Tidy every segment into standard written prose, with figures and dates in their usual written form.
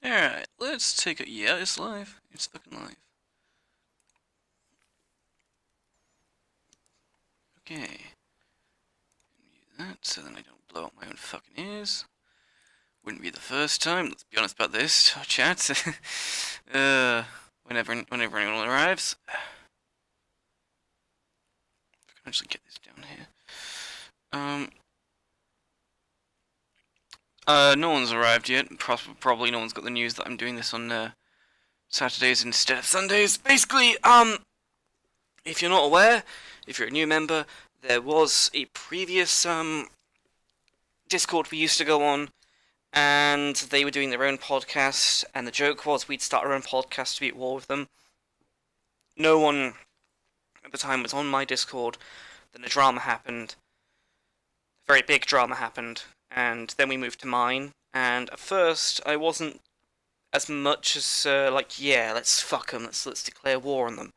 Alright, let's take a... Yeah, it's live. It's fucking live. Okay. Mute that so then I don't blow up my own fucking ears. Wouldn't be the first time, let's be honest about this, chat. Whenever anyone arrives. I can actually get this down here. No one's arrived yet. Probably no one's got the news that I'm doing this on Saturdays instead of Sundays. Basically, if you're not aware, if you're a new member, there was a previous Discord we used to go on, and they were doing their own podcast, and the joke was we'd start our own podcast to be at war with them. No one at the time was on my Discord. Then a drama happened. A very big drama happened. And then we moved to mine, and at first I wasn't as much as yeah, let's fuck them, let's declare war on them.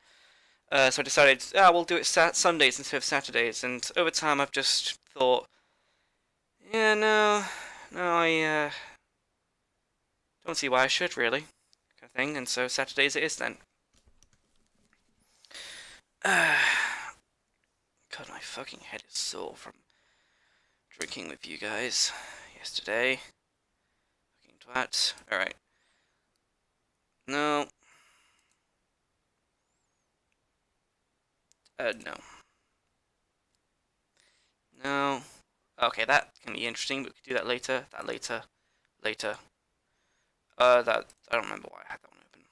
So I decided, we'll do it Sundays instead of Saturdays, and over time I've just thought, yeah, no, I don't see why I should really, kind of thing, and so Saturdays it is then. God, my fucking head is sore from drinking with you guys yesterday. Fucking twat. Alright. No. No. No. Okay, that can be interesting, but we could do that later. Later. I don't remember why I had that one open.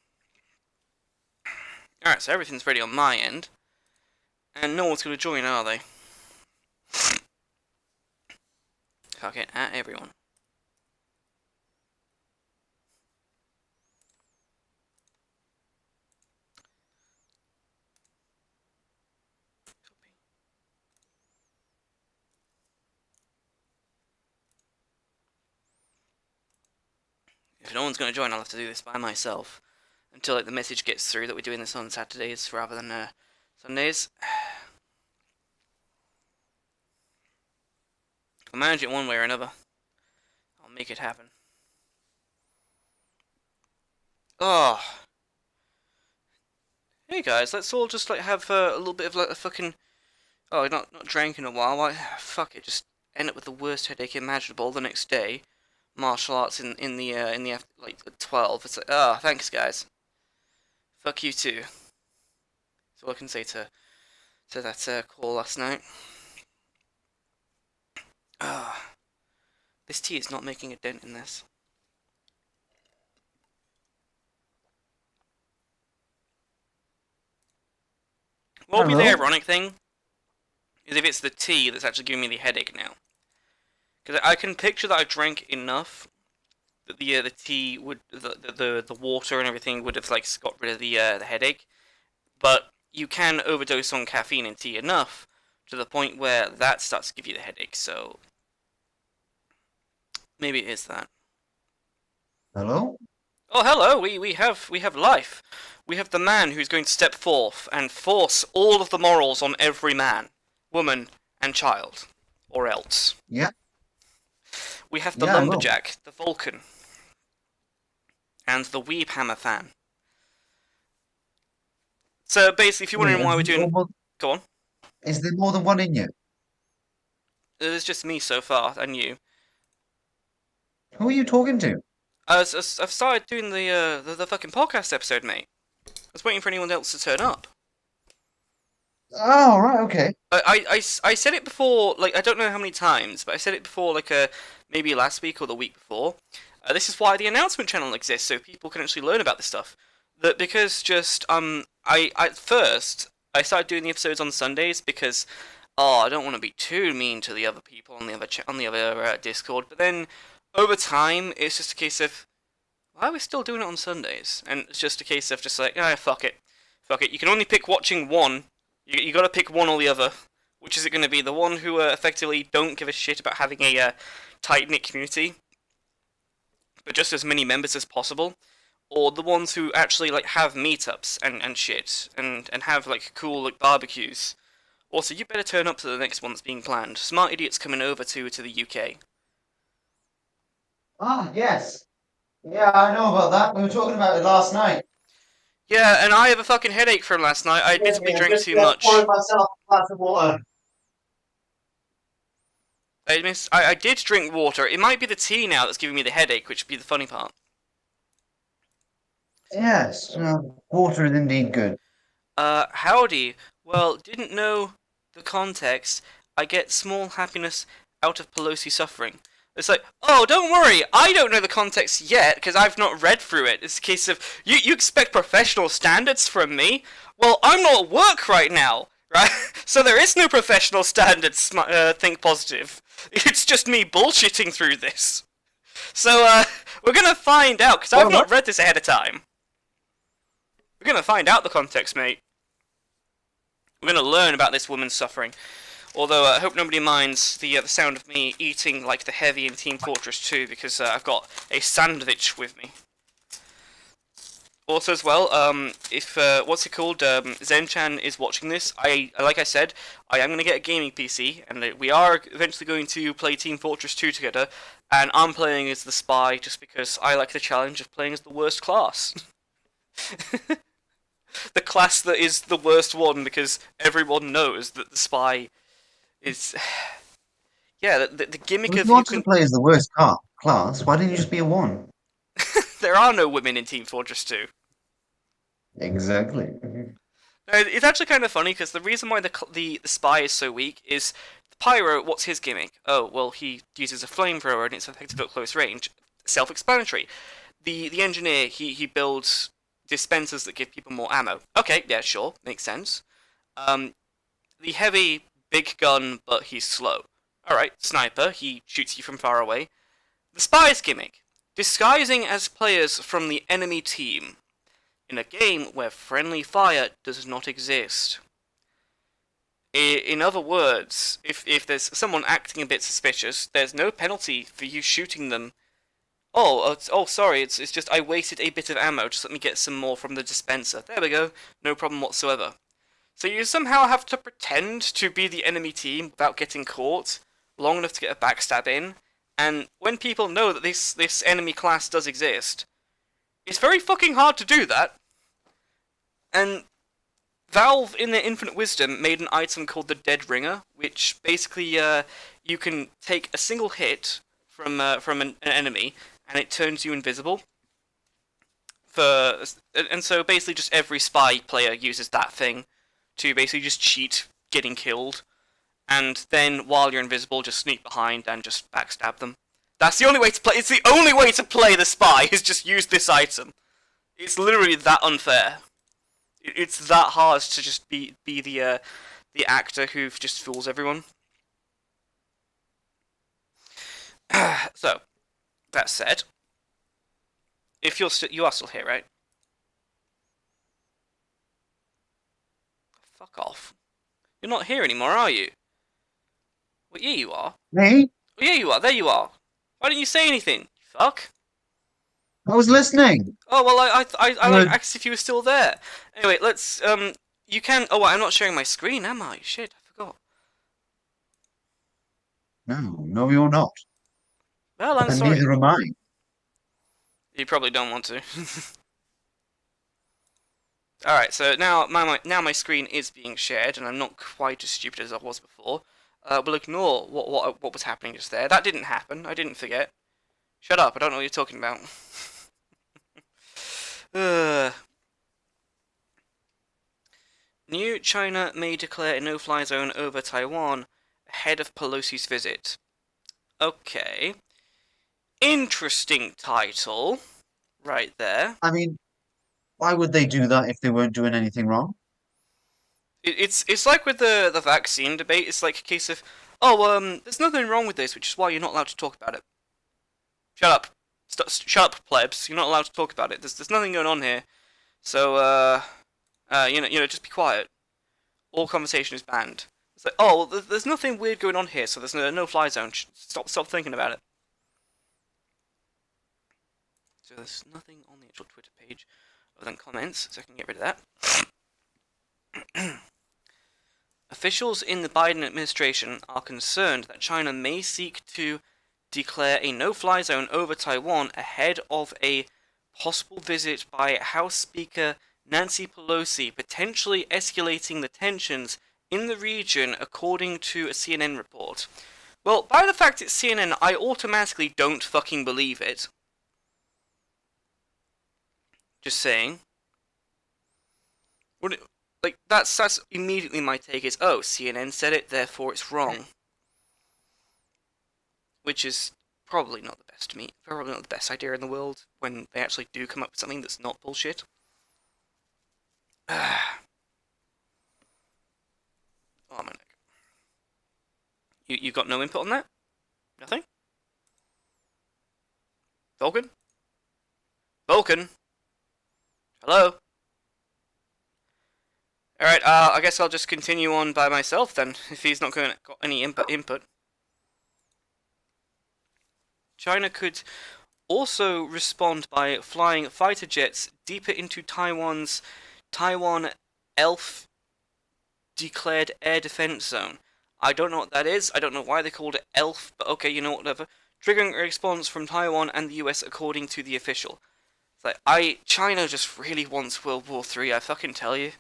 Alright, so everything's ready on my end. And no one's gonna join, are they? Okay, at everyone. Copy. If no one's going to join, I'll have to do this by myself until like the message gets through that we're doing this on Saturdays rather than Sundays. I'll manage it one way or another. I'll make it happen. Oh. Hey guys, let's all just like have a little bit of like a fucking... Oh, not drank in a while. Why? Fuck it, just end up with the worst headache imaginable the next day. Martial arts in the like 12. It's like, thanks guys. Fuck you too. That's all I can say to that call last night. This tea is not making a dent in this. What would be the ironic thing is if it's the tea that's actually giving me the headache now. Because I can picture that I drank enough that the tea would the water and everything would have like got rid of the headache, but you can overdose on caffeine and tea enough to the point where that starts to give you the headache. So maybe it is that. Hello? Oh, hello. We have life. We have the man who's going to step forth and force all of the morals on every man, woman, and child, or else. Yeah. We have the lumberjack, the Vulcan, and the Weeb Hammer fan. So basically, if you're wondering why we're doing... Go on. Is there more than one in you? There's just me so far, and you. Who are you talking to? I've started doing the fucking podcast episode, mate. I was waiting for anyone else to turn up. Oh, right, okay. I said it before, like, I don't know how many times, but I said it before, like, maybe last week or the week before. This is why the announcement channel exists, so people can actually learn about this stuff. That because just, at first, I started doing the episodes on Sundays because, I don't want to be too mean to the other people on the other Discord, but then, over time, it's just a case of, why are we still doing it on Sundays? And it's just a case of just like, fuck it. Fuck it, you can only pick watching one. You gotta pick one or the other. Which is it gonna be? The one who effectively don't give a shit about having a tight-knit community, but just as many members as possible? Or the ones who actually like have meetups and shit, and have like cool like barbecues? Also, you better turn up to the next one that's being planned. Smart Idiot's coming over to the UK. Ah, yes. Yeah, I know about that. We were talking about it last night. Yeah, and I have a fucking headache from last night. I admittedly I'm drank just too pouring much. myself a glass of water. I did drink water. It might be the tea now that's giving me the headache, which would be the funny part. Yes, water is indeed good. Howdy. Well, didn't know the context. I get small happiness out of Pelosi suffering. It's like, oh, don't worry, I don't know the context yet because I've not read through it. It's a case of, you expect professional standards from me? Well, I'm not at work right now, right? So there is no professional standards, think positive. It's just me bullshitting through this. So, we're gonna find out, because I've not read this ahead of time. We're gonna find out the context, mate. We're going to learn about this woman's suffering. Although I hope nobody minds the sound of me eating like the heavy in Team Fortress 2, because I've got a sandwich with me. Also as well, if, what's it called, Zen-chan is watching this, like I said, I am going to get a gaming PC, and we are eventually going to play Team Fortress 2 together, and I'm playing as the spy just because I like the challenge of playing as the worst class. The class that is the worst one because everyone knows that the spy is. Yeah, the gimmick Well, if of you you wanted to can. play as the worst class, why didn't you just be a one? There are no women in Team Fortress 2. Exactly. No, it's actually kind of funny because the reason why the spy is so weak is the pyro. What's his gimmick? Oh, well, he uses a flamethrower and it's effective at close range. Self-explanatory. The engineer he builds dispensers that give people more ammo. Okay, yeah, sure, makes sense. The heavy, big gun, but he's slow. Alright, sniper, he shoots you from far away. The spy's gimmick. Disguising as players from the enemy team. In a game where friendly fire does not exist. In other words, if there's someone acting a bit suspicious, there's no penalty for you shooting them. Oh, sorry, it's just I wasted a bit of ammo, just let me get some more from the dispenser. There we go, no problem whatsoever. So you somehow have to pretend to be the enemy team without getting caught, long enough to get a backstab in, and when people know that this enemy class does exist, it's very fucking hard to do that. And Valve, in their infinite wisdom, made an item called the Dead Ringer, which basically you can take a single hit from an enemy, and it turns you invisible. And so basically just every spy player uses that thing to basically just cheat getting killed, and then while you're invisible, just sneak behind and just backstab them. That's the only way to play. It's the only way to play the spy is just use this item. It's literally that unfair. It's that hard to just be the actor who just fools everyone. So, that said, if you are still here, right? Fuck off. You're not here anymore, are you? Well, yeah, you are. Me? Oh, yeah, you are. There you are. Why didn't you say anything? Fuck. I was listening. Oh well, I like Good. asked if you were still there. Anyway, let's you can. Oh, I'm not sharing my screen, am I? Shit, I forgot. No, you're not. Well, I'm And sorry. neither am I. You probably don't want to. All right, so now my screen is being shared, and I'm not quite as stupid as I was before. We'll ignore what was happening just there. That didn't happen. I didn't forget. Shut up! I don't know what you're talking about. New China may declare a no-fly zone over Taiwan ahead of Pelosi's visit. Okay. Interesting title. Right there. I mean, why would they do that if they weren't doing anything wrong? It's like with the vaccine debate. It's like a case of, oh, there's nothing wrong with this, which is why you're not allowed to talk about it. Shut up. Shut up, plebs. You're not allowed to talk about it. There's nothing going on here. So, just be quiet. All conversation is banned. It's like, oh, well, there's nothing weird going on here, so there's no-fly zone. Stop thinking about it. So there's nothing on the actual Twitter page other than comments, so I can get rid of that. Officials in the Biden administration are concerned that China may seek to declare a no-fly zone over Taiwan ahead of a possible visit by House Speaker Nancy Pelosi, potentially escalating the tensions in the region, according to a CNN report. Well, by the fact it's CNN, I automatically don't fucking believe it. Just saying. That's immediately my take is, oh, CNN said it, therefore it's wrong. Which is probably not the best to me. Probably not the best idea in the world when they actually do come up with something that's not bullshit. Oh, my neck. You got no input on that? Nothing? Vulcan? Vulcan? Hello? Alright, I guess I'll just continue on by myself then, if he's not got any input. China could also respond by flying fighter jets deeper into Taiwan ELF declared air defense zone. I don't know what that is. I don't know why they called it ELF, but okay, you know, whatever. Triggering a response from Taiwan and the US, according to the official. It's like, China just really wants World War III, I fucking tell you.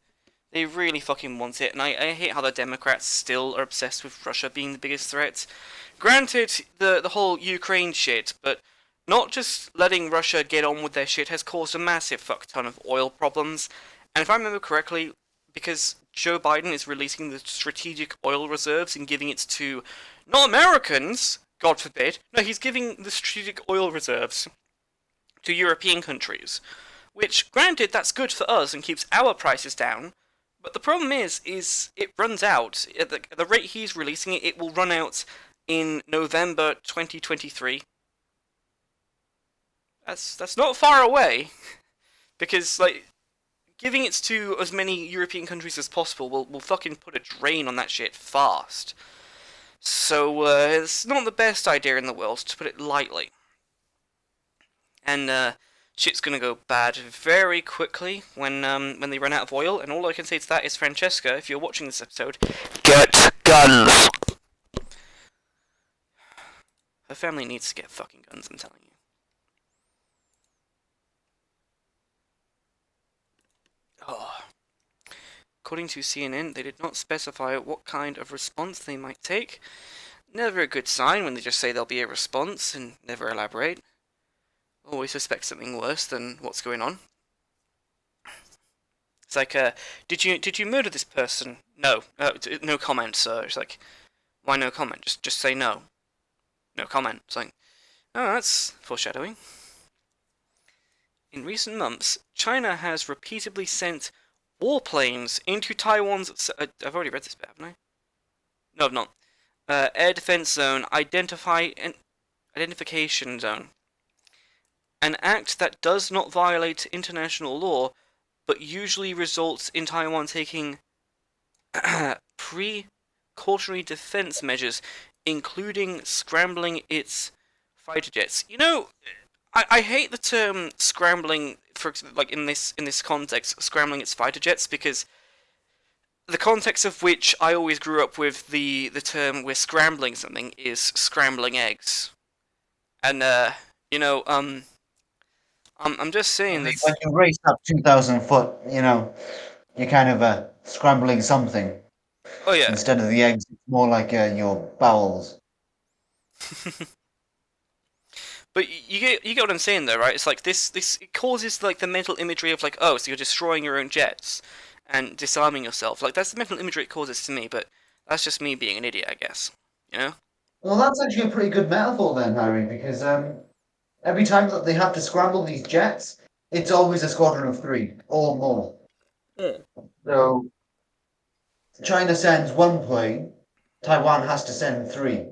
They really fucking want it, and I hate how the Democrats still are obsessed with Russia being the biggest threat. Granted, the whole Ukraine shit, but not just letting Russia get on with their shit has caused a massive fuck ton of oil problems. And if I remember correctly, because Joe Biden is releasing the strategic oil reserves and giving it to, not Americans, God forbid, no, he's giving the strategic oil reserves to European countries. Which, granted, that's good for us and keeps our prices down, but the problem is it runs out. At the rate he's releasing it, it will run out in November 2023. That's not far away, because, like, giving it to as many European countries as possible will fucking put a drain on that shit fast. So, it's not the best idea in the world, to put it lightly. And, shit's gonna go bad very quickly when they run out of oil, and all I can say to that is, Francesca, if you're watching this episode, get guns! Her family needs to get fucking guns, I'm telling you. Oh. According to CNN, they did not specify what kind of response they might take. Never a good sign when they just say there'll be a response and never elaborate. Always suspect something worse than what's going on. It's like, did you murder this person? No. No comment, sir. It's like, why no comment? Just say no. No comment. It's like, oh, that's foreshadowing. In recent months, China has repeatedly sent warplanes into Taiwan's... I've already read this bit, haven't I? No, I've not. Air defense zone, identification zone. An act that does not violate international law, but usually results in Taiwan taking precautionary defense measures, including scrambling its fighter jets. You know, I hate the term scrambling, for like in this context, scrambling its fighter jets, because the context of which I always grew up with the term we're scrambling something is scrambling eggs. And you know, I'm just saying that When you race up 2,000 foot, you know, you're kind of scrambling something. oh yeah. Instead of the eggs, it's more like your bowels. But you get what I'm saying though, right? It's like this it causes like the mental imagery of like, oh, so you're destroying your own jets and disarming yourself. Like that's the mental imagery it causes to me, but that's just me being an idiot, I guess. You know? Well, that's actually a pretty good metaphor then, Harry, because every time that they have to scramble these jets, it's always a squadron of 3 or more. Yeah. So China sends 1 plane, Taiwan has to send 3.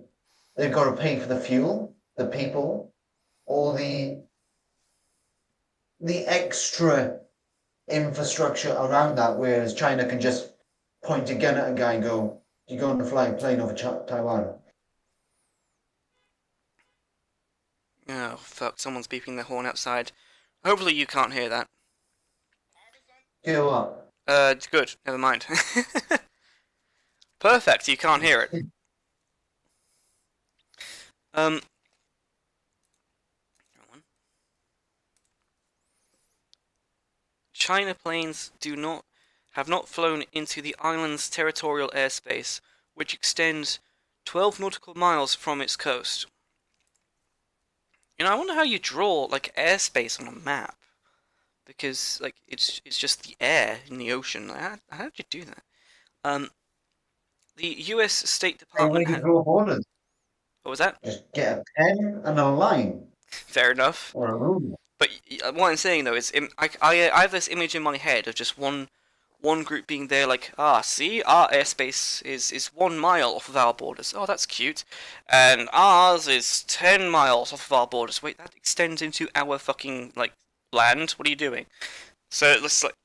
They've got to pay for the fuel, the people, all the extra infrastructure around that, whereas China can just point a gun at a guy and go, "You're going to fly a plane over Taiwan." Oh fuck! Someone's beeping their horn outside. Hopefully you can't hear that. Hear what? Good. Never mind. Perfect. You can't hear it. China planes have not flown into the island's territorial airspace, which extends 12 nautical miles from its coast. I wonder how you draw like airspace on a map, because like it's just the air in the ocean. How did you do that? The U.S. State Same way Department you draw borders. what was that? Just get a pen and a line Fair enough. or a ruler. But what I'm saying though is, I have this image in my head of just one group being there, like, see, our airspace is 1 mile off of our borders. Oh, that's cute. And ours is 10 miles off of our borders. Wait, that extends into our fucking like land. What are you doing? So it's like,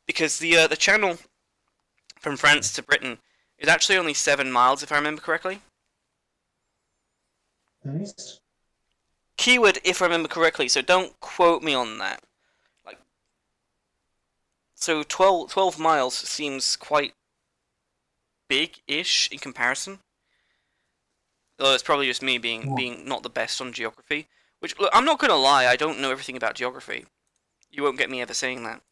because the channel from France to Britain is actually only 7 miles, if I remember correctly. Nice. Keyword, if I remember correctly. So don't quote me on that. So 12 miles seems quite big-ish in comparison. Though it's probably just me being not the best on geography. Which, look, I'm not gonna lie, I don't know everything about geography. You won't get me ever saying that.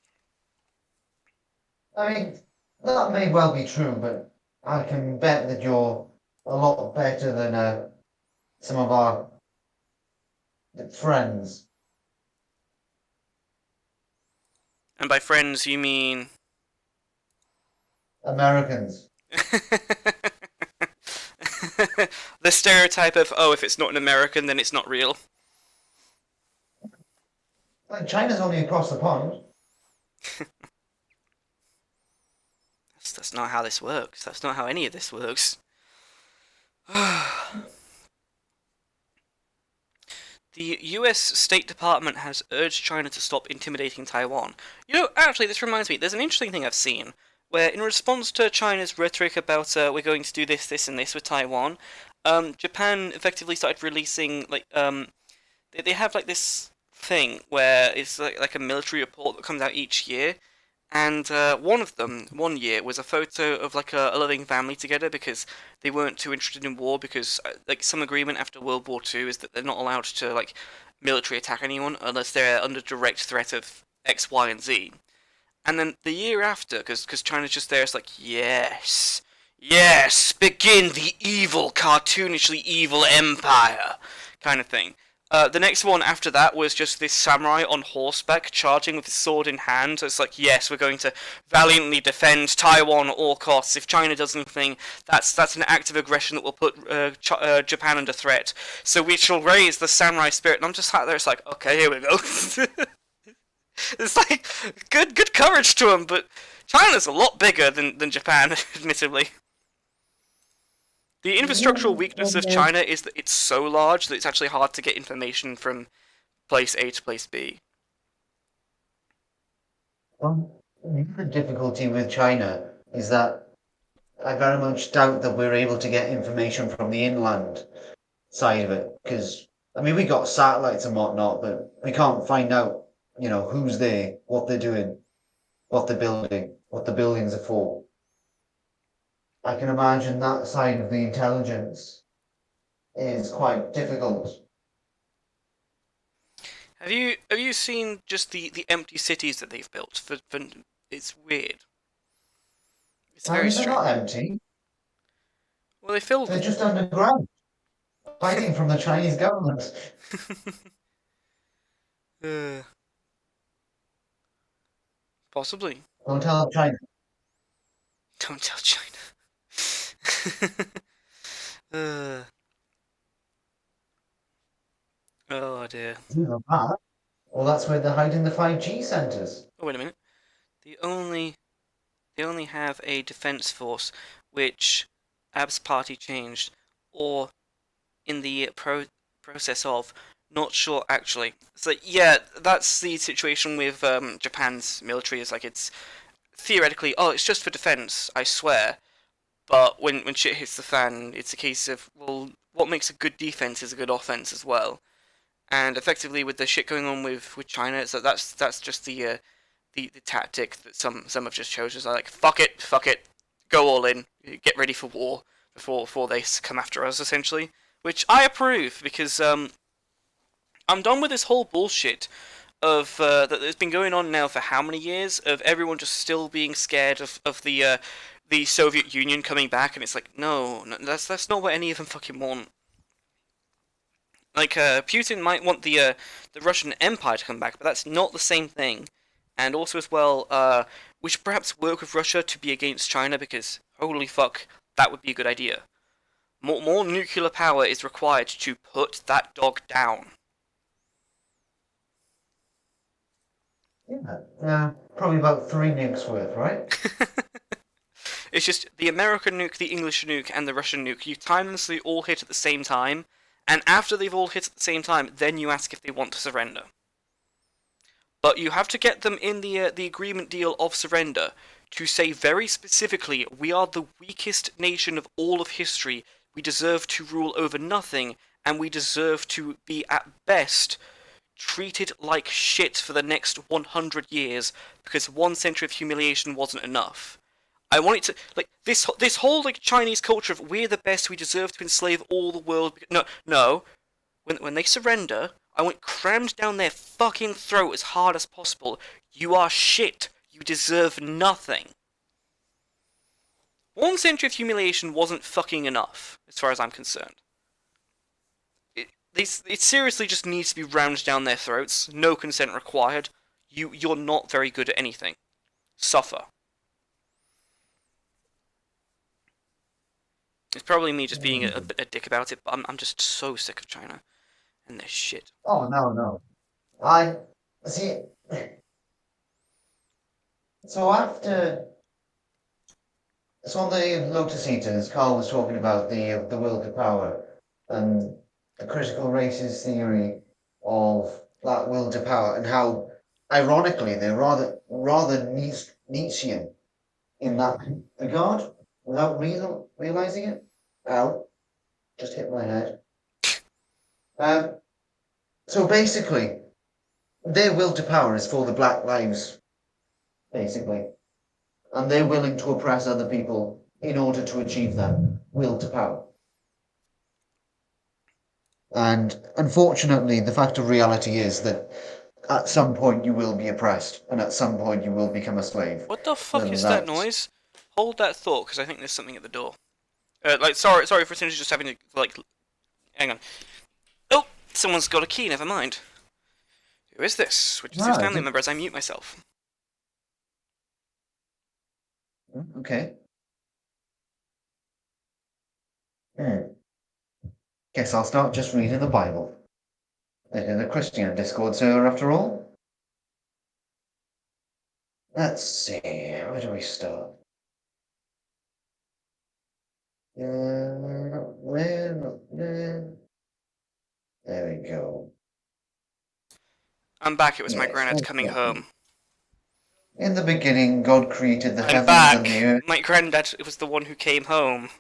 I mean, that may well be true, but I can bet that you're a lot better than some of our friends. And by friends, you mean... Americans. The stereotype of, oh, if it's not an American, then it's not real. Like, China's only across the pond. That's not how this works. That's not how any of this works. The US State Department has urged China to stop intimidating Taiwan. Actually, this reminds me, there's an interesting thing I've seen, where in response to China's rhetoric about we're going to do this, this, and this with Taiwan, Japan effectively started releasing, like, they have, like, this thing where it's like a military report that comes out each year, and one of them, one year, was a photo of like a loving family together because they weren't too interested in war, because like some agreement after World War II is that they're not allowed to like military attack anyone unless they're under direct threat of X, Y, and Z. And then the year after, because China's just there, it's like, yes, yes, begin the evil, cartoonishly evil empire, kind of thing. The next one after that was just this samurai on horseback charging with his sword in hand. So it's like, yes, we're going to valiantly defend Taiwan at all costs. If China does anything, that's an act of aggression that will put Japan under threat. So we shall raise the samurai spirit. And I'm just sat there, it's like, okay, here we go. It's like, good courage to him, but China's a lot bigger than Japan, admittedly. The infrastructural weakness of China is that it's so large that it's actually hard to get information from place A to place B. The difficulty with China is that I very much doubt that we're able to get information from the inland side of it. Because, I mean, we got satellites and whatnot, but we can't find out, who's there, what they're doing, what they're building, what the buildings are for. I can imagine that side of the intelligence is quite difficult. Have you seen just the empty cities that they've built? It's weird. It's very They're strange. not empty. Well, they filled. They're just underground, fighting from the Chinese government. Possibly. Don't tell China. Don't tell China. Oh dear. Well, that's where they're hiding the 5G centers. Oh wait a minute. They only have a defense force, which Ab's party changed, or in the process of. Not sure actually. So yeah, that's the situation with Japan's military. Is like it's theoretically, it's just for defense. I swear. But when shit hits the fan, it's a case of, well, what makes a good defense is a good offense as well. And effectively, with the shit going on with China, so that's just the tactic that some have just chosen. It's like, fuck it, go all in, get ready for war before they come after us, essentially. Which I approve, because I'm done with this whole bullshit that has been going on now for how many years, of everyone just still being scared of the Soviet Union coming back, and it's like, no, that's not what any of them fucking want. Like, Putin might want the Russian Empire to come back, but that's not the same thing. And also as well, we should perhaps work with Russia to be against China, because holy fuck, that would be a good idea. More nuclear power is required to put that dog down. Yeah, probably about 3 nukes worth, right? It's just the American nuke, the English nuke, and the Russian nuke. You timelessly all hit at the same time, and after they've all hit at the same time, then you ask if they want to surrender. But you have to get them in the agreement deal of surrender to say very specifically, we are the weakest nation of all of history. We deserve to rule over nothing, and we deserve to be, at best, treated like shit for the next 100 years, because 1 century of humiliation wasn't enough. I want it to, like, this whole, like, Chinese culture of, we're the best, we deserve to enslave all the world. No. When they surrender, I want crammed down their fucking throat as hard as possible. You are shit. You deserve nothing. 1 century of humiliation wasn't fucking enough, as far as I'm concerned. It seriously just needs to be rammed down their throats. No consent required. You're not very good at anything. Suffer. It's probably me just being a dick about it, but I'm just so sick of China and their shit. Oh, no. I see. So on the Lotus Eaters, Carl was talking about the will to power and the critical races theory of that will to power, and how ironically they're rather Nietzschean in that regard, without realizing it. Ow, just hit my head. So basically, their will to power is for the Black Lives, basically. And they're willing to oppress other people in order to achieve that will to power. And unfortunately, the fact of reality is that at some point you will be oppressed, and at some point you will become a slave. What the fuck is that noise? Hold that thought, because I think there's something at the door. Sorry for essentially just having to, like, hang on. Oh, someone's got a key, never mind. Who is this? Which is his family member as I mute myself. Okay. Guess I'll start just reading the Bible. This is a Christian Discord server after all. Let's see, where do we start? There we go. I'm back, it was my granddad coming home. In the beginning, God created the heavens back. and the earth. My granddad was the one who came home.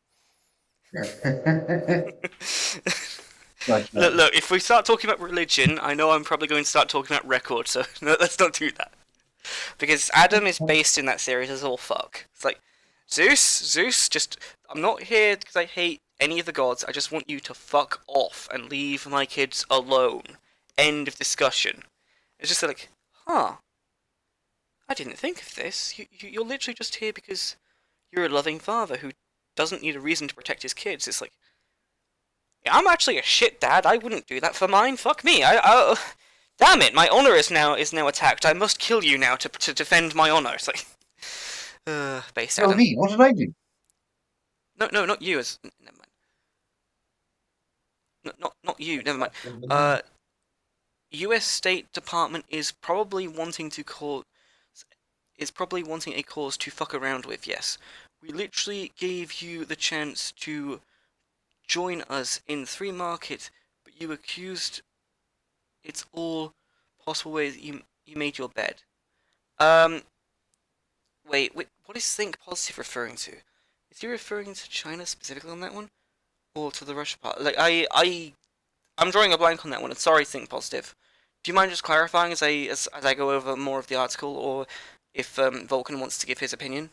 Look, if we start talking about religion, I know I'm probably going to start talking about records, so no, let's not do that. Because Adam is based in that series as all fuck. It's like, Zeus, just, I'm not here because I hate any of the gods, I just want you to fuck off and leave my kids alone. End of discussion. It's just like, huh, I didn't think of this. You're literally just here because you're a loving father who doesn't need a reason to protect his kids. It's like, yeah, I'm actually a shit dad. I wouldn't do that for mine. Fuck me. Damn it. My honor is now attacked. I must kill you now to defend my honor. It's like, based Adam. Me? What did I do? No, not you. Never mind. Not you. Never mind. U.S. State Department is probably wanting a cause to fuck around with. Yes, we literally gave you the chance to join us in free market, but you accused. It's all possible ways you made your bed. Wait, what is Think Positive referring to? Is he referring to China specifically on that one, or to the Russia part? Like I'm drawing a blank on that one. And sorry, Think Positive. Do you mind just clarifying as I go over more of the article, or if Vulcan wants to give his opinion?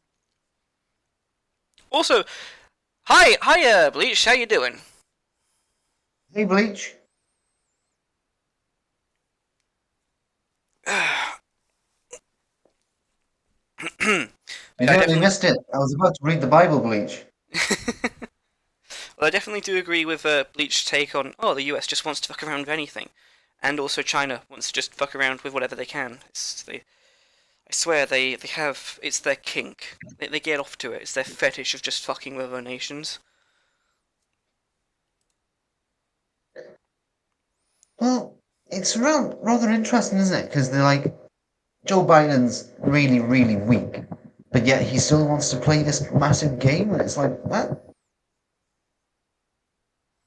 Also, hi, Bleach. How you doing? Hey, Bleach. You I nearly definitely, missed it. I was about to read the Bible, Bleach. well, I definitely do agree with Bleach's take on, oh, the US just wants to fuck around with anything, and also China wants to just fuck around with whatever they can. I swear they have, it's their kink. They get off to it. It's their fetish of just fucking with other nations. Well, it's rather interesting, isn't it? Because they're like, Joe Biden's really, really weak, but yet he still wants to play this massive game, and it's like, what?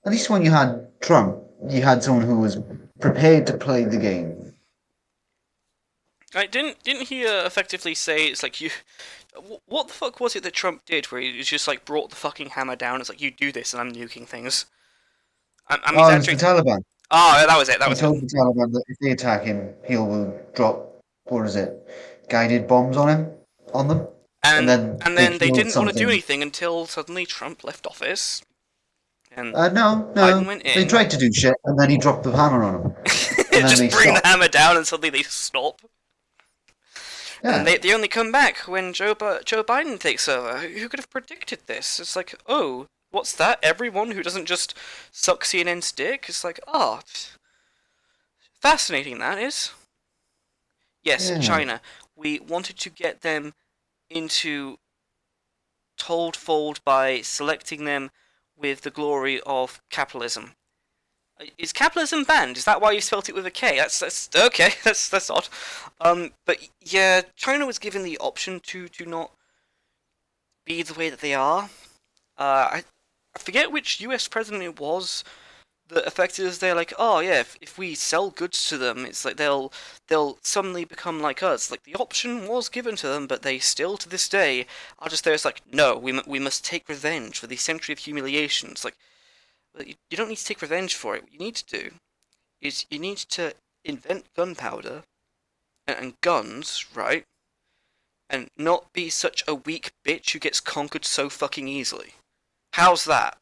At least when you had Trump, you had someone who was prepared to play the game. Right, didn't he effectively say it's like you? What the fuck was it that Trump did where he just like brought the fucking hammer down? It's like you do this and I'm nuking things. I'm Oh, it was the exaggerating. Taliban. Oh, that was it. That He was it. told the Taliban that if they attack him, he will drop, what is it, guided bombs on them, and And then and they then they killed didn't want to do something. anything until suddenly Trump left office and No, Biden no, went they in. tried to do shit, and then he dropped the hammer on them, and then they Just bring the stopped. hammer down and suddenly they stop. And Yeah, they only come back when Joe Biden takes over. Who could have predicted this? It's like, oh, what's that? Everyone who doesn't just suck CNN's dick? It's like, oh, fascinating that is. Yes, yeah. China. We wanted to get them into told fold by selecting them with the glory of capitalism. Is capitalism banned? Is that why you spelt it with a K? That's okay. That's odd. But yeah, China was given the option to not be the way that they are. I forget which U.S. president it was that affected us. They're like, oh yeah, if we sell goods to them, it's like they'll suddenly become like us. Like the option was given to them, but they still to this day are just there. It's like, no, we must take revenge for the century of humiliation. It's like, well, you don't need to take revenge for it. What you need to do is you need to invent gunpowder and guns, right? And not be such a weak bitch who gets conquered so fucking easily. How's that?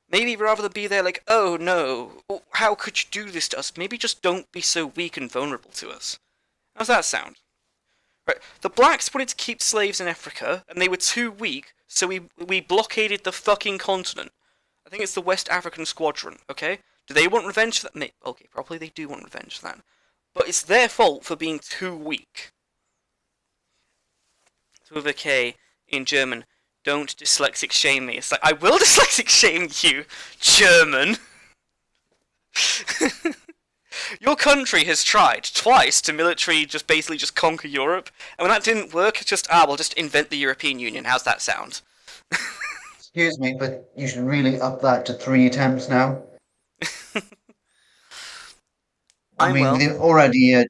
Maybe rather than be there like, oh no, how could you do this to us? Maybe just don't be so weak and vulnerable to us. How's that sound? Right, the blacks wanted to keep slaves in Africa, and they were too weak, so we blockaded the fucking continent. I think it's the West African Squadron, okay? Do they want revenge for that? Okay, probably they do want revenge for that. But it's their fault for being too weak. So with a K in German, don't dyslexic shame me. It's like, I will dyslexic shame you, German. Your country has tried twice to military just basically just conquer Europe, and when that didn't work, it's just, we'll just invent the European Union. How's that sound? Excuse me, but you should really up that to 3 attempts now. I I'm mean, well. they already.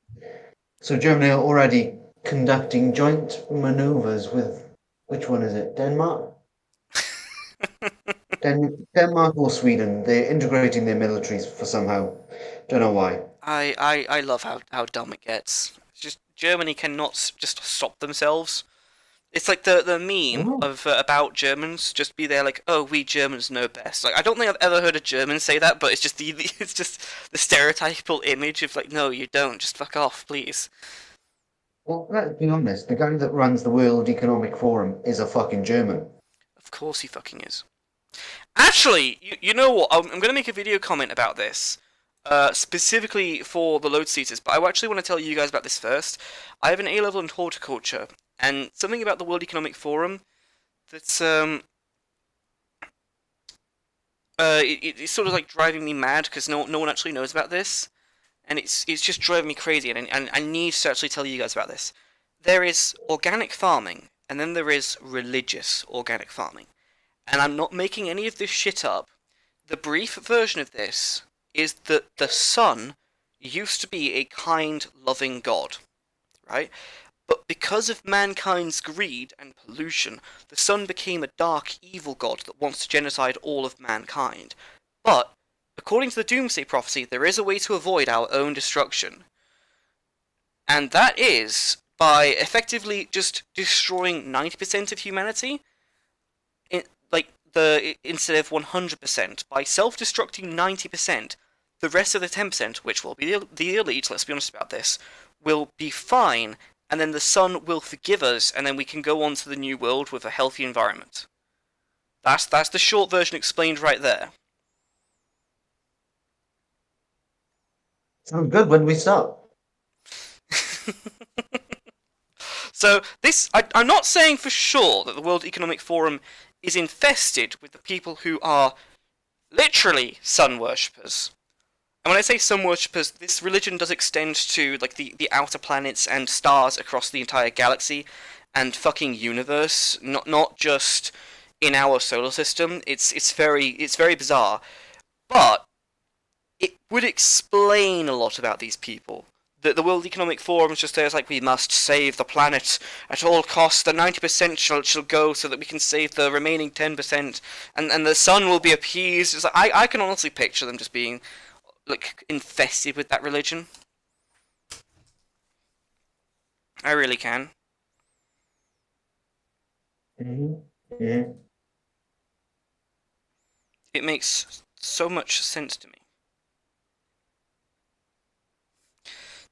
So Germany are already conducting joint maneuvers with which one is it? Denmark? Denmark or Sweden? They're integrating their militaries for somehow. Don't know why. I love how dumb it gets. It's just Germany cannot just stop themselves. It's like the meme Oh, of about Germans just be there like, oh, we Germans know best. Like I don't think I've ever heard a German say that, but it's just the it's just the stereotypical image of like, no, you don't. Just fuck off, please. well, let's be honest. The guy that runs the World Economic Forum is a fucking German. Of course he fucking is. Actually, you know what? I'm gonna make a video comment about this. Specifically for the load seaters, but I actually want to tell you guys about this first. I have an A level in horticulture, and something about the World Economic Forum that's it's sort of like driving me mad because no one actually knows about this, and it's just driving me crazy, and I need to actually tell you guys about this. There is organic farming, and then there is religious organic farming, and I'm not making any of this shit up. The brief version of this is that the sun used to be a kind, loving god, right? But because of mankind's greed and pollution, the sun became a dark, evil god that wants to genocide all of mankind. But, according to the Doomsday Prophecy, there is a way to avoid our own destruction. And that is by effectively just destroying 90% of humanity, instead of 100%, by self-destructing 90%, the rest of the 10%, which will be the elite, let's be honest about this, will be fine, and then the sun will forgive us, and then we can go on to the new world with a healthy environment. That's the short version explained right there. Sounds good. When we start. So I'm not saying for sure that the World Economic Forum is infested with the people who are literally sun worshippers. And when I say sun worshippers, this religion does extend to like the outer planets and stars across the entire galaxy and fucking universe, not just in our solar system. It's very bizarre, but it would explain a lot about these people. The World Economic Forum is just there, it's like, we must save the planet at all costs. The 90% shall go so that we can save the remaining 10%, and the sun will be appeased. It's like, I can honestly picture them just being like infested with that religion. I really can. Mm-hmm. It makes so much sense to me.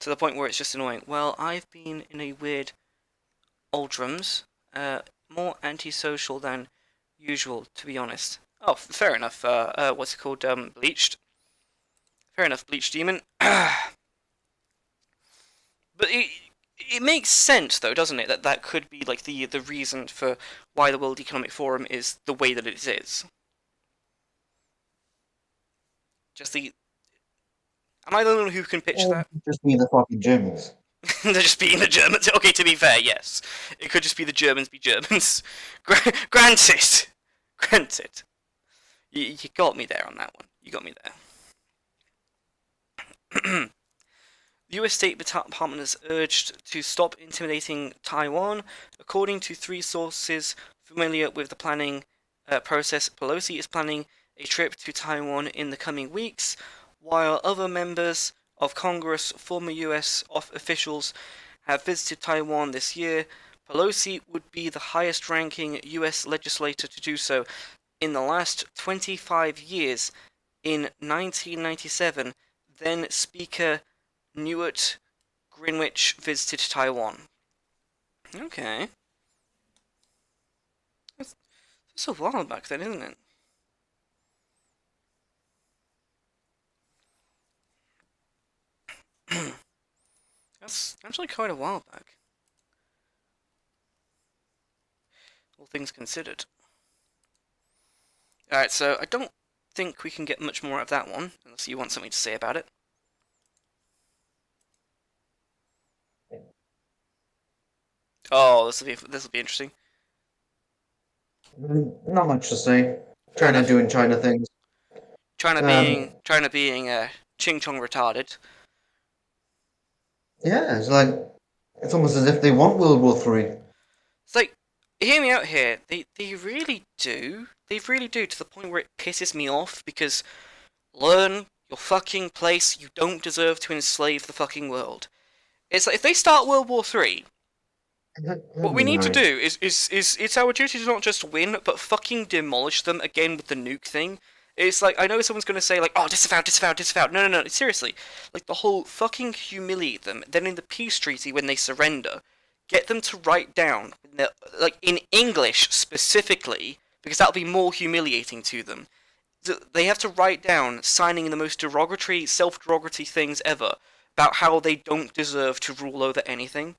To the point where it's just annoying. Well, I've been in a weird Ultrams, more antisocial than usual, to be honest. Oh, fair enough. What's it called? Bleached. Fair enough, Bleached Demon. But it makes sense, though, doesn't it? That could be like the reason for why the World Economic Forum is the way that it is. Just the. Am I the only one who can picture that? Just being the fucking Germans. They're just being the Germans. Okay, to be fair, yes. It could just be the Germans be Germans. Granted. Granted. You got me there on that one. You got me there. The US State Department has urged to stop intimidating Taiwan. According to 3 sources familiar with the planning process, Pelosi is planning a trip to Taiwan in the coming weeks, while other members of Congress, former US officials, have visited Taiwan this year. Pelosi would be the highest-ranking US legislator to do so. In the last 25 years, in 1997, then Speaker Newt Gingrich visited Taiwan. Okay. That's a while back then, isn't it? That's actually quite a while back. All things considered. Alright, so I don't think we can get much more out of that one, unless you want something to say about it. Oh, this will be interesting. Not much to say. China doing China things. China being ching chong retarded. Yeah, it's almost as if they want World War III. It's like, hear me out here. They really do. They really do, to the point where it pisses me off, because learn your fucking place. You don't deserve to enslave the fucking world. It's like, if they start World War III, what we need to do is it's our duty to not just win, but fucking demolish them again with the nuke thing. It's like, I know someone's going to say, like, oh, disavow. No, seriously. Like, the whole fucking humiliate them. Then in the peace treaty, when they surrender, get them to write down, like, in English specifically, because that'll be more humiliating to them. They have to write down, signing the most derogatory, self-derogatory things ever, about how they don't deserve to rule over anything.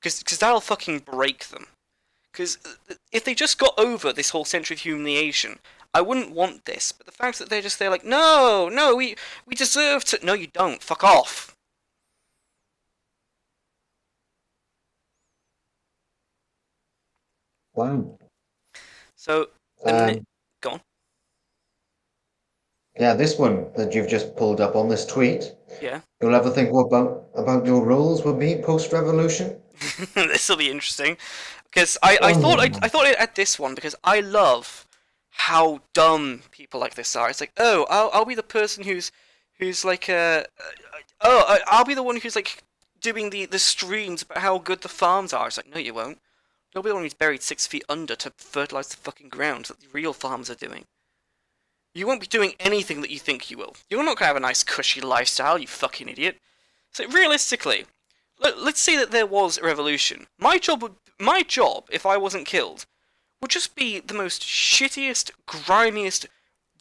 Because that'll fucking break them. Because if they just got over this whole century of humiliation, I wouldn't want this. But the fact that they're just there like, no, we deserve to... No, you don't. Fuck off. Wow. So, go on. Yeah, this one that you've just pulled up on this tweet. Yeah. You'll ever think what about your roles would be post-revolution? This will be interesting. Because I thought I'd add this one, because I love how dumb people like this are. It's like, oh, I'll be the person who's like I'll be the one who's like doing the streams about how good the farms are. It's like, no, you won't. You'll be the one who's buried 6 feet under to fertilize the fucking ground that the real farmers are doing. You won't be doing anything that you think you will. You're not gonna have a nice cushy lifestyle, you fucking idiot. So realistically, let's say that there was a revolution. My job, if I wasn't killed, would just be the most shittiest, grimiest,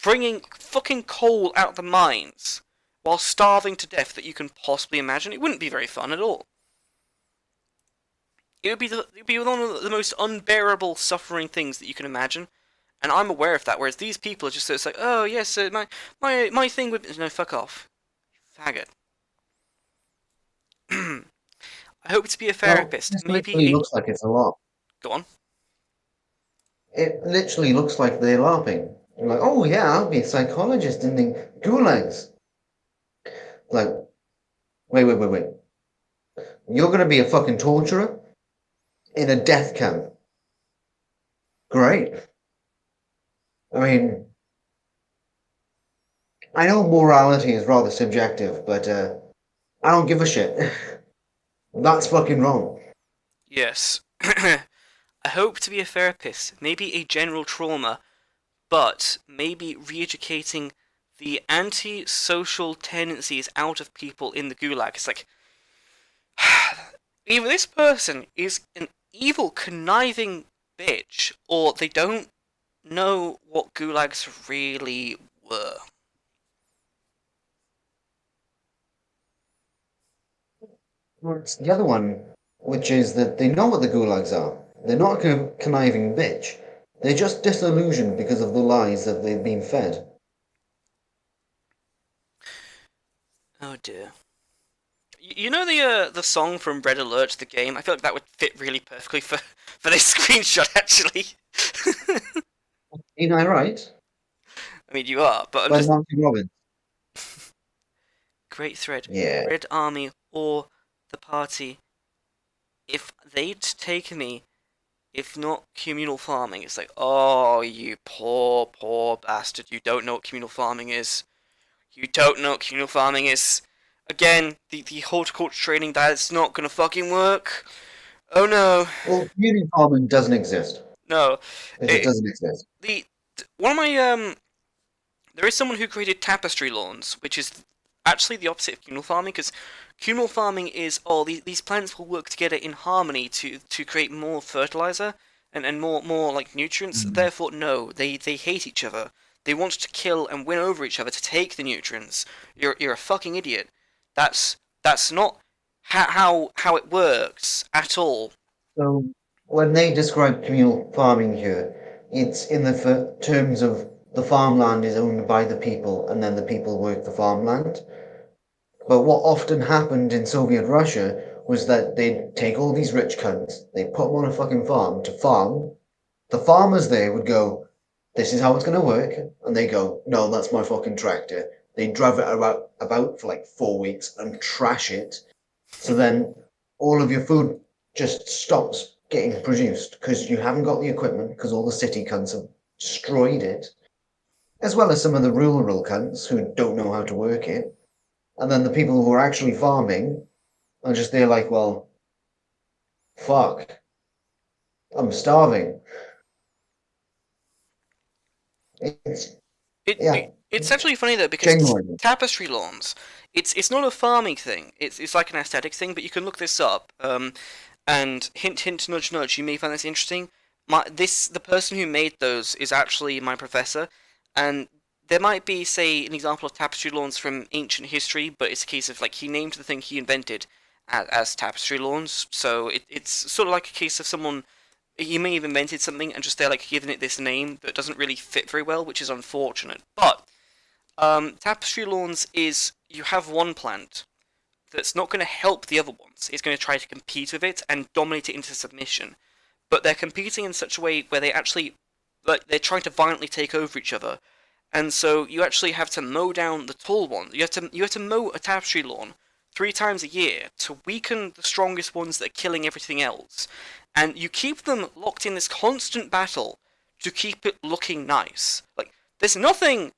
bringing fucking coal out of the mines while starving to death that you can possibly imagine. It wouldn't be very fun at all. It would be one of the most unbearable suffering things that you can imagine, and I'm aware of that. Whereas these people are just it's like, oh yes, my thing would no fuck off, faggot. I hope to be a Well, therapist. this Maybe literally a looks like it's a lot. go on. It literally looks like they're laughing. They're like, oh yeah, I'll be a psychologist in the gulags. Like, wait. You're gonna be a fucking torturer in a death camp. Great. I mean, I know morality is rather subjective, but I don't give a shit. That's fucking wrong. Yes. I hope to be a therapist. Maybe a general trauma, but maybe re-educating the anti-social tendencies out of people in the gulag. It's like either this person is an evil, conniving bitch, or they don't know what gulags really were. Well, it's the other one, which is that they know what the gulags are. They're not a conniving bitch. They're just disillusioned because of the lies that they've been fed. Oh dear. You know the song from Red Alert, the game? I feel like that would fit really perfectly for this screenshot, actually. Ain't I right? I mean, you are, but I'm By just Martin Robbins. great thread. Yeah. Red Army or the party. If they'd taken me, if not communal farming, it's like, oh, you poor bastard. You don't know what communal farming is. You don't know what communal farming is. Again, the horticulture training, that's not gonna fucking work. Oh no. Well, community farming doesn't exist. No. It just It, doesn't exist. the one of my there is someone who created tapestry lawns, which is actually the opposite of communal farming, because communal farming is these plants will work together in harmony to create more fertilizer and more like nutrients. Mm. Therefore, no, they hate each other. They want to kill and win over each other to take the nutrients. You're a fucking idiot. That's not how it works at all. So when they describe communal farming here, it's in the terms of the farmland is owned by the people and then the people work the farmland. But what often happened in Soviet Russia was that they'd take all these rich cunts, they'd put them on a fucking farm to farm. The farmers there would go, this is how it's going to work. And they go, no, that's my fucking tractor. They drive it about for like 4 weeks and trash it. So then all of your food just stops getting produced because you haven't got the equipment because all the city cunts have destroyed it, as well as some of the rural cunts who don't know how to work it. And then the people who are actually farming are just there like, well, fuck, I'm starving. It's, yeah, It's actually funny though because genuinely. tapestry lawns, it's not a farming thing. It's like an aesthetic thing. But you can look this up. And hint, nudge, nudge. You may find this interesting. The person who made those is actually my professor, and there might be, say, an example of tapestry lawns from ancient history, but it's a case of like he named the thing he invented as tapestry lawns. So it's sort of like a case of someone he may have invented something and just they're like giving it this name that doesn't really fit very well, which is unfortunate. But tapestry lawns is you have one plant that's not going to help the other ones. It's going to try to compete with it and dominate it into submission. But they're competing in such a way where they actually, like, they're trying to violently take over each other. And so you actually have to mow down the tall ones. You have to mow a tapestry lawn 3 times a year to weaken the strongest ones that are killing everything else. And you keep them locked in this constant battle to keep it looking nice. Like, there's nothing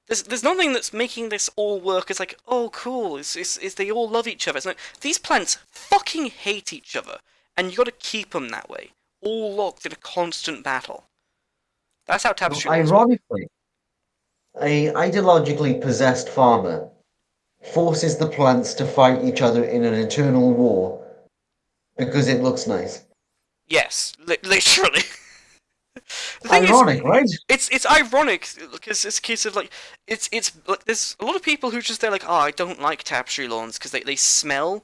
there's nothing that's making this all work. It's like, oh, cool. It's they all love each other. It's like, these plants fucking hate each other, and you got to keep them that way, all locked in a constant battle. That's how Well, tapestry lawns work. ironically, a ideologically possessed farmer forces the plants to fight each other in an eternal war because it looks nice. Yes, literally. The thing is, Ironic, right? it's ironic because it's a case of like it's like there's a lot of people who just they're like, oh, I don't like tapestry lawns because they smell,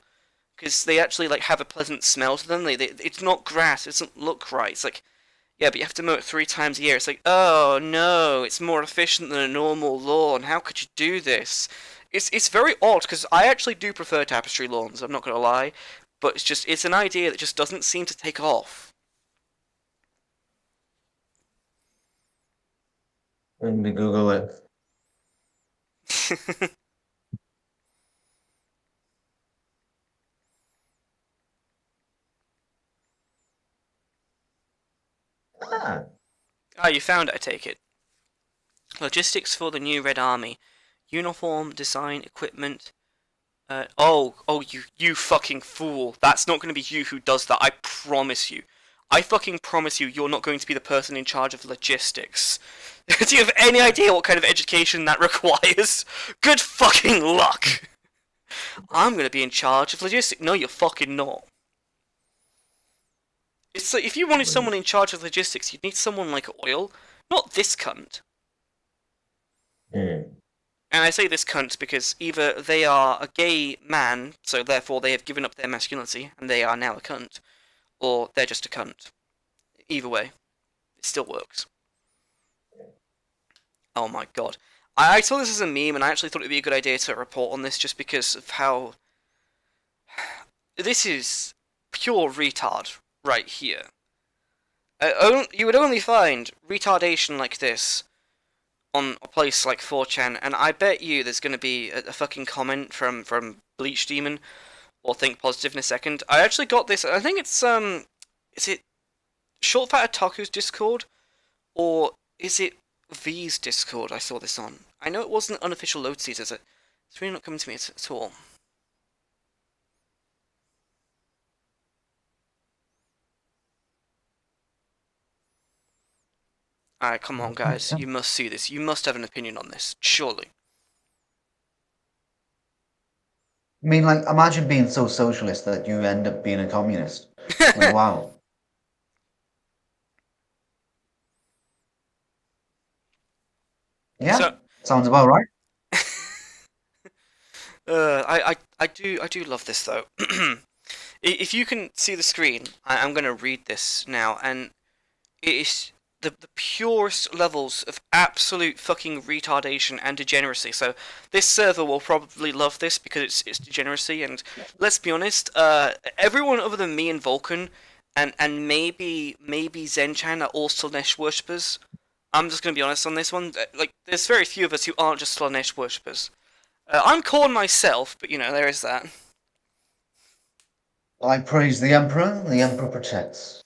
because they actually like have a pleasant smell to them. They it's not grass, it doesn't look right. It's like, yeah, but you have to mow it 3 times a year. It's like, oh no, it's more efficient than a normal lawn. How could you do this? It's very odd because I actually do prefer tapestry lawns. I'm not gonna lie, but it's an idea that just doesn't seem to take off. Let me Google it. Ah, Ah, you found it, I take it. Logistics for the new Red Army. Uniform, design, equipment. You fucking fool. That's not going to be you who does that, I promise you. I fucking promise you, you're not going to be the person in charge of logistics. Do you have any idea what kind of education that requires? Good fucking luck! I'm going to be in charge of logistics. No, you're fucking not. It's like, if you wanted someone in charge of logistics, you'd need someone like Oil, not this cunt. hmm. And I say this cunt because either they are a gay man, so therefore they have given up their masculinity, and they are now a cunt, or they're just a cunt. Either way, it still works. Oh my god. I saw this as a meme, and I actually thought it would be a good idea to report on this just because of how... This is pure retard right here. You would only find retardation like this on a place like 4chan, and I bet you there's going to be a fucking comment from Bleach Demon or Think Positive in a second. I actually got this. I think it's is it Short Fat Otaku's Discord, or is it V's Discord? I saw this on. I know it wasn't unofficial load seas, is it? It's really not coming to me at all. Alright, come on, guys. You must see this. You must have an opinion on this. Surely. I mean, like, imagine being so socialist that you end up being a communist. Like, wow. Yeah, So, sounds about right. I do love this though. If you can see the screen, I'm gonna read this now, and it is the purest levels of absolute fucking retardation and degeneracy. So this server will probably love this because it's degeneracy, and let's be honest, everyone other than me and Vulcan, and maybe Zenchan are all Slanesh worshippers. I'm just gonna be honest on this one. Like, there's very few of us who aren't just Slanesh worshippers. I'm Korn myself, but you know, there is that. I praise the Emperor protects.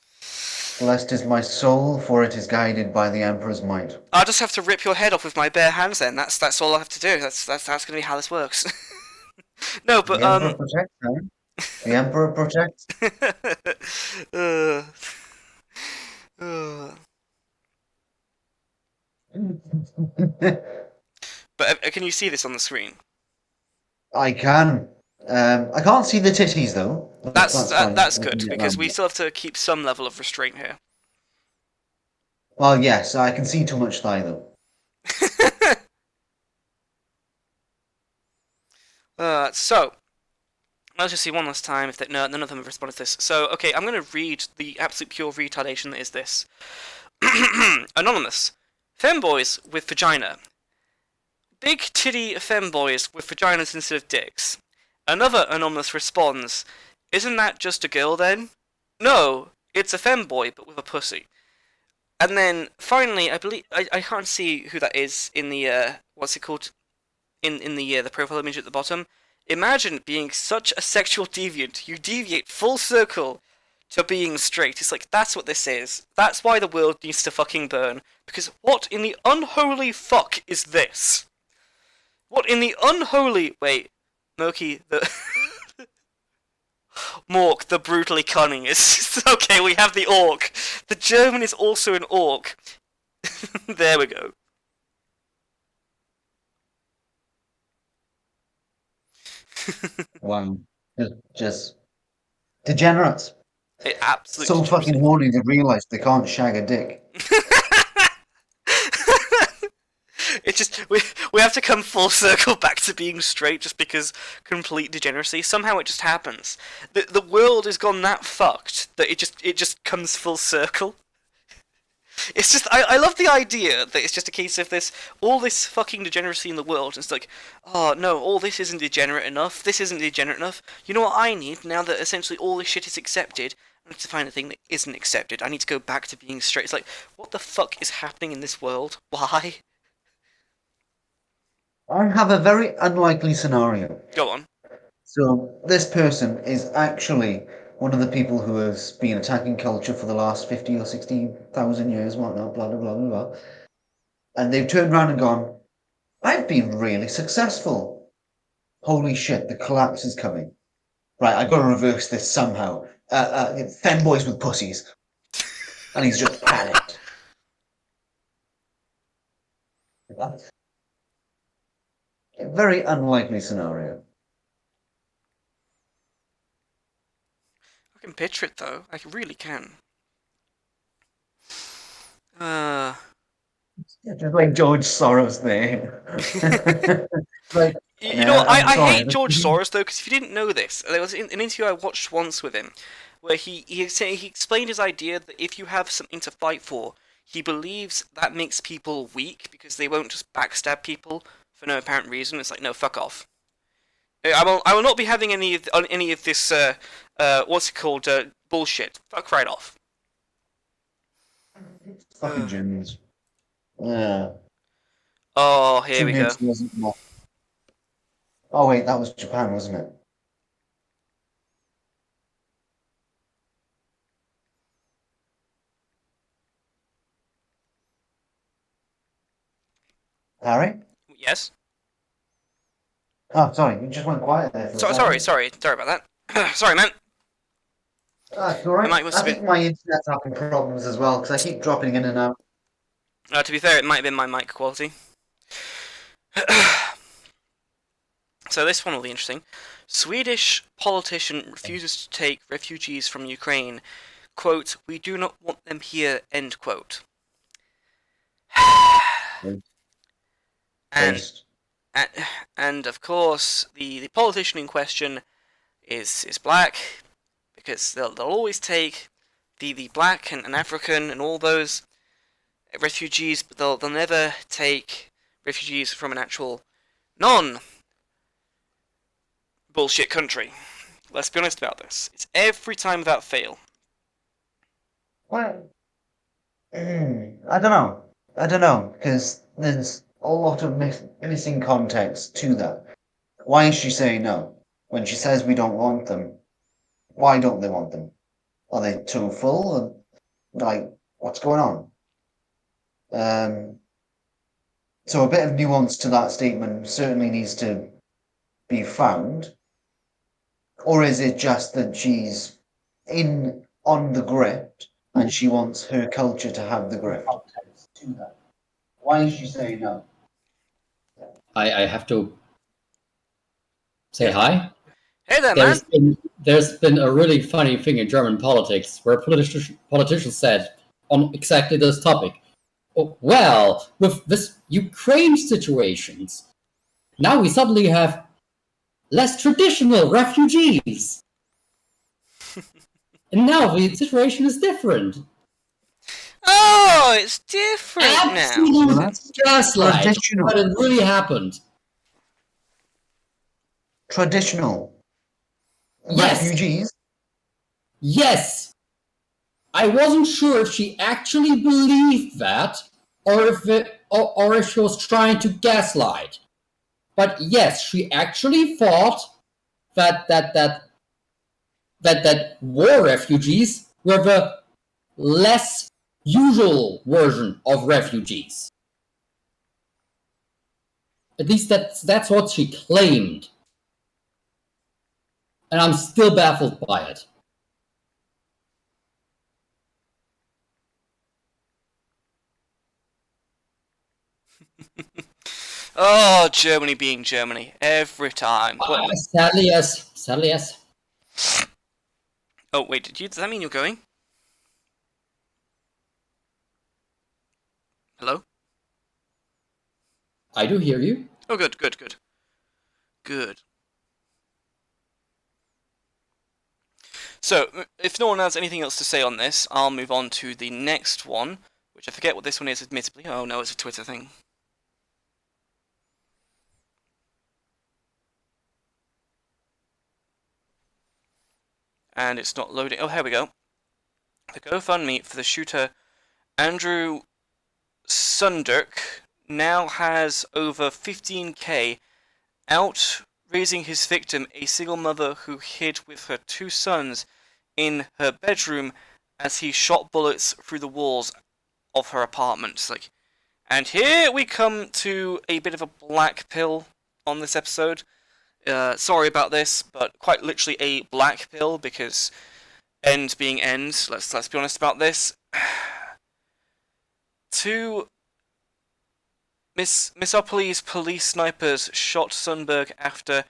Blessed is my soul, for it is guided by the Emperor's might. I'll just have to rip your head off with my bare hands then. That's all I have to do. That's gonna be how this works. No, but The Emperor protects, man. The Emperor protects. uh, uh. But can you see this on the screen? I can. I can't see the titties though. That's fine. That's We can good get because around we that. still have to keep some level of restraint here. Well, yes, I can see too much thigh though. So let's just see one last time if no, none of them have responded to this. So okay, I'm gonna read the absolute pure retardation that is this. Anonymous. Femboys with vagina. Big titty femboys with vaginas instead of dicks. Another anonymous responds, isn't that just a girl then? No, it's a femboy but with a pussy. And then finally, I believe I can't see who that is in the what's it called in the profile image at the bottom. Imagine being such a sexual deviant, you deviate full circle to being straight. It's like, that's what this is. That's why the world needs to fucking burn. Because what in the unholy fuck is this? What in the unholy... Wait, Moki, the... Mork, the brutally cunning is... Okay, we have the orc. The German is also an orc. There we go. Wow. Just degenerates. Absolute So fucking degeneracy. horny they realise they can't shag a dick. It's just we have to come full circle back to being straight just because complete degeneracy. Somehow it just happens. The world has gone that fucked that it just comes full circle. It's just I love the idea that it's just a case of this all this fucking degeneracy in the world. And it's like, oh no, all this isn't degenerate enough. This isn't degenerate enough. You know what I need now that essentially all this shit is accepted? I need to find a thing that isn't accepted. I need to go back to being straight. It's like, what the fuck is happening in this world? Why? I have a very unlikely scenario. Go on. So this person is actually one of the people who has been attacking culture for the last 50 or 60,000 years, whatnot, blah, blah, blah, blah, blah. And they've turned around and gone, I've been really successful. Holy shit, the collapse is coming. Right, I've got to reverse this somehow. Femboys with pussies. And he's just panicked. That's a very unlikely scenario. I can picture it though. I really can. Yeah, just like George Soros there. Like, You know no, what? I, I'm I sorry. hate George Soros though, because if you didn't know this, there was an interview I watched once with him, where he explained his idea that if you have something to fight for, he believes that makes people weak because they won't just backstab people for no apparent reason. It's like, no, fuck off. I will not be having any of this what's it called bullshit. Fuck right off. Fucking Germans. Yeah. Oh, here Two we go. nukes wasn't enough. Oh wait, that was Japan, wasn't it? Harry? Yes. Oh, sorry, you just went quiet there for a Sorry, second. sorry about that. Sorry, man. Ah, it's The alright. mic must I have think been. my internet's having problems as well, because I keep dropping in and out. To be fair, it might have been my mic quality. So this one will be interesting. Swedish politician refuses to take refugees from Ukraine. Quote, we do not want them here, end quote. And Based. and, and of course, the politician in question is black, because they'll always take the black and African and all those refugees, but they'll never take refugees from an actual non bullshit country. Let's be honest about this. It's every time without fail. Well, I don't know. I don't know, because there's a lot of missing context to that. Why is she saying no? When she says we don't want them, why don't they want them? Are they too full? Or, like, what's going on? Um, so a bit of nuance to that statement certainly needs to be found. Or is it just that she's in on the grip and she wants her culture to have the grip? To that. Why is she saying no? I have to say Yeah. hi. Hey there, man. There's been a really funny thing in German politics where politicians said on exactly this topic. Oh, well, with this Ukraine situations, now we suddenly have less traditional refugees. And now the situation is different. Oh, it's different now. Absolute gaslight. Traditional. But it really happened. Traditional Yes. refugees. Yes. I wasn't sure if she actually believed that or if she was trying to gaslight. But yes, she actually thought that war refugees were the less usual version of refugees. At least that's what she claimed. And I'm still baffled by it. Oh, Germany being Germany every time. Sadly, yes. Sadly, yes. Oh wait, does that mean you're going? Hello? I do hear you. Oh, good, good, good. Good. So, if no one has anything else to say on this, I'll move on to the next one, which I forget what this one is, admittedly. Oh no, it's a Twitter thing. And it's not loading. Oh, here we go. The GoFundMe for the shooter Andrew Sundurk now has over 15k out, raising his victim, a single mother who hid with her 2 sons in her bedroom as he shot bullets through the walls of her apartment. And here we come to a bit of a black pill on this episode. Sorry about this, but quite literally a black pill, because end being end. Let's be honest about this. Two Missopolis police snipers shot Sundberg after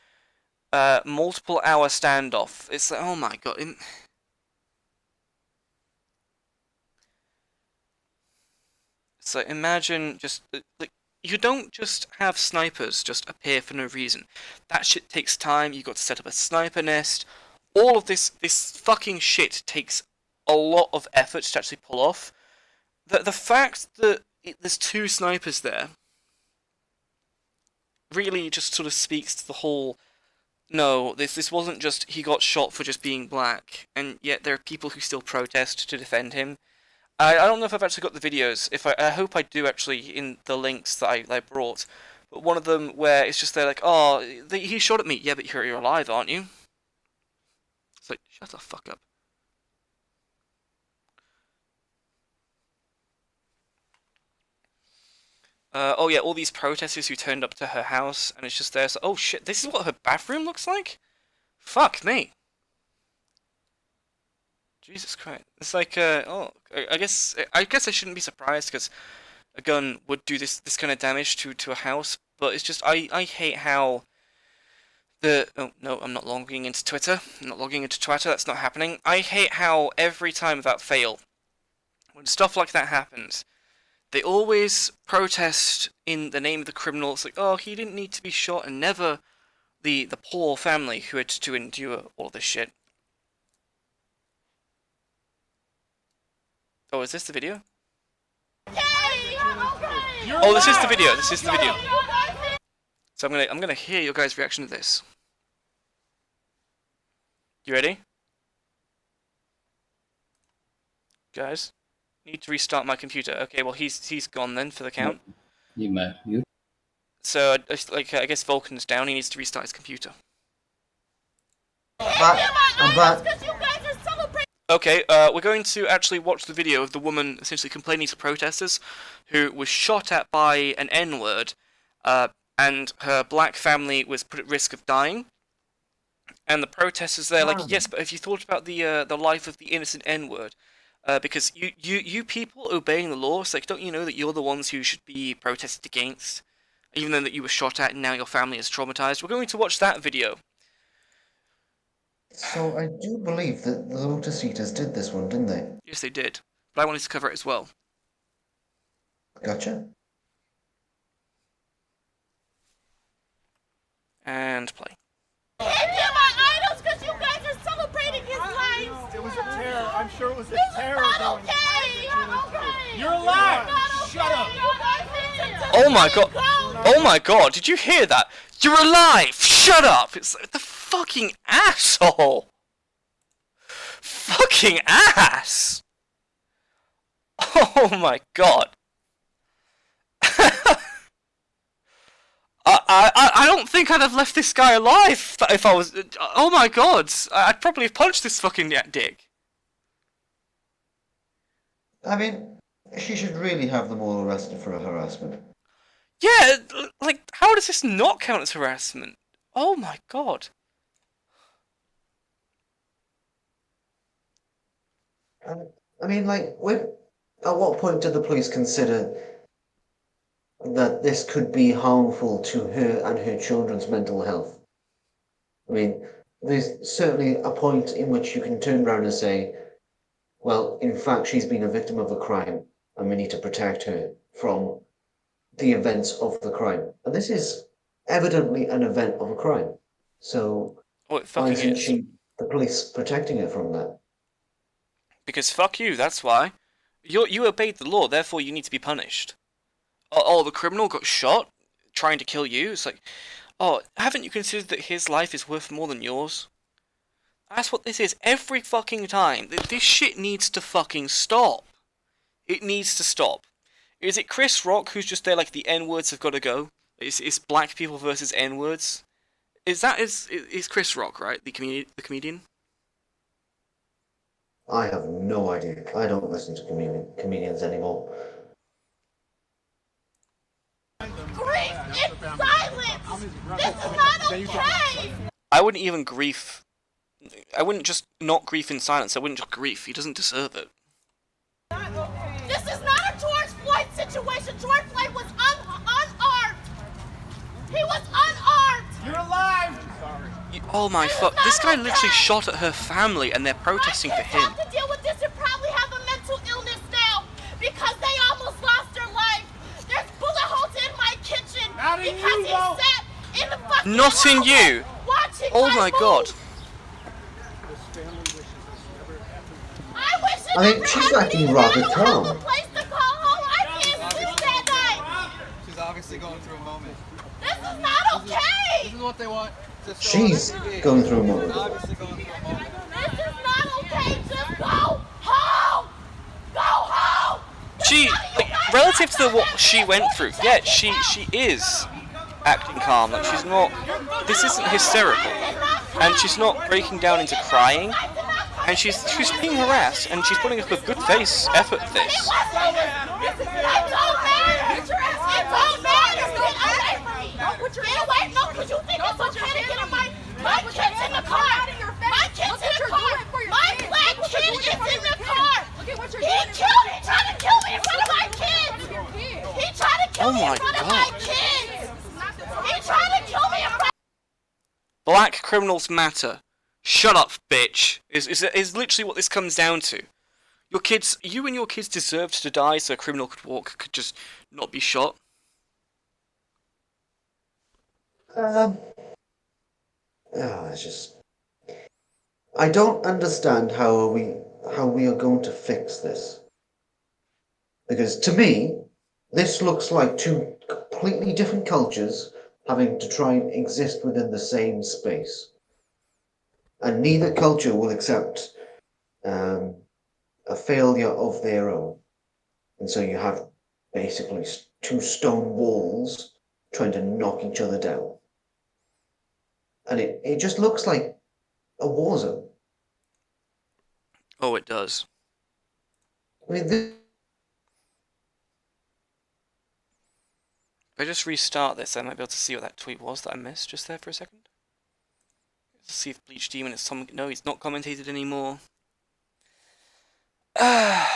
multiple hour standoff. It's like, oh my god. So imagine just like, you don't just have snipers just appear for no reason. That shit takes time. You got to set up a sniper nest. All of this fucking shit takes a lot of effort to actually pull off. The fact that there's 2 snipers there really just sort of speaks to the whole. No, this wasn't just he got shot for just being black, and yet there are people who still protest to defend him. I don't know if I've actually got the videos. I hope I do actually in the links that I brought. But one of them where it's just they're like, oh, he shot at me. Yeah, but you're alive, aren't you? It's like, shut the fuck up. Oh yeah, all these protesters who turned up to her house, and it's just there. So, oh shit, this is what her bathroom looks like? Fuck me. Jesus Christ. It's like, oh, I guess I shouldn't be surprised, because a gun would do this kind of damage to a house, but it's just, I hate how oh, no, I'm not logging into Twitter. I'm not logging into Twitter, that's not happening. I hate how every time without fail, when stuff like that happens, they always protest in the name of the criminal. It's like, oh, he didn't need to be shot, and never the poor family who had to endure all this shit. Oh, is this the video? Oh, this is the video. This is the video. So I'm gonna hear your guys' reaction to this. You ready? Guys, need to restart my computer. Okay, well he's gone then for the count. You may mute. So I guess Vulcan's down. He needs to restart his computer. I'm back. Okay, we're going to actually watch the video of the woman essentially complaining to protesters, who was shot at by an N-word, and her black family was put at risk of dying. And the protesters there, like, yes, but have you thought about the life of the innocent N-word? Because you people obeying the law, it's like, don't you know that you're the ones who should be protested against, even though that you were shot at and now your family is traumatized? We're going to watch that video. So I do believe that the Lotus Eaters did this one, didn't they? Yes, they did. But I wanted to cover it as well. Gotcha. And play. Give you my idols because you guys are celebrating his life. It was a terror. I'm sure it was a terror. Not okay. Okay. You're alive. Shut up. Oh my god. Oh my god, did you hear that? You're alive! Shut up! It's like the fucking asshole! Fucking ass! Oh my god. I don't think I'd have left this guy alive if I was. Oh my god! I'd probably have punched this fucking dick. I mean, she should really have them all arrested for harassment. Yeah, like, how does this not count as harassment? Oh my god. I mean, like, at what point did the police consider that this could be harmful to her and her children's mental health. I mean, there's certainly a point in which you can turn around and say, well, in fact, she's been a victim of a crime, and we need to protect her from the events of the crime. And this is evidently an event of a crime. So Oh, it why fucking isn't is. the police protecting her from that? Because fuck you, that's why. You obeyed the law, therefore you need to be punished. Oh, the criminal got shot trying to kill you? It's like, oh, haven't you considered that his life is worth more than yours? That's what this is every fucking time. This shit needs to fucking stop. It needs to stop. Is it Chris Rock who's just there like the N-words have got to go? It's black people versus N-words? Is Chris Rock, right? The comedian? I have no idea. I don't listen to comedians anymore. Grief in silence. This is not okay. I wouldn't even grief. I wouldn't just not grief in silence. I wouldn't just grief. He doesn't deserve it. This is not a George Floyd situation. George Floyd was unarmed. He was unarmed. You're alive! Oh my fuck! This guy literally shot at her family, and they're protesting for him. My kids have to deal with this and probably have a mental illness now because they almost lost their life. There's bullet holes in my kitchen Not in because you, he though. sat in the fucking Not in hallway you. watching Oh my god! I wish it I mean, never she's happened acting to me. rather I don't calm. have a place to call home. I can't sleep that night. She's obviously going through a moment. This is not okay. This is what they want to show She's on TV. going through a moment. Obviously going through a moment. This is not okay. Just go home. Go home. She, like, relative to what she went through, yeah, she is acting calm. Like, she's not. This isn't hysterical, and she's not breaking down into crying. And she's being harassed, and she's putting up a good face effort at this. My kid's in the car! My kid's in the car! My black kid is in the car! He tried to kill me in front of my kids! He tried to kill me in front of my kids! He tried to kill me in front. Black criminals matter. Shut up, bitch. Is literally what this comes down to. You and your kids deserved to die, so a criminal could just not be shot. It's just. I don't understand how we are going to fix this. Because to me, this looks like two completely different cultures having to try and exist within the same space. And neither culture will accept a failure of their own. And so you have basically two stone walls trying to knock each other down. And it just looks like a war zone. Oh, it does. I mean, If I just restart this, I might be able to see what that tweet was that I missed just there for a second. Let's see if Bleach Demon is some. No, he's not commentated anymore. I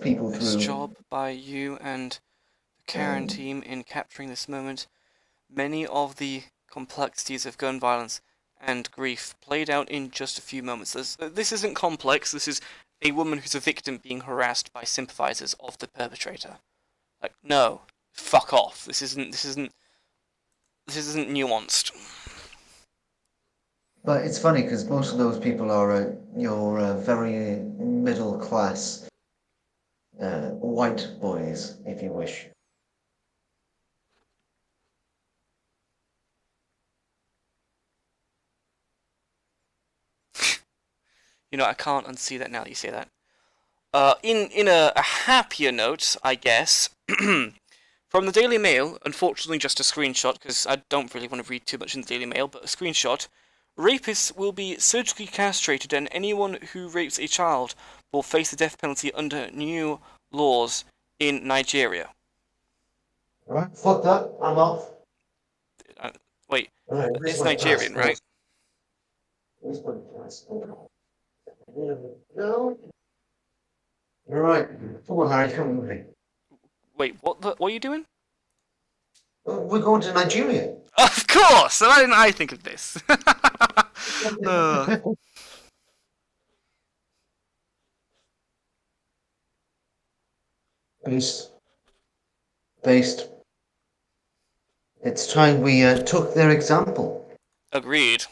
people Nice through. job by you and the Karen team in capturing this moment. Many of the complexities of gun violence and grief played out in just a few moments. This isn't complex. This is a woman who's a victim being harassed by sympathizers of the perpetrator. Like, no, fuck off. This isn't nuanced. But it's funny because most of those people are your very middle class white boys, if you wish. You know, I can't unsee that now that you say that. In a happier note, I guess, from the Daily Mail, unfortunately just a screenshot, because I don't really want to read too much in the Daily Mail, but a screenshot. Rapists will be surgically castrated, and anyone who rapes a child will face the death penalty under new laws in Nigeria. Right, fuck that, I'm off. Wait, Right, where's it's my Nigerian, passport? right? Where's my passport? No. All right. Come on, Harry, come with me. Wait, what are you doing? We're going to Nigeria. Of course! Why didn't I think of this? Based. Based. It's time we took their example. Agreed.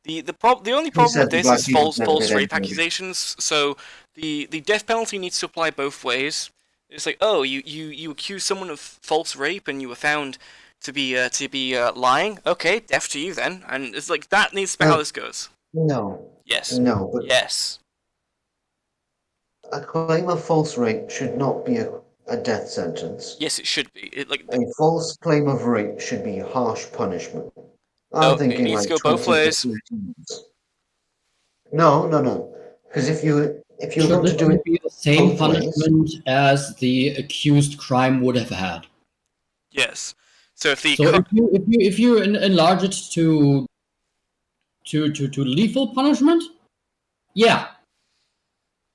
The only Who problem said with the this black is people false never did rape anything? accusations. So the death penalty needs to apply both ways. It's like, oh, you accuse someone of false rape and you were found to be lying. Okay, death to you then. And it's like that needs to be how this goes. No. Yes. No, but Yes. a claim of false rape should not be a death sentence. Yes, it should be. A false claim of rape should be harsh punishment. No, I'm it thinking needs like to go both 20 to ways. 30 months. No. Because if you're Should going to do it it be the same both ways, punishment as the accused crime would have had? Yes. So if the So if you enlarge it to lethal punishment, yeah,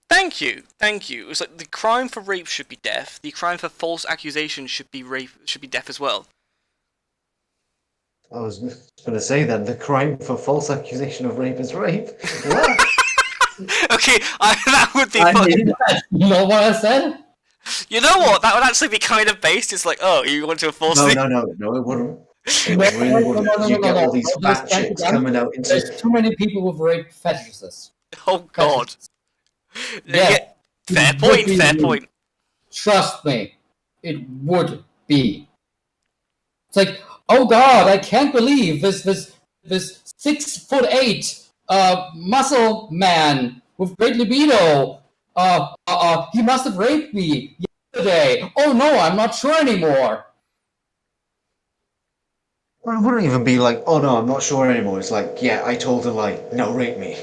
Thank you. It's like the crime for rape should be death. The crime for false accusation should be death as well. I was going to say that the crime for false accusation of rape is rape. What? Okay, that would be I fun. mean, you know what I said? You know what? That would actually be kind of based. It's like, oh, you want to enforce No, the... no, it wouldn't. It really wouldn't. You get all these There's fat chicks coming out into. There's too many people with rape fetishes. Oh God. Yeah. Fair It would point. be Fair rude. point. Trust me, it would be. It's like, oh God, I can't believe this 6'8" muscle man with great libido. He must have raped me yesterday. Oh no, I'm not sure anymore. Well, it wouldn't even be like, oh no, I'm not sure anymore. It's like, yeah, I told a lie. Now rape me.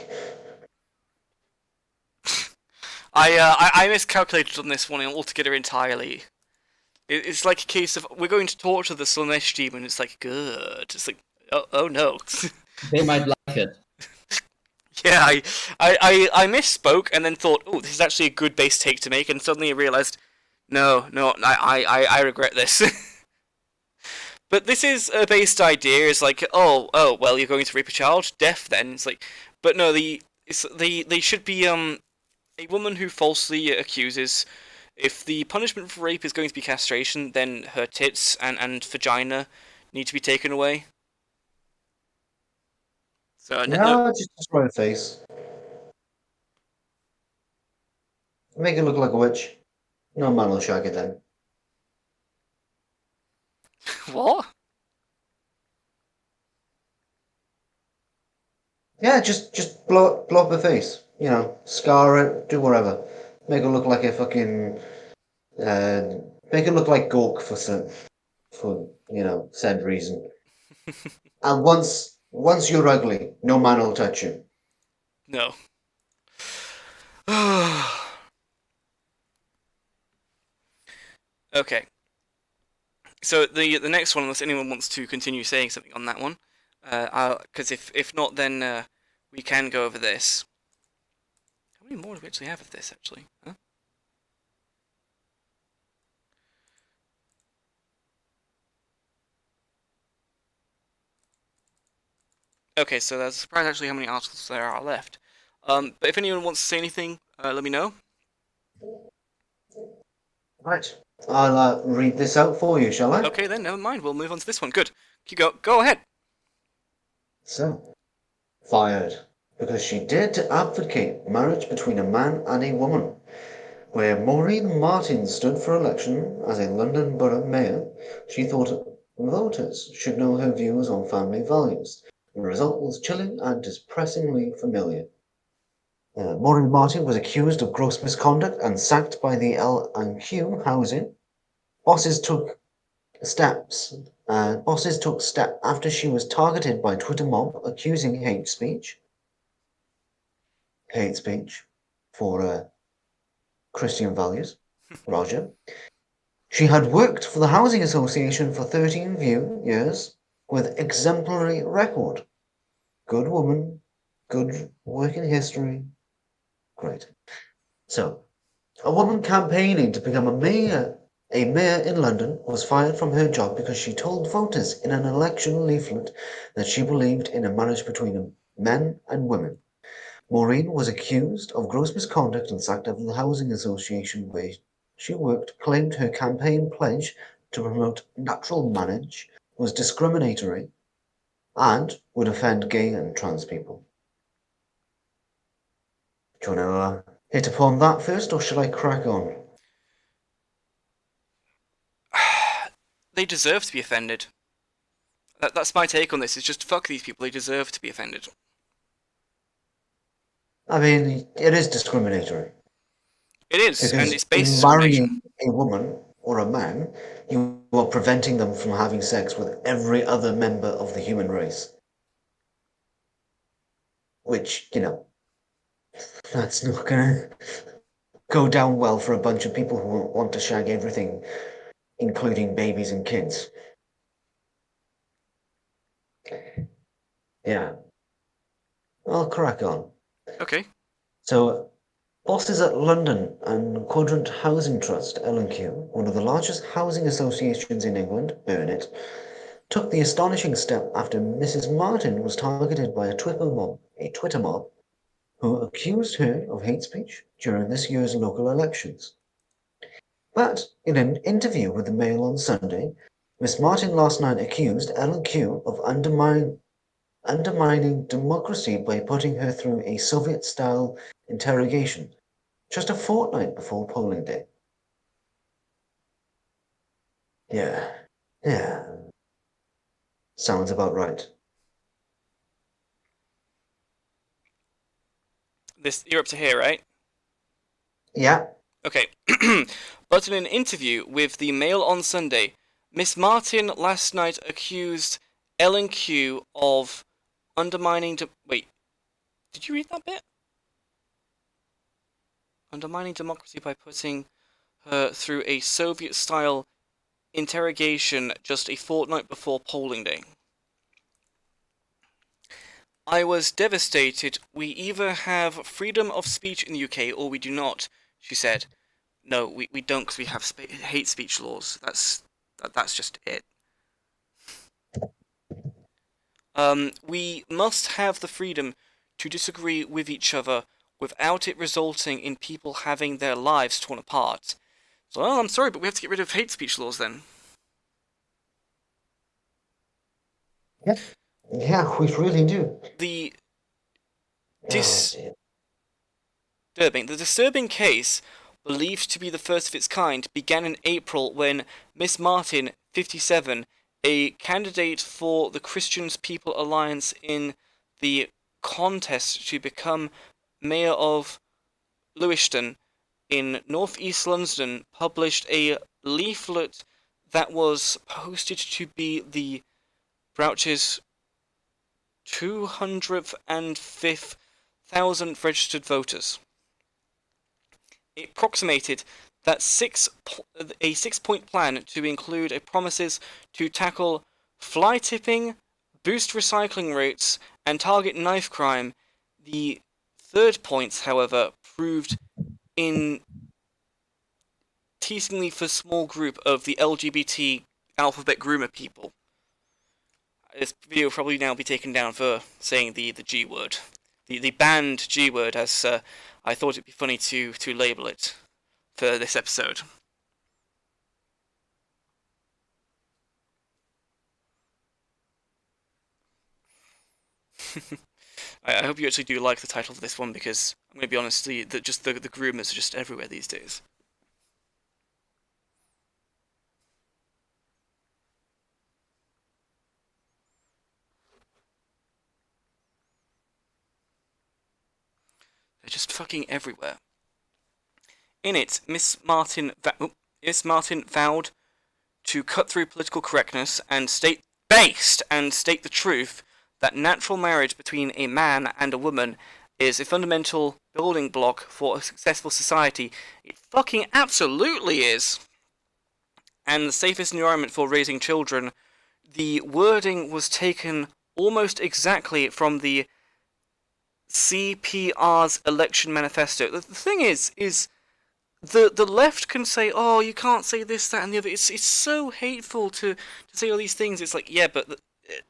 I miscalculated on this one altogether entirely. It's like a case of we're going to torture the Slanesh demon. It's like good. It's like oh no. They might like it. Yeah, I misspoke and then thought, oh, this is actually a good base take to make, and suddenly I realised, no, I regret this. But this is a based idea. It's like, oh, well, you're going to rape a child, death then. It's like, but no, they should be a woman who falsely accuses. If the punishment for rape is going to be castration, then her tits and vagina need to be taken away. So No, just destroy her face. Make it look like a witch. No man will shag it then. What? Yeah, just blow up her face. You know, scar it, do whatever. Make it look like a fucking. Make it look like Gork for said reason. And once you're ugly, no man will touch you. No. Okay. So the next one, unless anyone wants to continue saying something on that one, because if not, then we can go over this. How many more do we actually have of this, actually? Huh? Okay, so that's surprised actually how many articles there are left. But if anyone wants to say anything, let me know. Right. I'll read this out for you, shall I? Okay, then never mind. We'll move on to this one. Good. You go ahead. So, fired because she dared to advocate marriage between a man and a woman. Where Maureen Martin stood for election as a London Borough Mayor, she thought voters should know her views on family values. The result was chilling and depressingly familiar. Maureen Martin was accused of gross misconduct and sacked by the L&Q housing. Bosses took steps after she was targeted by Twitter mob accusing hate speech for Christian values. Roger. She had worked for the Housing Association for 13 years, with exemplary record. Good woman, good working history. Great. So, a woman campaigning to become a mayor in London was fired from her job because she told voters in an election leaflet that she believed in a marriage between men and women. Maureen was accused of gross misconduct and sacked after the housing association where she worked claimed her campaign pledge to promote natural marriage was discriminatory and would offend gay and trans people. Do you want to hit upon that first, or should I crack on? They deserve to be offended. That's my take on this. It's just fuck these people. They deserve to be offended. I mean, it is discriminatory. It is, and Because it's based in discrimination. marrying a woman or a man, you are preventing them from having sex with every other member of the human race. Which, that's not gonna go down well for a bunch of people who want to shag everything, including babies and kids. Yeah. I'll crack on. Okay. So, bosses at London and Quadrant Housing Trust, L&Q, one of the largest housing associations in England, burn it, took the astonishing step after Mrs. Martin was targeted by a Twitter mob, who accused her of hate speech during this year's local elections. But in an interview with the Mail on Sunday, Miss Martin last night accused L&Q of undermining democracy by putting her through a Soviet-style interrogation just a fortnight before polling day. Yeah. Sounds about right. You're up to here, right? Yeah. Okay. But in an interview with the Mail on Sunday, Miss Martin last night accused L&Q of undermining... Wait. Did you read that bit? Undermining democracy by putting her through a Soviet-style interrogation just a fortnight before polling day. I was devastated. We either have freedom of speech in the UK or we do not, she said. No, we don't because we have hate speech laws. That's just it. We must have the freedom to disagree with each other without it resulting in people having their lives torn apart. So, I'm sorry, but we have to get rid of hate speech laws then. Yeah, we really do. The dear. disturbing case, believed to be the first of its kind, began in April when Miss Martin, 57, a candidate for the Christian People's Alliance in the contest to become mayor of Lewiston in northeast London, published a leaflet that was posted to be the Brouch's 205,000th registered voters. It approximated that a six-point plan to include a promises to tackle fly tipping, boost recycling rates, and target knife crime. The third point, however, proved in teasingly for small group of the LGBT alphabet groomer people. This video will probably now be taken down for saying the G word. The banned G word, as I thought it'd be funny to label it for this episode. I hope you actually do like the title of this one, because I'm going to be honest, the groomers are just everywhere these days. They're just fucking everywhere. In it, Miss Martin vowed to cut through political correctness and state the truth that natural marriage between a man and a woman is a fundamental building block for a successful society. It fucking absolutely is. And the safest environment for raising children the wording was taken almost exactly from the CPR's election manifesto. The thing is the left can say, oh, you can't say this, that, and the other. It's so hateful to say all these things. It's like, yeah, but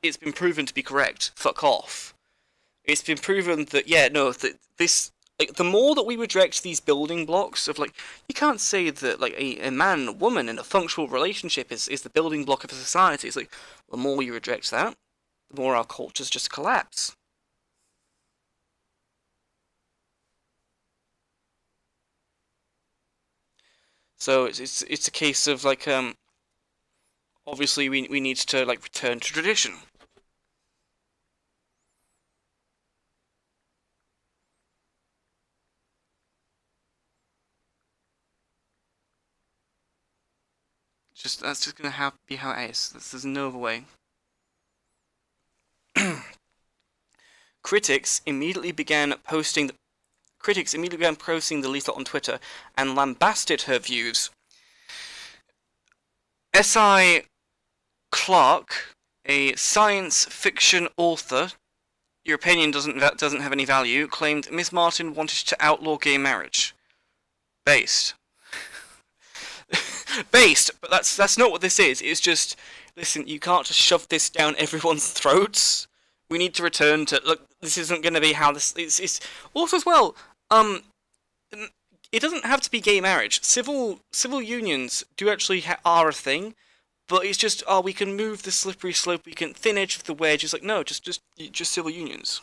it's been proven to be correct. Fuck off. It's been proven that, yeah, no, that this... Like, the more that we reject these building blocks of, like, you can't say that, like, a man and a woman in a functional relationship is the building block of a society. It's like, the more you reject that, the more our cultures just collapse. So it's a case of, like, obviously we need to, like, return to tradition. That's just gonna be how it is. There's no other way. Critics immediately began posting the leaflet on Twitter and lambasted her views. S.I. Clarke, a science fiction author, your opinion doesn't have any value, claimed Miss Martin wanted to outlaw gay marriage. Based. But that's not what this is. It's just, listen, you can't just shove this down everyone's throats. We need to return to, look, this isn't going to be how this... It's also, as well, it doesn't have to be gay marriage. Civil unions do actually are a thing, but it's just, we can move the slippery slope, we can thin edge of the wedge. It's like, no, just civil unions.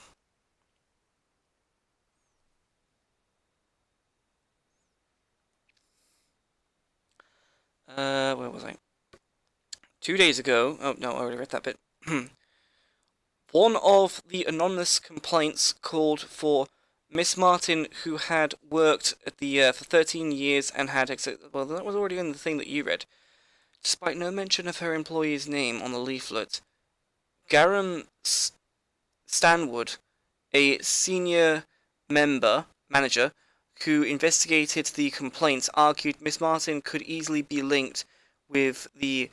Where was I? 2 days ago... Oh, no, I already read that bit. One of the anonymous complaints called for Miss Martin, who had worked at the for 13 years and had... Well, that was already in the thing that you read. Despite no mention of her employee's name on the leaflet, Garam Stanwood, a senior manager, who investigated the complaints, argued Miss Martin could easily be linked with the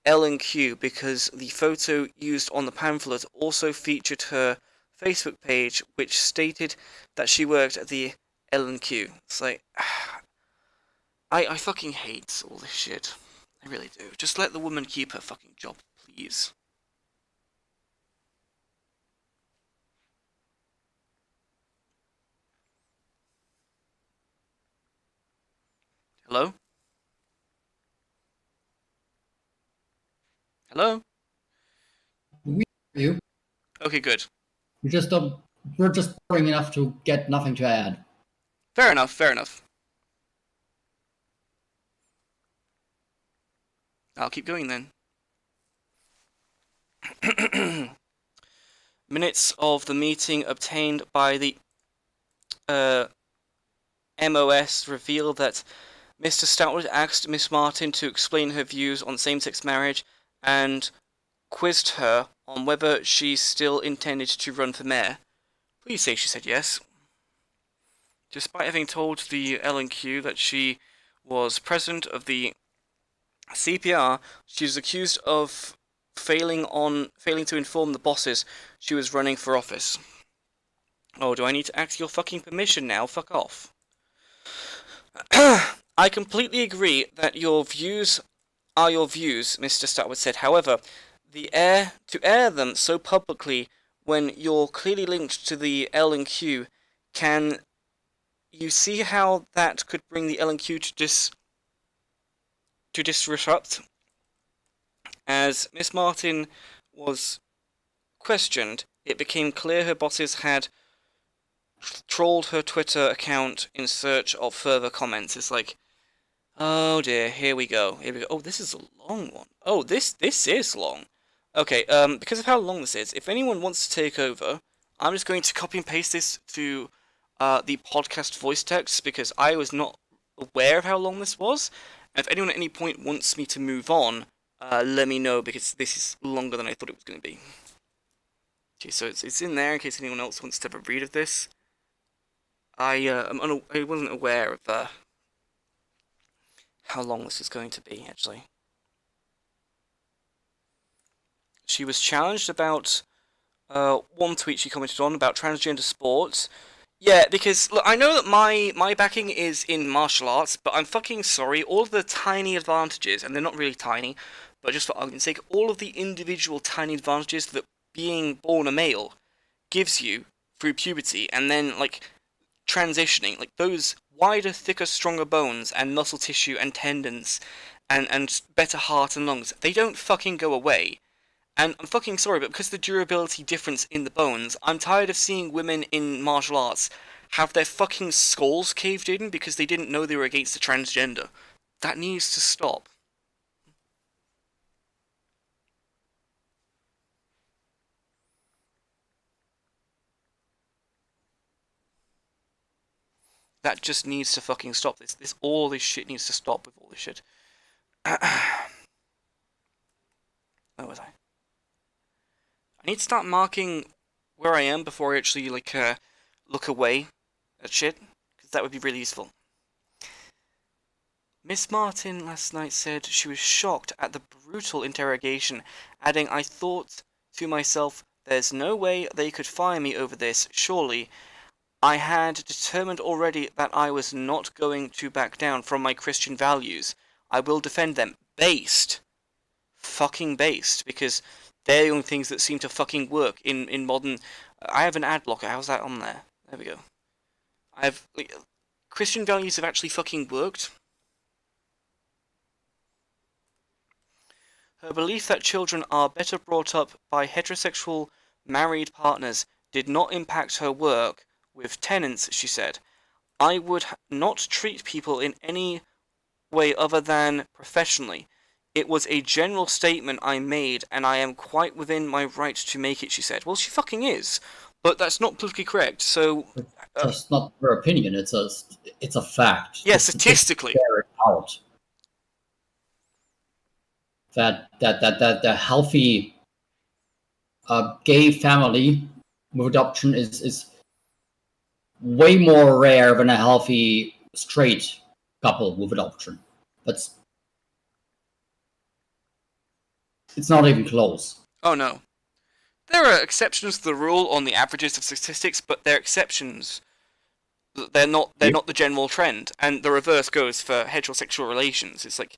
L&Q because the photo used on the pamphlet also featured her Facebook page, which stated that she worked at the L&Q. It's like, I fucking hate all this shit. I really do. Just let the woman keep her fucking job, please. Hello? Hello? We hear you. Okay, good. We just don't. We're just boring enough to get nothing to add. Fair enough. I'll keep going then. Minutes of the meeting obtained by the MOS reveal that Mr. Stoutwood asked Miss Martin to explain her views on same-sex marriage and quizzed her on whether she still intended to run for mayor. Please say she said yes. Despite having told the L&Q that she was president of the CPR, she was accused of failing to inform the bosses she was running for office. Oh, do I need to ask your fucking permission now? Fuck off. I completely agree that your views are your views, Mr. Stoutwood said. However, to air them so publicly when you're clearly linked to the L&Q, can you see how that could bring the L&Q to disrupt? As Miss Martin was questioned, it became clear her bosses had trolled her Twitter account in search of further comments. It's like, oh dear, here we go. Oh, this is a long one. Oh, this is long. Okay, because of how long this is, if anyone wants to take over, I'm just going to copy and paste this to the podcast voice text, because I was not aware of how long this was. And if anyone at any point wants me to move on, let me know, because this is longer than I thought it was going to be. Okay, so it's in there in case anyone else wants to have a read of this. I wasn't aware of how long this is going to be, actually. she was challenged about one tweet she commented on about transgender sports. Yeah, because look, I know that my backing is in martial arts, but I'm fucking sorry. All of the tiny advantages, and they're not really tiny, but just for argument's sake, all of the individual tiny advantages that being born a male gives you through puberty, and then like transitioning, like those wider, thicker, stronger bones and muscle tissue and tendons, and better heart and lungs, they don't fucking go away. And I'm fucking sorry, but because of the durability difference in the bones, I'm tired of seeing women in martial arts have their fucking skulls caved in because they didn't know they were against a transgender. That needs to stop. That just needs to fucking stop. All this shit needs to stop with all this shit. Where was I? I need to start marking where I am before I actually, like, look away at shit, because that would be really useful. Miss Martin last night said she was shocked at the brutal interrogation, adding, "I thought to myself, there's no way they could fire me over this, surely. I had determined already that I was not going to back down from my Christian values. I will defend them." Based. Fucking based, because they're the only things that seem to fucking work in modern... I have an ad blocker, how's that on there? There we go. Christian values have actually fucking worked. Her belief that children are better brought up by heterosexual married partners did not impact her work with tenants, she said. "I would not treat people in any way other than professionally. It was a general statement I made, and I am quite within my right to make it," she said. Well, she fucking is, but that's not politically correct, so... That's not her opinion, it's a fact. Yeah, Just statistically. bear it out. That the healthy gay family with adoption is way more rare than a healthy straight couple with adoption. But it's not even close. Oh, no. There are exceptions to the rule on the averages of statistics, but they're exceptions. They're not the general trend, and the reverse goes for heterosexual relations. It's like,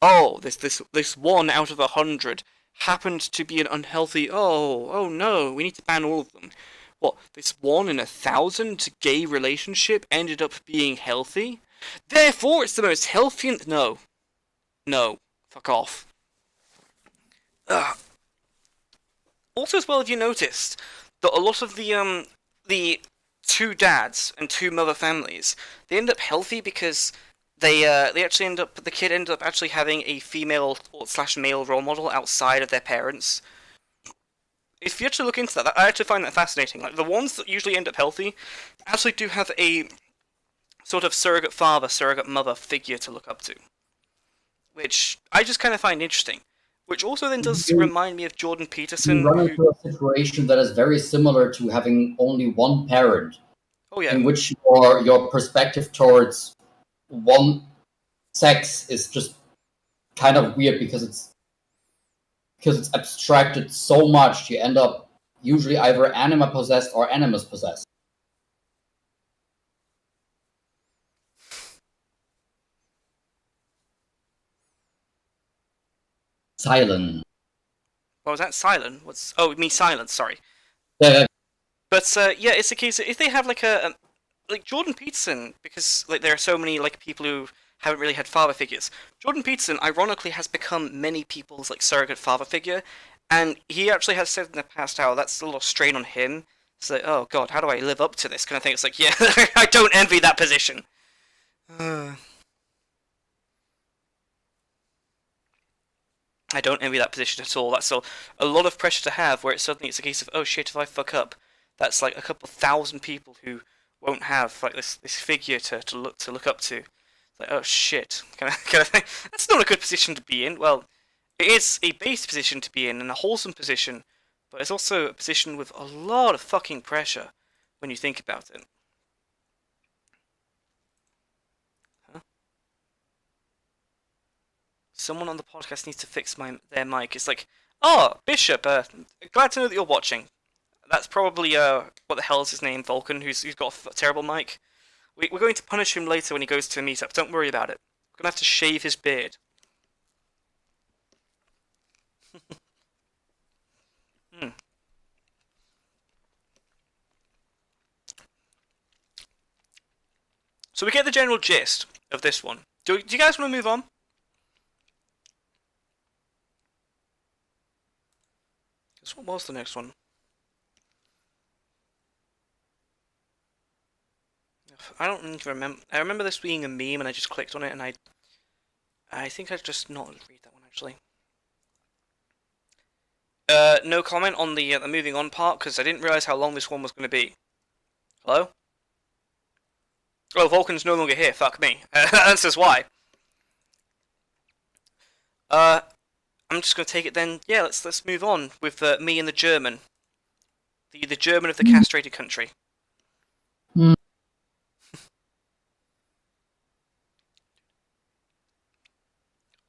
oh, this 1 out of 100 happened to be an unhealthy... Oh no, we need to ban all of them. What, this 1 in 1,000 gay relationship ended up being healthy? Therefore, it's the most healthy... No. Fuck off. Ugh. Also, as well, have you noticed that a lot of the 2 dads and 2 mother families, they end up healthy because they actually the kid ended up actually having a female / male role model outside of their parents. If you actually look into that, I actually find that fascinating. Like, the ones that usually end up healthy actually do have a sort of surrogate father, surrogate mother figure to look up to, which I just kind of find interesting. Which also then does remind me of Jordan Peterson. You run into a situation that is very similar to having only one parent. Oh yeah. In which your perspective towards one sex is just kind of weird because it's abstracted so much. You end up usually either anima possessed or animus possessed. Silent. What was that? Silent? Oh, me silent, sorry. Yeah. But, yeah, it's a case of, if they have, like, like, Jordan Peterson, because, like, there are so many, like, people who haven't really had father figures. Jordan Peterson, ironically, has become many people's, like, surrogate father figure, and he actually has said in the past how that's a little strain on him. It's like, oh, God, how do I live up to this kind of thing? It's like, yeah, I don't envy that position. I don't envy that position at all. That's a lot of pressure to have, where it's a case of, oh shit, if I fuck up, that's like a couple thousand people who won't have like this figure to look up to. It's like, oh shit, kind of thing. That's not a good position to be in. Well, it is a base position to be in and a wholesome position, but it's also a position with a lot of fucking pressure when you think about it. Someone on the podcast needs to fix their mic. It's like, oh, Bishop, glad to know that you're watching. That's probably, what the hell is his name, Vulcan, who's got a terrible mic. We're going to punish him later when he goes to a meetup. Don't worry about it. We're going to have to shave his beard. So we get the general gist of this one. Do you guys want to move on? What was the next one? I don't even remember. I remember this being a meme, and I just clicked on it, and I think I'd just not read that one actually. No comment on the moving on part because I didn't realize how long this one was going to be. Hello? Oh, Vulcan's no longer here. Fuck me. Answers why. I'm just going to take it then. Yeah, let's move on with me and the German. The German of the castrated country.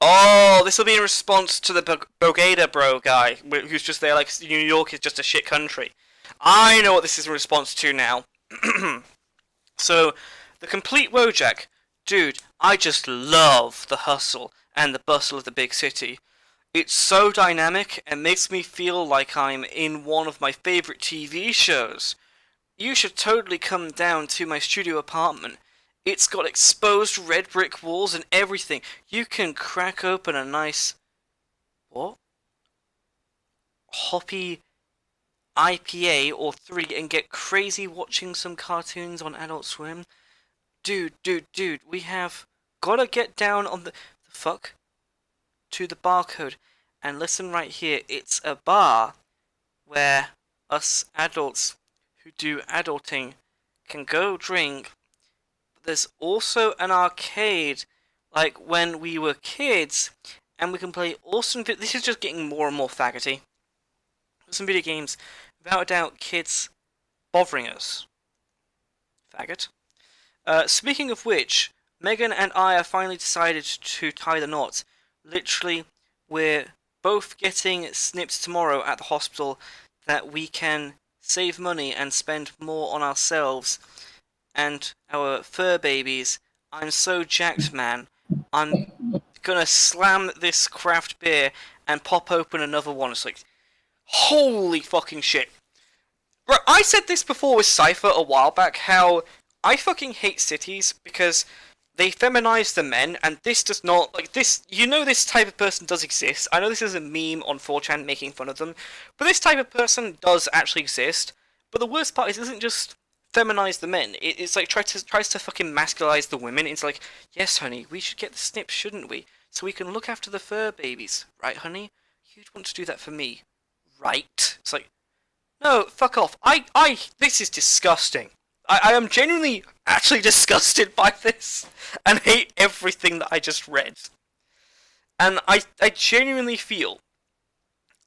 Oh, this will be in response to the Bogada bro guy, who's just there like New York is just a shit country. I know what this is in response to now. So, the complete Wojak. Dude, I just love the hustle and the bustle of the big city. It's so dynamic and makes me feel like I'm in one of my favorite TV shows. You should totally come down to my studio apartment. It's got exposed red brick walls and everything. You can crack open a nice... What? Hoppy IPA or 3 and get crazy watching some cartoons on Adult Swim. Dude, we have gotta get down on the fuck to the barcode and listen right here. It's a bar where us adults who do adulting can go drink. There's also an arcade like when we were kids, and we can play awesome. This is just getting more and more faggoty. Some video games, without a doubt, kids bothering us. Faggot. Speaking of which, Megan and I have finally decided to tie the knot. Literally, we're both getting snipped tomorrow at the hospital that we can save money and spend more on ourselves and our fur babies. I'm so jacked, man. I'm gonna slam this craft beer and pop open another one. It's like, holy fucking shit. Bro, I said this before with Cypher a while back, how I fucking hate cities because they feminize the men, and this does not, like, this, you know this type of person does exist. I know this is a meme on 4chan making fun of them, but this type of person does actually exist. But the worst part is it doesn't just feminize the men, it's like tries to fucking masculize the women. It's like, yes honey, we should get the snips, shouldn't we? So we can look after the fur babies, right honey? You'd want to do that for me, right? It's like, no, fuck off. This is disgusting. I am genuinely actually disgusted by this and hate everything that I just read. And I genuinely feel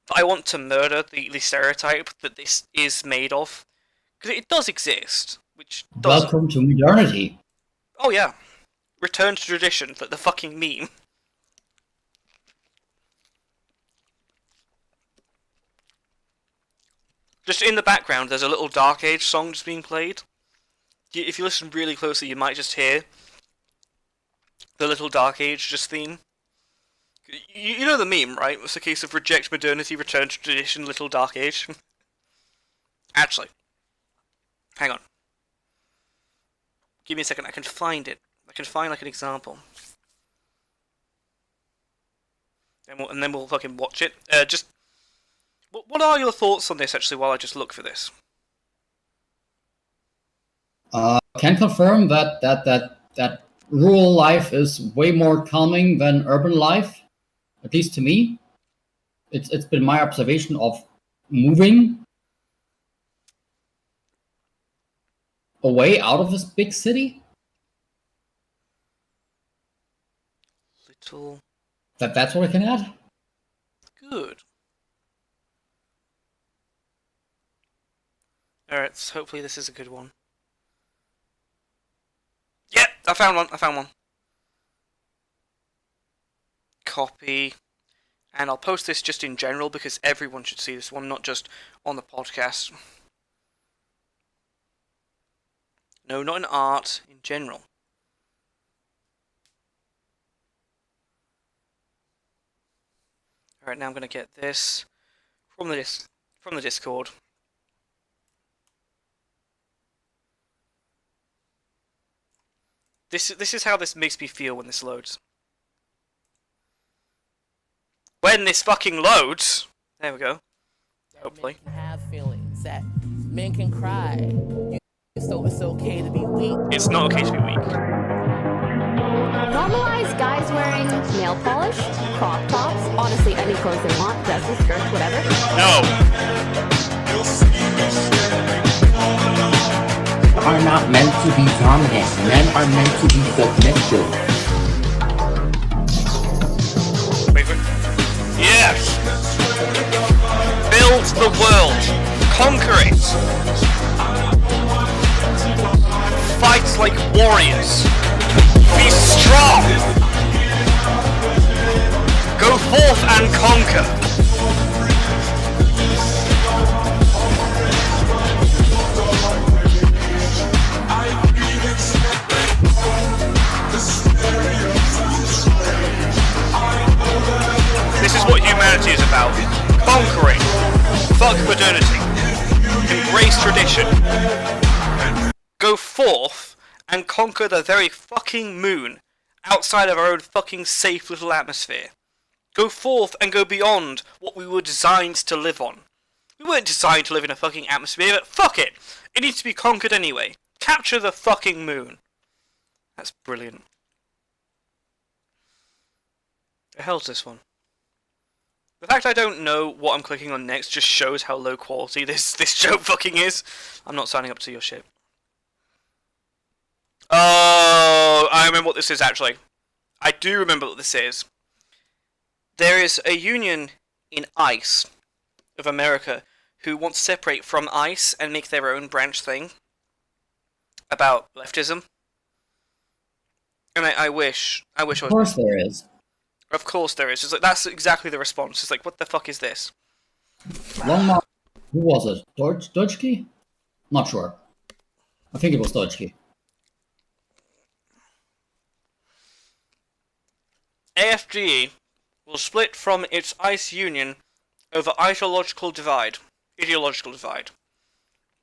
that I want to murder the stereotype that this is made of. Because it does exist, which does... Welcome to modernity. Oh yeah. Return to tradition, like the fucking meme. Just in the background, there's a little Dark Age song just being played. If you listen really closely, you might just hear the little Dark Age just theme. You know the meme, right? It's a case of reject modernity, return to tradition, little Dark Age. Actually, hang on. Give me a second, I can find it. I can find like an example. And then we'll fucking watch it. Just... What are your thoughts on this, actually, while I just look for this? Can confirm that rural life is way more calming than urban life, at least to me. It's been my observation of moving away out of this big city. Little... That's what I can add. Good. Alright, so hopefully this is a good one. Yep, I found one. copy, and I'll post this just in general because everyone should see this one, not just on the podcast. No, not in art, in general. Alright, now I'm going to get this from the Discord. This is how this makes me feel when this loads. When this fucking loads! There we go. Hopefully. Men can have feelings, that men can cry. So it's okay to be weak. It's not okay to be weak. Normalize guys wearing nail polish, crop tops, honestly any clothes they want, dresses, skirts, whatever. No! Are not meant to be dominant. Men are meant to be submissive. Wait. Yes! Build the world. Conquer it. Fight like warriors. Be strong. Go forth and conquer. This is what humanity is about. Conquering. Fuck modernity. Embrace tradition. Go forth and conquer the very fucking moon outside of our own fucking safe little atmosphere. Go forth and go beyond what we were designed to live on. We weren't designed to live in a fucking atmosphere, but fuck it. It needs to be conquered anyway. Capture the fucking moon. That's brilliant. The hell's this one? The fact I don't know what I'm clicking on next just shows how low quality this joke fucking is. I'm not signing up to your shit. Oh, I remember what this is actually. I do remember what this is. There is a union in ICE of America who want to separate from ICE and make their own branch thing about leftism. And I wish I was... Of course there is. Of course there is. It's like, that's exactly the response. It's like, what the fuck is this? Who was it? Dutchke? Not sure. I think it was Dutchke. AFGE will split from its ICE union over ideological divide.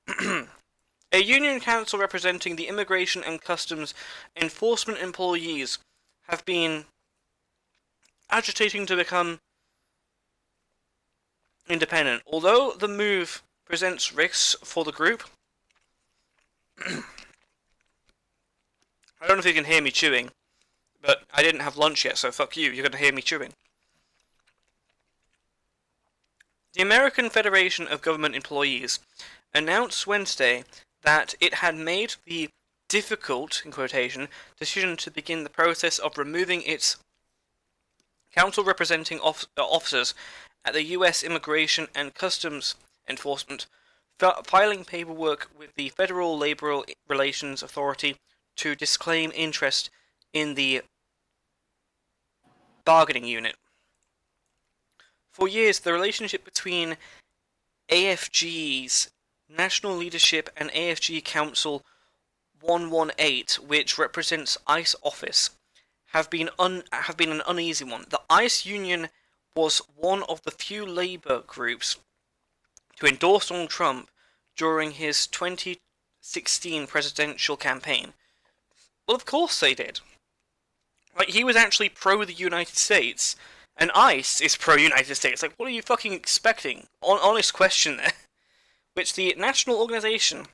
A union council representing the immigration and customs enforcement employees have been agitating to become independent. Although the move presents risks for the group, I don't know if you can hear me chewing, but I didn't have lunch yet, so fuck you, you're going to hear me chewing. The American Federation of Government Employees announced Wednesday that it had made the difficult, in quotation, decision to begin the process of removing its council representing officers at the U.S. Immigration and Customs Enforcement, filing paperwork with the Federal Labor Relations Authority to disclaim interest in the bargaining unit. For years, the relationship between AFG's National Leadership and AFG Council 118, which represents ICE office, have been an uneasy one. The ICE union was one of the few Labour groups to endorse Donald Trump during his 2016 presidential campaign. Well, of course they did. Like, he was actually pro the United States, and ICE is pro United States. Like, what are you fucking expecting? Honest question there. Which the national organisation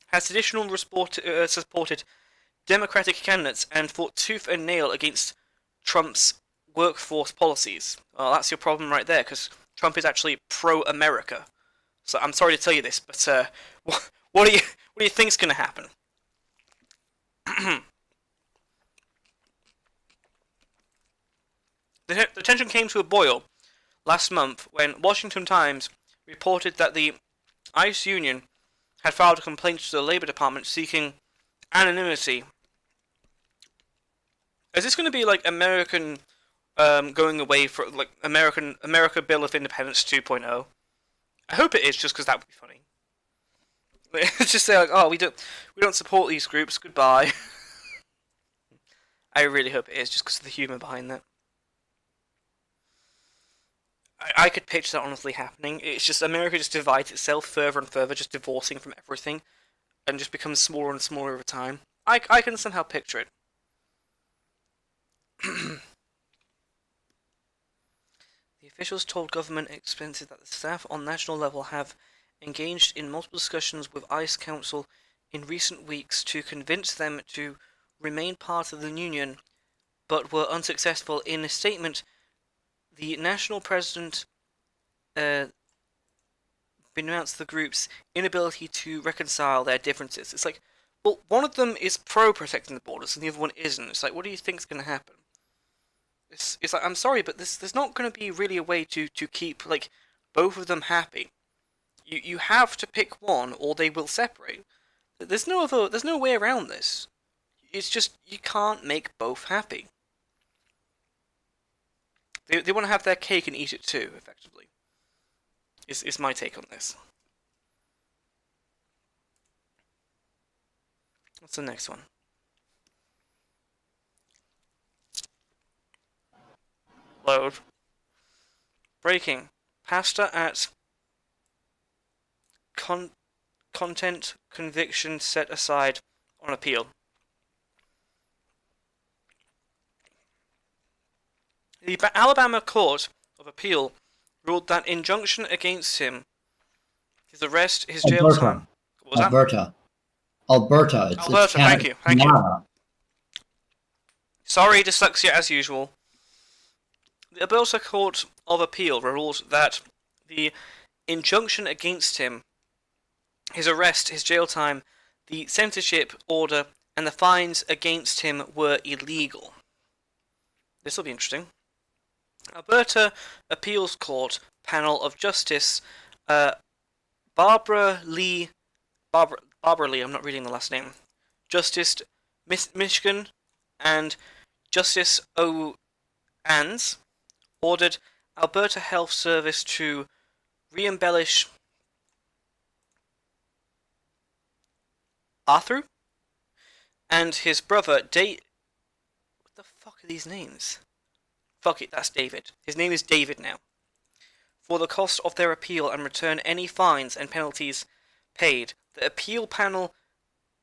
has traditionally supported Democratic candidates and fought tooth and nail against Trump's workforce policies. Well, that's your problem right there, because Trump is actually pro-America. So I'm sorry to tell you this, but what do you think's going to happen? The tension came to a boil last month when Washington Times reported that the ICE union had filed a complaint to the Labour Department seeking anonymity. Is this going to be like American going away for like America Bill of Independence 2.0. I hope it is, just because that would be funny. Just say like, oh, we don't support these groups. Goodbye. I really hope it is, just because of the humour behind that. I could picture that honestly happening. It's just America just divides itself further and further, just divorcing from everything, and just becomes smaller and smaller over time. I can somehow picture it. The officials told government expenses that the staff on national level have engaged in multiple discussions with ICE Council in recent weeks to convince them to remain part of the union, but were unsuccessful. In a statement, the national president denounced the group's inability to reconcile their differences. It's like, well, one of them is pro-protecting the borders and the other one isn't. It's like, what do you think is going to happen? It's like, I'm sorry, but there's not going to be really a way to keep, like, both of them happy. You have to pick one, or they will separate. There's no way around this. It's just, you can't make both happy. They want to have their cake and eat it too, effectively. Is my take on this. What's the next one? Load. Breaking. Pastor at content conviction set aside on appeal. The Alabama Court of Appeal ruled that injunction against him, his arrest, his jail time. What was Alberta. Alberta. It's thank you. Sorry, dyslexia as usual. The Alberta Court of Appeal ruled that the injunction against him, his arrest, his jail time, the censorship order, and the fines against him were illegal. This will be interesting. Alberta Appeals Court panel of Justice Barbara Lee, I'm not reading the last name, Justice Michigan and Justice Ans ordered Alberta Health Service to re-embellish Arthur and his brother What the fuck are these names? Fuck it, that's David. His name is David now. For the cost of their appeal and return any fines and penalties paid. The appeal panel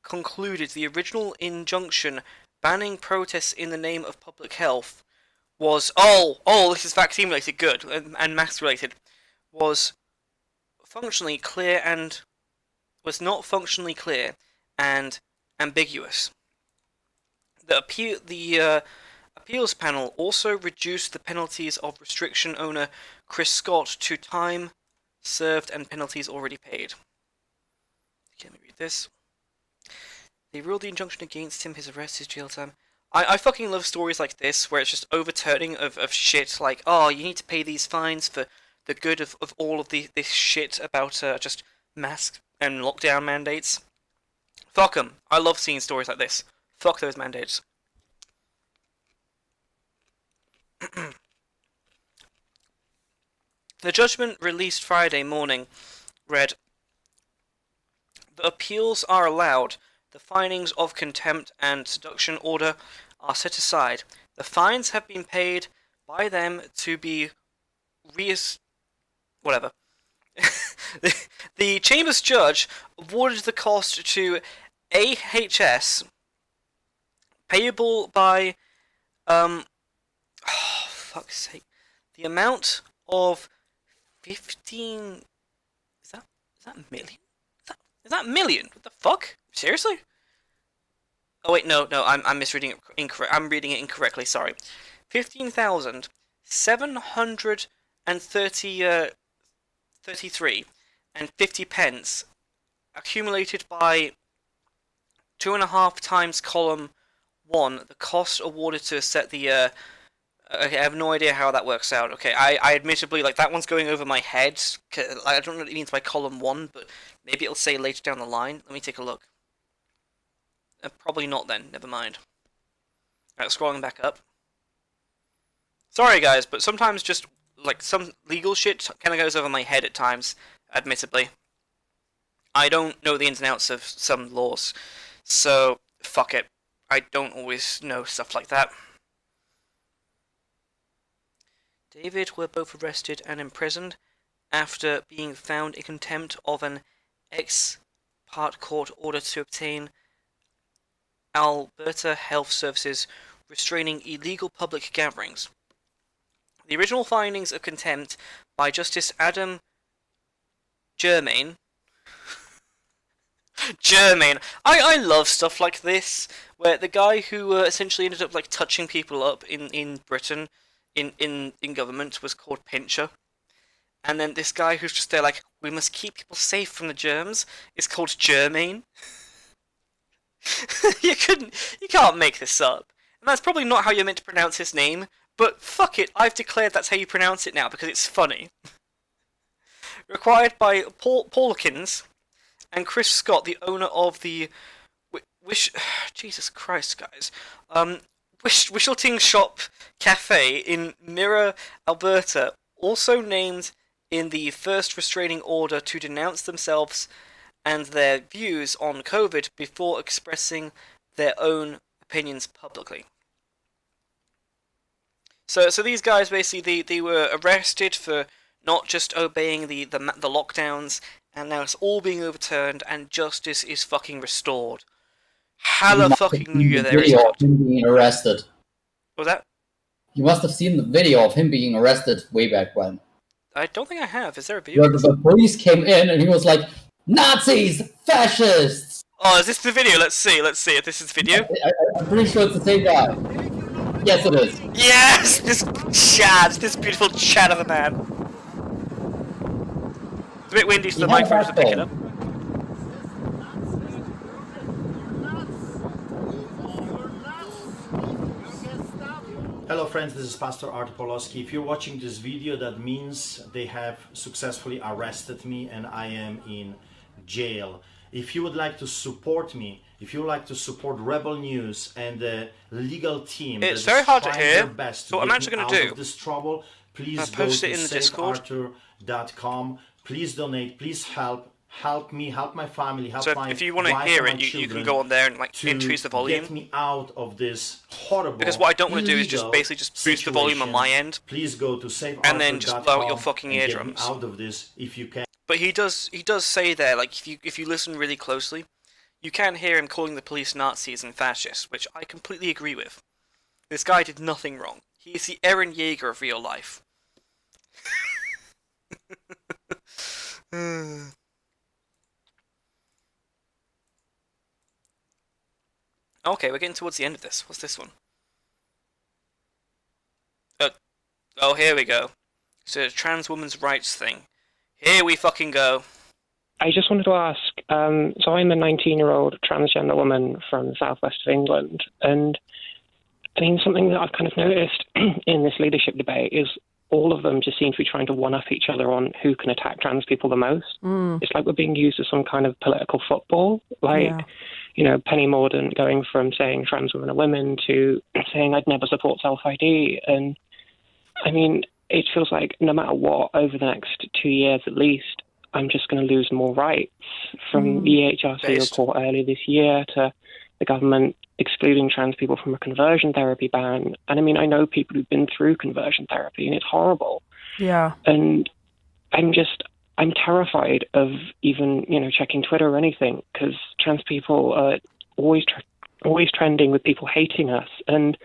concluded the original injunction banning protests in the name of public health was this is vaccine related, good, and mask related, was functionally clear and was not functionally clear and ambiguous. The appeals panel also reduced the penalties of restriction owner Chris Scott to time served and penalties already paid. Okay, let me read this. They ruled the injunction against him, his arrest, his jail time. I fucking love stories like this, where it's just overturning of shit like, oh, you need to pay these fines for the good of all of this shit about just masks and lockdown mandates. Fuck them. I love seeing stories like this. Fuck those mandates. The judgment released Friday morning read, the appeals are allowed. The findings of contempt and seduction order are set aside. The fines have been paid by them to be whatever. The Chamber's judge awarded the cost to AHS payable by fuck's sake. The amount of 15 is that million? Is that million? What the fuck? Seriously? Oh wait, no, I'm misreading it incorrect. I'm reading it incorrectly. Sorry, 15,733 and 50 pence, accumulated by 2.5 times column 1. The cost awarded to set the. Okay, I have no idea how that works out. Okay, I admittedly, like, that one's going over my head. I don't know what it means by column 1, but maybe it'll say later down the line. Let me take a look. Probably not then, never mind. Alright, scrolling back up. Sorry, guys, but sometimes just, like, some legal shit kind of goes over my head at times, admittedly. I don't know the ins and outs of some laws, so fuck it. I don't always know stuff like that. David were both arrested and imprisoned after being found in contempt of an ex-parte court order to obtain Alberta Health Services restraining illegal public gatherings. The original findings of contempt by Justice Adam Germain. Germain. I love stuff like this, where the guy who essentially ended up like touching people up in Britain, in government, was called Pincher. And then this guy who's just there like, we must keep people safe from the germs, is called Germain. You can't make this up. And that's probably not how you're meant to pronounce his name, but fuck it, I've declared that's how you pronounce it now because it's funny. Required by Paulkins and Chris Scott, the owner of the Jesus Christ, guys. Wishelting Shop Cafe in Mirror, Alberta, also named in the first restraining order to denounce themselves and their views on COVID before expressing their own opinions publicly. So these guys basically they were arrested for not just obeying the lockdowns, and now it's all being overturned and justice is fucking restored. Halla fucking New Year there is. Video of him being arrested. What was that? You must have seen the video of him being arrested way back when. I don't think I have. Is there a video? Where the police came in and he was like, Nazis! Fascists! Oh, is this the video? Let's see if this is the video. I'm pretty sure it's the same guy. Yes, it is. Yes! This beautiful Chad of a man. It's a bit windy, so the microphone doesn't pick it up. Hello friends, this is Pastor Art Poloski. If you're watching this video, that means they have successfully arrested me and I am in jail. If you would like to support me, if you would like to support Rebel News and the legal team, it's very hard to hear. So what I'm actually going to do, this trouble, please go to savearthur.com. Please donate, please help me, help my family, help my wife. So if you want to hear it, you can go on there and like increase the volume. Get me out of this horrible. Because what I don't want to do is just basically boost the volume on my end. Please go to savearthur.com and then just blow out your fucking eardrums. Get me out of this if you can. But he does say there, like if you listen really closely, you can hear him calling the police Nazis and fascists, which I completely agree with. This guy did nothing wrong. He is the Eren Yeager of real life. Okay, we're getting towards the end of this. What's this one? Oh, here we go. It's a trans woman's rights thing. Here we fucking go. I just wanted to ask, so I'm a 19-year-old transgender woman from the southwest of England, and I mean, something that I've kind of noticed in this leadership debate is all of them just seem to be trying to one-up each other on who can attack trans people the most. It's like we're being used as some kind of political football. Like, you know, Penny Mordaunt going from saying trans women are women to saying I'd never support self-ID. And, I mean, it feels like no matter what, over the next 2 years at least, I'm just going to lose more rights, from the EHRC report earlier this year to the government excluding trans people from a conversion therapy ban. And I mean, I know people who've been through conversion therapy and it's horrible. Yeah. And I'm terrified of even, you know, checking Twitter or anything, because trans people are always trending with people hating us. And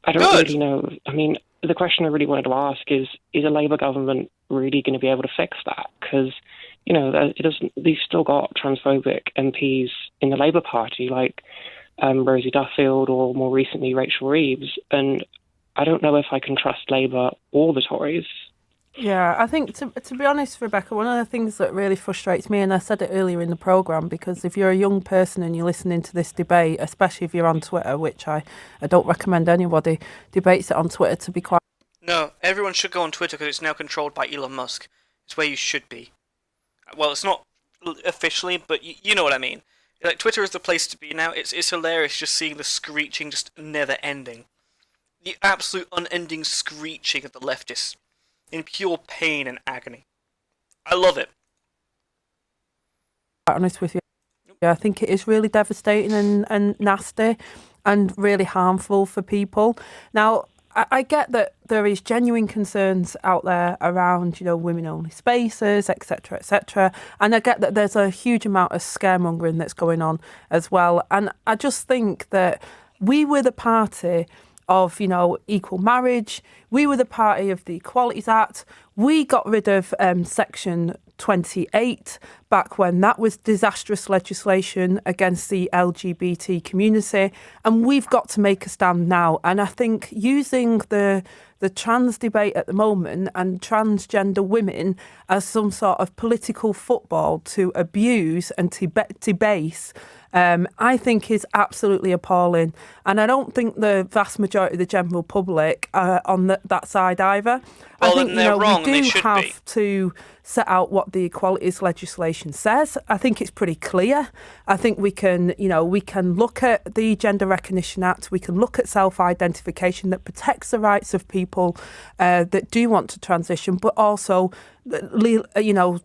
I don't really know. I mean, the question I really wanted to ask is a Labour government really going to be able to fix that? Because, you know, they've still got transphobic MPs in the Labour Party, like Rosie Duffield or more recently Rachel Reeves. And I don't know if I can trust Labour or the Tories. Yeah, I think, to be honest, Rebecca, one of the things that really frustrates me, and I said it earlier in the programme, because if you're a young person and you're listening to this debate, especially if you're on Twitter, which I don't recommend anybody debates it on Twitter, to be quite... No, everyone should go on Twitter because it's now controlled by Elon Musk. It's where you should be. Well, it's not officially, but you know what I mean. Like, Twitter is the place to be now. It's hilarious just seeing the screeching just never ending. the absolute unending screeching of the leftists in pure pain and agony. I love it. Honest with you, I think it is really devastating and nasty and really harmful for people. Now, I get that there is genuine concerns out there around, women-only spaces, etc., etc. And I get that there's a huge amount of scaremongering that's going on as well. And I just think that we were the party of, equal marriage. We were the party of the Equalities Act. We got rid of Section 28 back when that was disastrous legislation against the LGBT community, and we've got to make a stand now. And I think using the trans debate at the moment and transgender women as some sort of political football to abuse and to debase, I think is absolutely appalling. And I don't think the vast majority of the general public are on that side either. Well, I think then they're wrong, we and they do should have be. to set out what the equalities legislation says. I think it's pretty clear. I think we can look at the Gender Recognition Act. We can look at self-identification that protects the rights of people that do want to transition, but also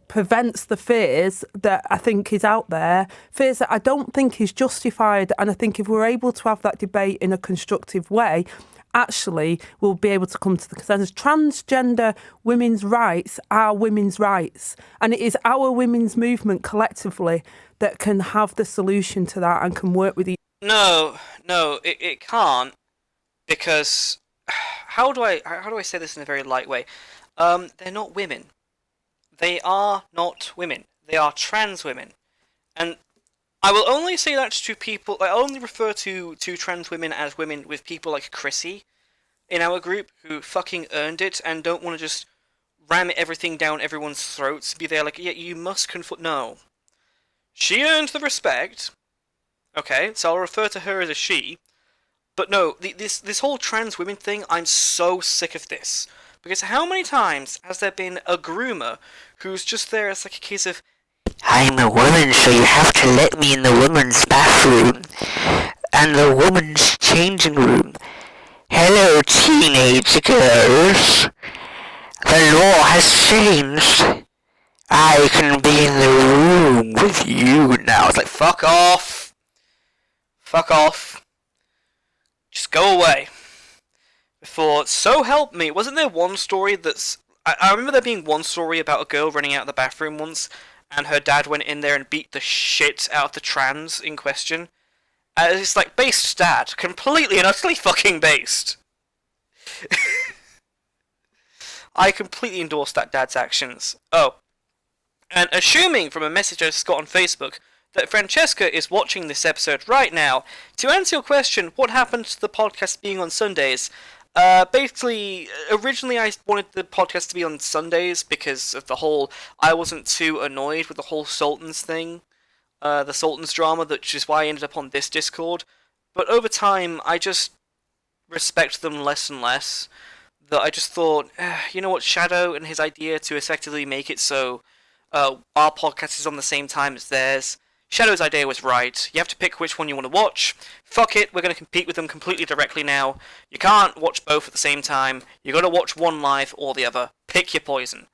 prevents the fears that I think is out there, fears that I don't think is justified. And I think if we're able to have that debate in a constructive way, actually we'll be able to come to the consensus. Transgender women's rights are women's rights, and it is our women's movement collectively that can have the solution to that and can work with each. No, it can't, because how do I say this in a very light way? They're not women. They are not women. They are trans women, and I will only say that to people. I only refer to trans women as women with people like Chrissy in our group who fucking earned it and don't want to just ram everything down everyone's throats. Be there like, yeah, you must conform. No, she earned the respect. Okay, so I'll refer to her as a she. But no, this whole trans women thing, I'm so sick of this. Because how many times has there been a groomer who's just there as like a case of, I'm a woman, so you have to let me in the women's bathroom and the women's changing room. Hello, teenage girls. The law has changed. I can be in the room with you now. It's like, fuck off. Fuck off. Just go away. Before, so help me, wasn't there one story that's... I remember there being one story about a girl running out of the bathroom once, and her dad went in there and beat the shit out of the trans in question. It's like, based dad. Completely and utterly fucking based. I completely endorse that dad's actions. Oh. And assuming from a message I just got on Facebook that Francesca is watching this episode right now, to answer your question, what happened to the podcast being on Sundays? Basically, originally I wanted the podcast to be on Sundays because of the whole, I wasn't too annoyed with the whole Sultans thing, the Sultans drama, which is why I ended up on this Discord. But over time, I just respect them less and less. That I just thought, you know what, Shadow and his idea to effectively make it so our podcast is on the same time as theirs. Shadow's idea was right. You have to pick which one you want to watch. Fuck it, we're going to compete with them completely directly now. You can't watch both at the same time. You got to watch one live or the other. Pick your poison.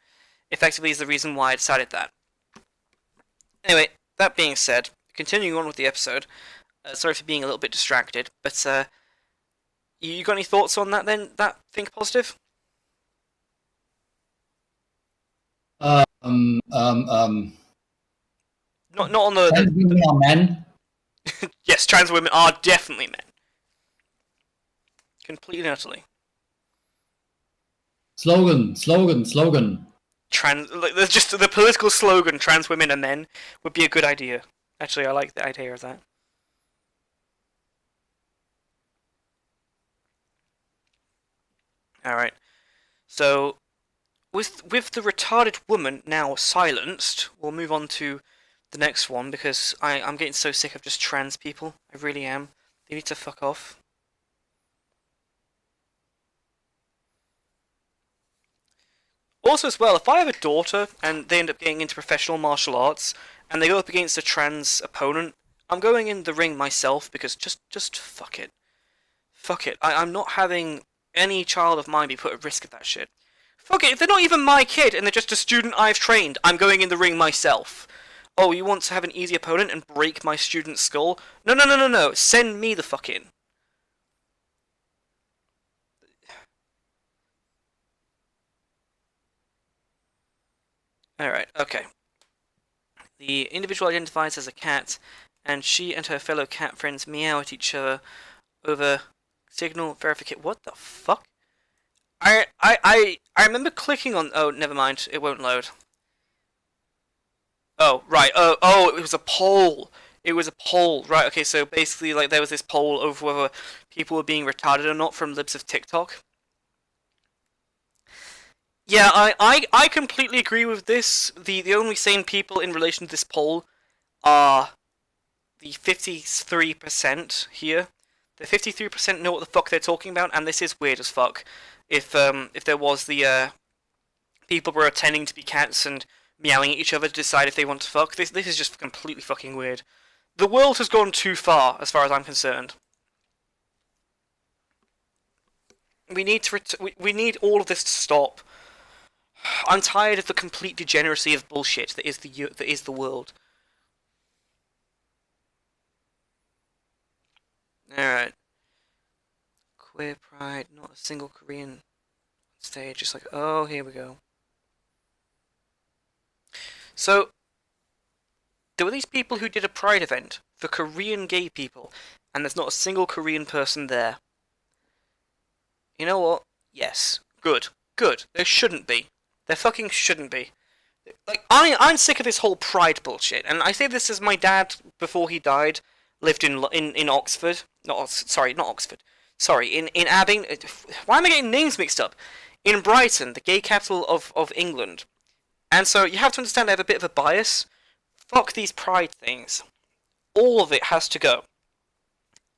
Effectively is the reason why I decided that. Anyway, that being said, continuing on with the episode. Sorry for being a little bit distracted, but you got any thoughts on that then? That Think Positive? Not on the... Trans women are men. Yes, trans women are definitely men. Completely and utterly. Slogan. There's just the political slogan, trans women are men, would be a good idea. Actually, I like the idea of that. Alright. So, with the retarded woman now silenced, we'll move on to the next one, because I'm getting so sick of just trans people. I really am. They need to fuck off. Also as well, if I have a daughter and they end up getting into professional martial arts and they go up against a trans opponent, I'm going in the ring myself because just fuck it. Fuck it. I'm not having any child of mine be put at risk of that shit? Fuck it, if they're not even my kid and they're just a student I've trained, I'm going in the ring myself. Oh, you want to have an easy opponent and break my student's skull? No, no, no, no, no. Send me the fuck in. Alright, okay. The individual identifies as a cat, and she and her fellow cat friends meow at each other over signal verification. What the fuck? I remember clicking on... Oh, never mind. It won't load. Oh, right. Oh, it was a poll. It was a poll. Right, okay, so basically, like, there was this poll over whether people were being retarded or not from libs of TikTok. Yeah, I completely agree with this. The only sane people in relation to this poll are the 53% here. The 53% know what the fuck they're talking about, and this is weird as fuck. If there was the people were pretending to be cats and meowing at each other to decide if they want to fuck, this is just completely fucking weird. The world has gone too far, as far as I'm concerned. We need to we need all of this to stop. I'm tired of the complete degeneracy of bullshit that is the world. Alright. Queer pride, not a single Korean stage, just like, oh, here we go. So, there were these people who did a pride event for Korean gay people, and there's not a single Korean person there. You know what? Yes. Good. Good. There shouldn't be. There fucking shouldn't be. Like, I'm sick of this whole pride bullshit, and I say this as my dad, before he died, lived in Oxford. Not Oxford. Sorry, in Abingdon. Why am I getting names mixed up? In Brighton, the gay capital of England. And so you have to understand I have a bit of a bias. Fuck these pride things. All of it has to go.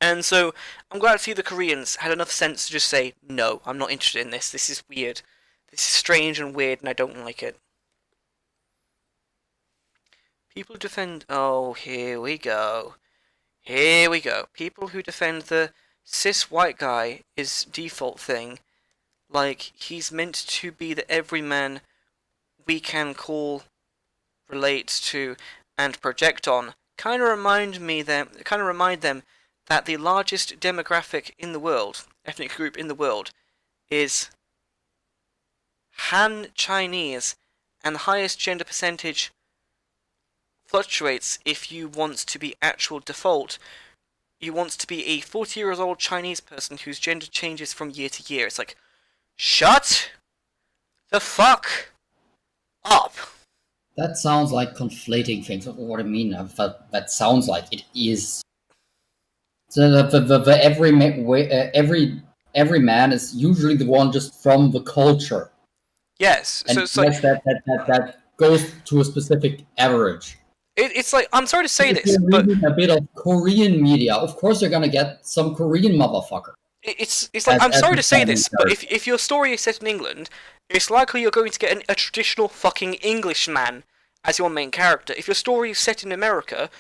And so I'm glad to see the Koreans had enough sense to just say, no, I'm not interested in this. This is weird. This is strange and weird, and I don't like it. People who defend... Oh, here we go. Here we go. People who defend the cis white guy is default thing. Like, he's meant to be the everyman we can call, relate to, and project on. Kind of remind them that the largest demographic in the world, ethnic group in the world, is Han Chinese, and the highest gender percentage fluctuates if you want to be actual default. You want to be a 40-year-old Chinese person whose gender changes from year to year. It's like, shut the fuck up. That sounds like conflating things. What I mean, that sounds like it is. So every man is usually the one just from the culture. Yes, and so it's like that goes to a specific average. It's like, I'm sorry to say if this, you're but reading a bit of Korean media, of course you're gonna get some Korean motherfucker. It's like, I'm sorry to say this, but if your story is set in England, it's likely you're going to get a traditional fucking Englishman as your main character. If your story is set in America,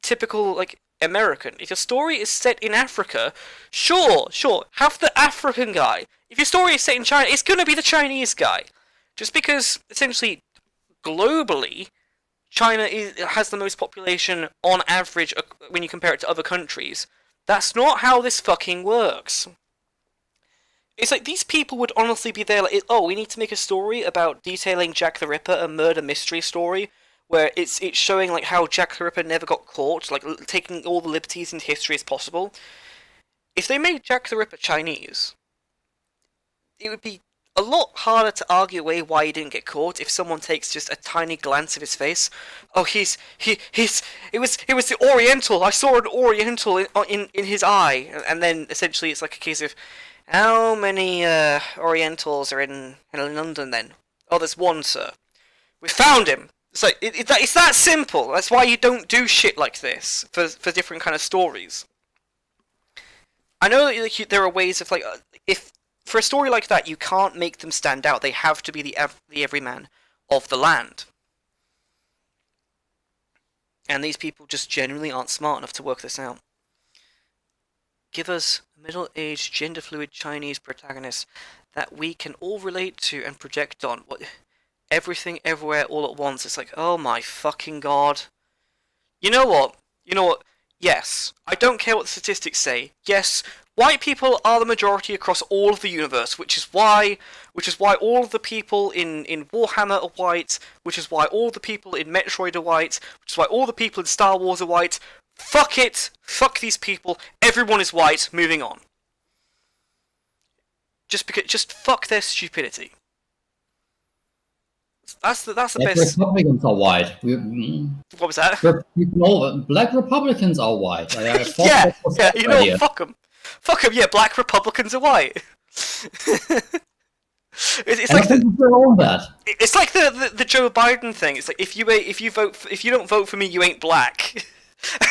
typical, like, American. If your story is set in Africa, sure, have the African guy. If your story is set in China, it's gonna be the Chinese guy. Just because, essentially, globally, China has the most population on average when you compare it to other countries. That's not how this fucking works. It's like, these people would honestly be there like, oh, we need to make a story about detailing Jack the Ripper, a murder mystery story, where it's showing like how Jack the Ripper never got caught, like taking all the liberties into history as possible. If they made Jack the Ripper Chinese, it would be a lot harder to argue away why he didn't get caught if someone takes just a tiny glance of his face. Oh, it was the Oriental. I saw an Oriental in his eye, and then essentially it's like a case of how many Orientals are in London then? Oh, there's one, sir. We found him. So it's that simple. That's why you don't do shit like this for different kind of stories. I know that there are ways of like if for a story like that you can't make them stand out. They have to be the everyman of the land. And these people just generally aren't smart enough to work this out. Give us a middle-aged, gender-fluid Chinese protagonist that we can all relate to and project on. What? Everything, everywhere, all at once. It's like, oh my fucking god. You know what? Yes, I don't care what the statistics say. Yes, white people are the majority across all of the universe, which is why all of the people in Warhammer are white, which is why all the people in Metroid are white, which is why all the people in Star Wars are white. Fuck it! Fuck these people. Everyone is white. Moving on. Just fuck their stupidity. That's the best. Republicans are white. What was that? Black Republicans are white. Yeah, you know what? Fuck them. Fuck them. Yeah, black Republicans are white. It's like it's like the Joe Biden thing. It's like if you don't vote for me, you ain't black.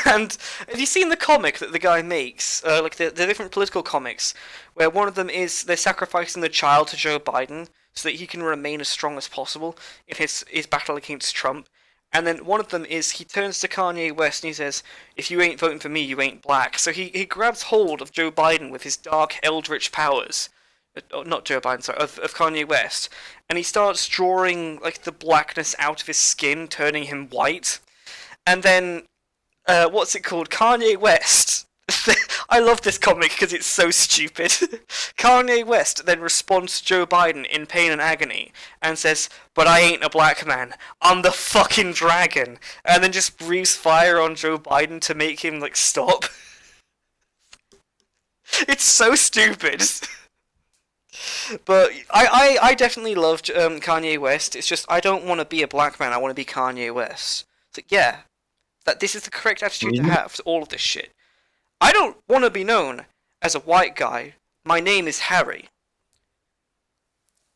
And have you seen the comic that the guy makes? Like the different political comics, where one of them is they're sacrificing the child to Joe Biden so that he can remain as strong as possible in his battle against Trump. And then one of them is he turns to Kanye West and he says, "If you ain't voting for me, you ain't black." So he grabs hold of Joe Biden with his dark eldritch powers. Not Joe Biden, sorry, of Kanye West. And he starts drawing like the blackness out of his skin, turning him white. And then, what's it called? Kanye West. I love this comic because it's so stupid. Kanye West then responds to Joe Biden in pain and agony and says, "But I ain't a black man. I'm the fucking dragon." And then just breathes fire on Joe Biden to make him like stop. It's so stupid. But I definitely loved Kanye West. It's just I don't want to be a black man. I want to be Kanye West. It's like, yeah, that this is the correct attitude to have to all of this shit. I don't want to be known as a white guy. My name is Harry.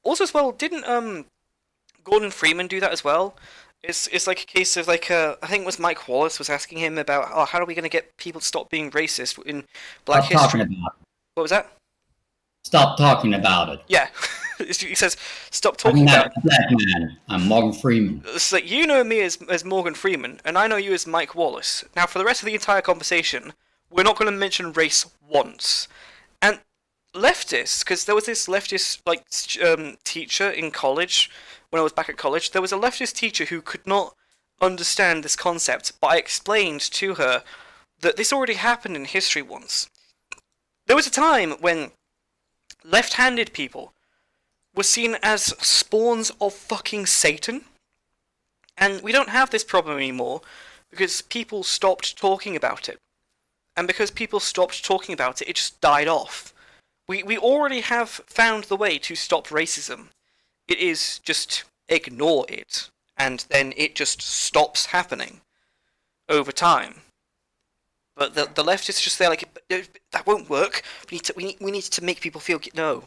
Also, as well, didn't Gordon Freeman do that as well? It's like a case of like I think it was Mike Wallace was asking him about how are we going to get people to stop being racist in Black history. What was that? Stop talking about it. Yeah. He says, stop talking about it. I'm not a black man. I'm Morgan Freeman. It's like, you know me as Morgan Freeman, and I know you as Mike Wallace. Now, for the rest of the entire conversation, we're not going to mention race once. And leftists, because there was this leftist teacher in college, when I was back at college, there was a leftist teacher who could not understand this concept, but I explained to her that this already happened in history once. There was a time when left-handed people were seen as spawns of fucking Satan. And we don't have this problem anymore because people stopped talking about it. And because people stopped talking about it, it just died off. We already have found the way to stop racism. It is just ignore it, and then it just stops happening over time. But the left is just there like, that won't work. We need to make people feel no.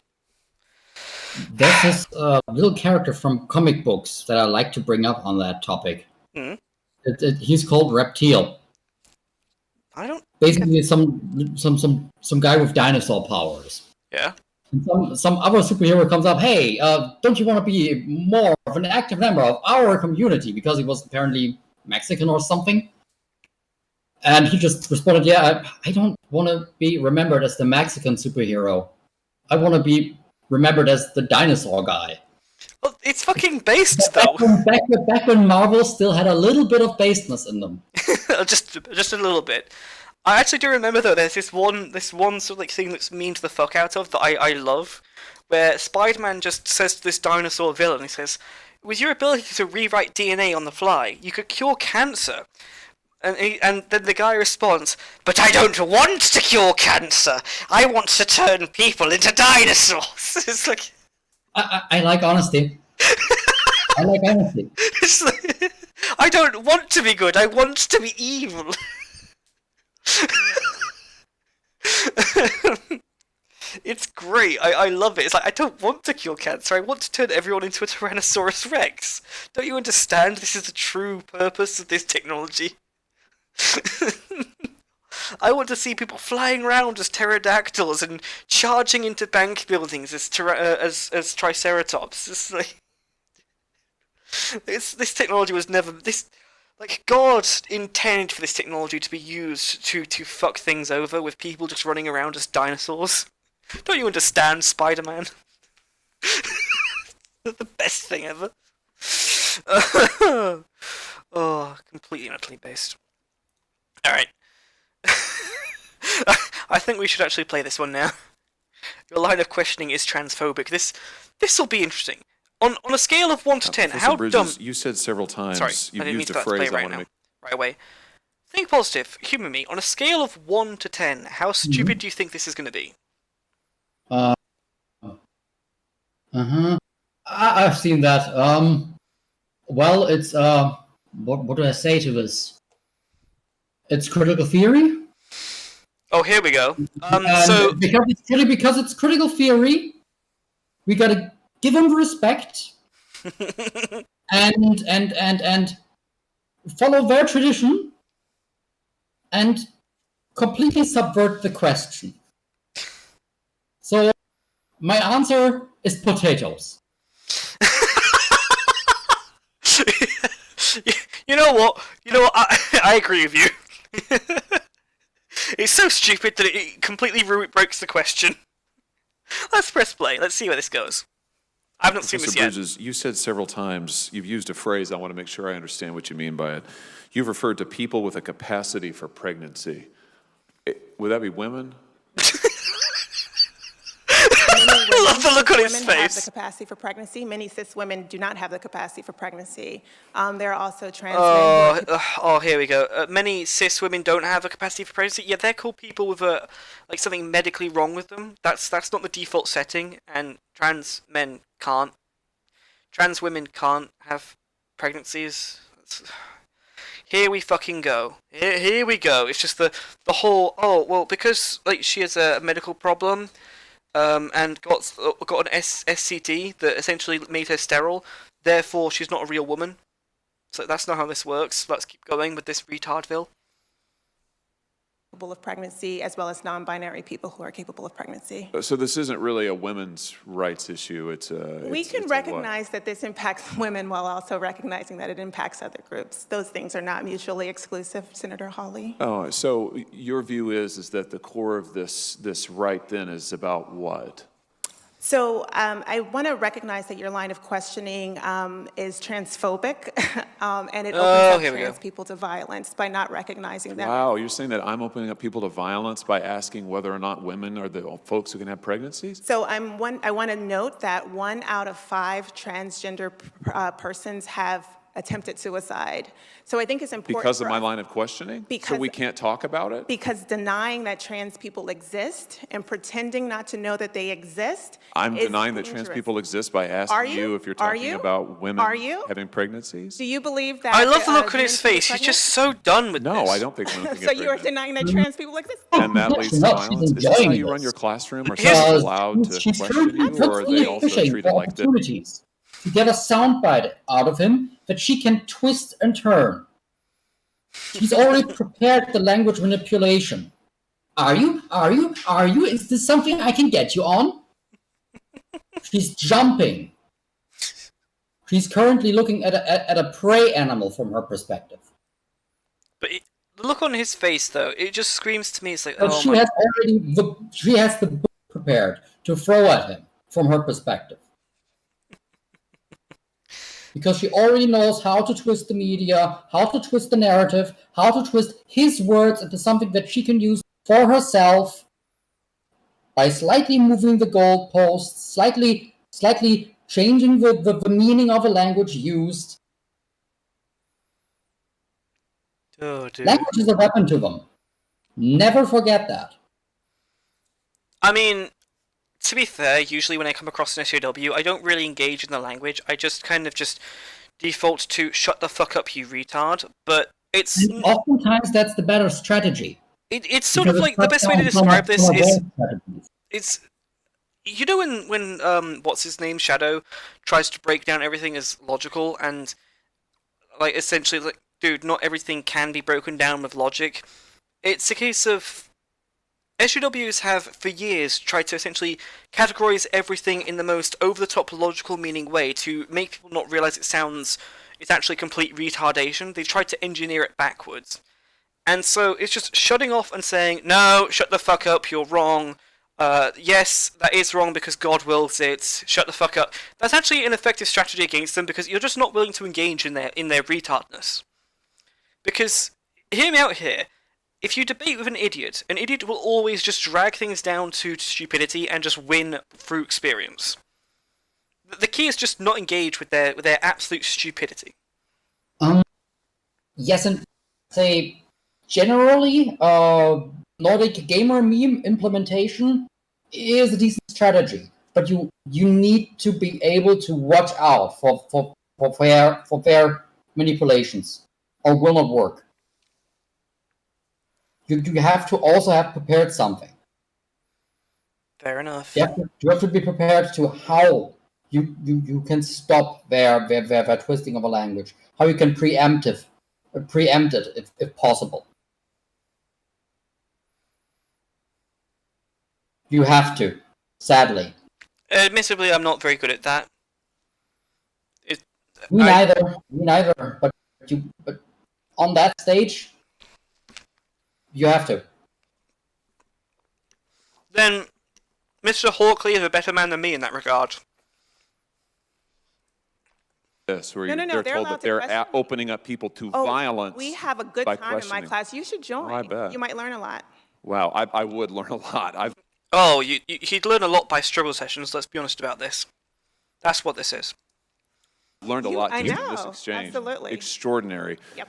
There's this little character from comic books that I like to bring up on that topic. Mm. He's called Reptile. I don't. Basically, some guy with dinosaur powers. Yeah. And some other superhero comes up. Hey, don't you want to be more of an active member of our community? Because he was apparently Mexican or something. And he just responded, "Yeah, I don't want to be remembered as the Mexican superhero. I want to be remembered as the dinosaur guy." Well, it's fucking based though. Back when Marvel still had a little bit of baseness in them. just a little bit. I actually do remember though. There's this one sort of like thing that's mean to the fuck out of that I love, where Spider-Man just says to this dinosaur villain, he says, "With your ability to rewrite DNA on the fly, you could cure cancer." And then the guy responds, "But I don't want to cure cancer. I want to turn people into dinosaurs." It's like, I like honesty. I like honesty. It's like, I don't want to be good. I want to be evil. It's great. I love it. It's like, I don't want to cure cancer. I want to turn everyone into a Tyrannosaurus Rex. Don't you understand? This is the true purpose of this technology. I want to see people flying around as pterodactyls and charging into bank buildings as triceratops. It's like, this technology was never this. Like, God intended for this technology to be used to fuck things over with people just running around as dinosaurs. Don't you understand, Spider-Man? The best thing ever. Oh, completely and utterly based. Alright. I think we should actually play this one now. Your line of questioning is transphobic. This will be interesting. On a scale of 1 to 10, how Bridges, dumb... You said several times. Sorry, You've I didn't mean used to a phrase play I right want to now. make. Right away. Think positive. Humour me. On a scale of 1 to 10, how stupid do you think this is going to be? I've seen that. Well, it's what do I say to this? It's critical theory. Oh, here we go. So because it's critical theory, we gotta give them respect and follow their tradition and completely subvert the question. So my answer is potatoes. You know what? I agree with you. It's so stupid that it completely breaks the question. Let's press play. Let's see where this goes. I've not seen this yet. Bridges, you said several times, you've used a phrase, I want to make sure I understand what you mean by it. You've referred to people with a capacity for pregnancy. Would that be women? I love the look on his Women have the face. capacity for pregnancy. Many cis women do not have the capacity for pregnancy. There are also trans men. Oh, here we go. Many cis women don't have a capacity for pregnancy. Yeah, they're called people with something medically wrong with them. That's not the default setting, and trans men can't. Trans women can't have pregnancies. Here we fucking go. Here we go. It's just the whole because she has a medical problem. And got an SCT that essentially made her sterile. Therefore, she's not a real woman. So that's not how this works. Let's keep going with this retardville. Capable of pregnancy, as well as non-binary people who are capable of pregnancy. So this isn't really a women's rights issue. We can recognize that this impacts women while also recognizing that it impacts other groups. Those things are not mutually exclusive, Senator Hawley. Oh, so your view is that the core of this right then is about what? So I want to recognize that your line of questioning is transphobic, and it opens up trans people to violence by not recognizing them. Wow, you're saying that I'm opening up people to violence by asking whether or not women are the folks who can have pregnancies? So I want to note that 1 out of 5 transgender persons have attempted suicide. So I think it's important because of my line of questioning? So we can't talk about it? Because denying that trans people exist and pretending not to know that they exist I'm is denying that dangerous. trans people exist by asking you if you're talking about women having pregnancies? Do you believe that? I love the look on his face. He's just so done with this. No, I don't think women can So get you are pregnant. denying that trans people exist? And that leads to violence? Is this how you run your classroom? Are people allowed to question you, or are they also treated like this? To get a soundbite out of him that she can twist and turn. She's already prepared the language manipulation. Are you? Is this something I can get you on? She's jumping. She's currently looking at a prey animal from her perspective. But the look on his face, though, it just screams to me. It's like, But she has the book prepared to throw at him from her perspective. Because she already knows how to twist the media, how to twist the narrative, how to twist his words into something that she can use for herself by slightly moving the goalposts, slightly changing the meaning of a language used. Oh, dude. Language is a weapon to them. Never forget that. I mean, to be fair, usually when I come across an SJW, I don't really engage in the language. I just kind of just default to shut the fuck up, you retard. But it's... And oftentimes that's the better strategy. It's sort of like, the best way to describe this is... It's... You know when what's his name, Shadow, tries to break down everything as logical and, like, essentially, like, dude, not everything can be broken down with logic. It's a case of... SJWs have, for years, tried to essentially categorize everything in the most over-the-top logical meaning way to make people not realize it sounds is actually complete retardation. They've tried to engineer it backwards. And so it's just shutting off and saying, no, shut the fuck up, you're wrong. Yes, that is wrong because God wills it. Shut the fuck up. That's actually an effective strategy against them because you're just not willing to engage in their retardness. Because, hear me out here, if you debate with an idiot will always just drag things down to stupidity and just win through experience. The key is just not engage with their absolute stupidity. Yes, and say generally, Nordic gamer meme implementation is a decent strategy, but you need to be able to watch out for fair manipulations, or will not work. You have to also have prepared something. Fair enough. You have to be prepared to how you can stop their twisting of a language, how you can preempt it if possible. You have to, sadly. Admittedly, I'm not very good at that. Me neither. But on that stage, you have to. Then, Mr. Hawkley is a better man than me in that regard. Yes, where No, they're told that they're opening up people to violence. We have a good time in my class. You should join. I bet. You might learn a lot. Wow, I would learn a lot. Oh, you'd learn a lot by struggle sessions, let's be honest about this. That's what this is. Learned a lot I in know, this exchange. absolutely. Extraordinary. Yep.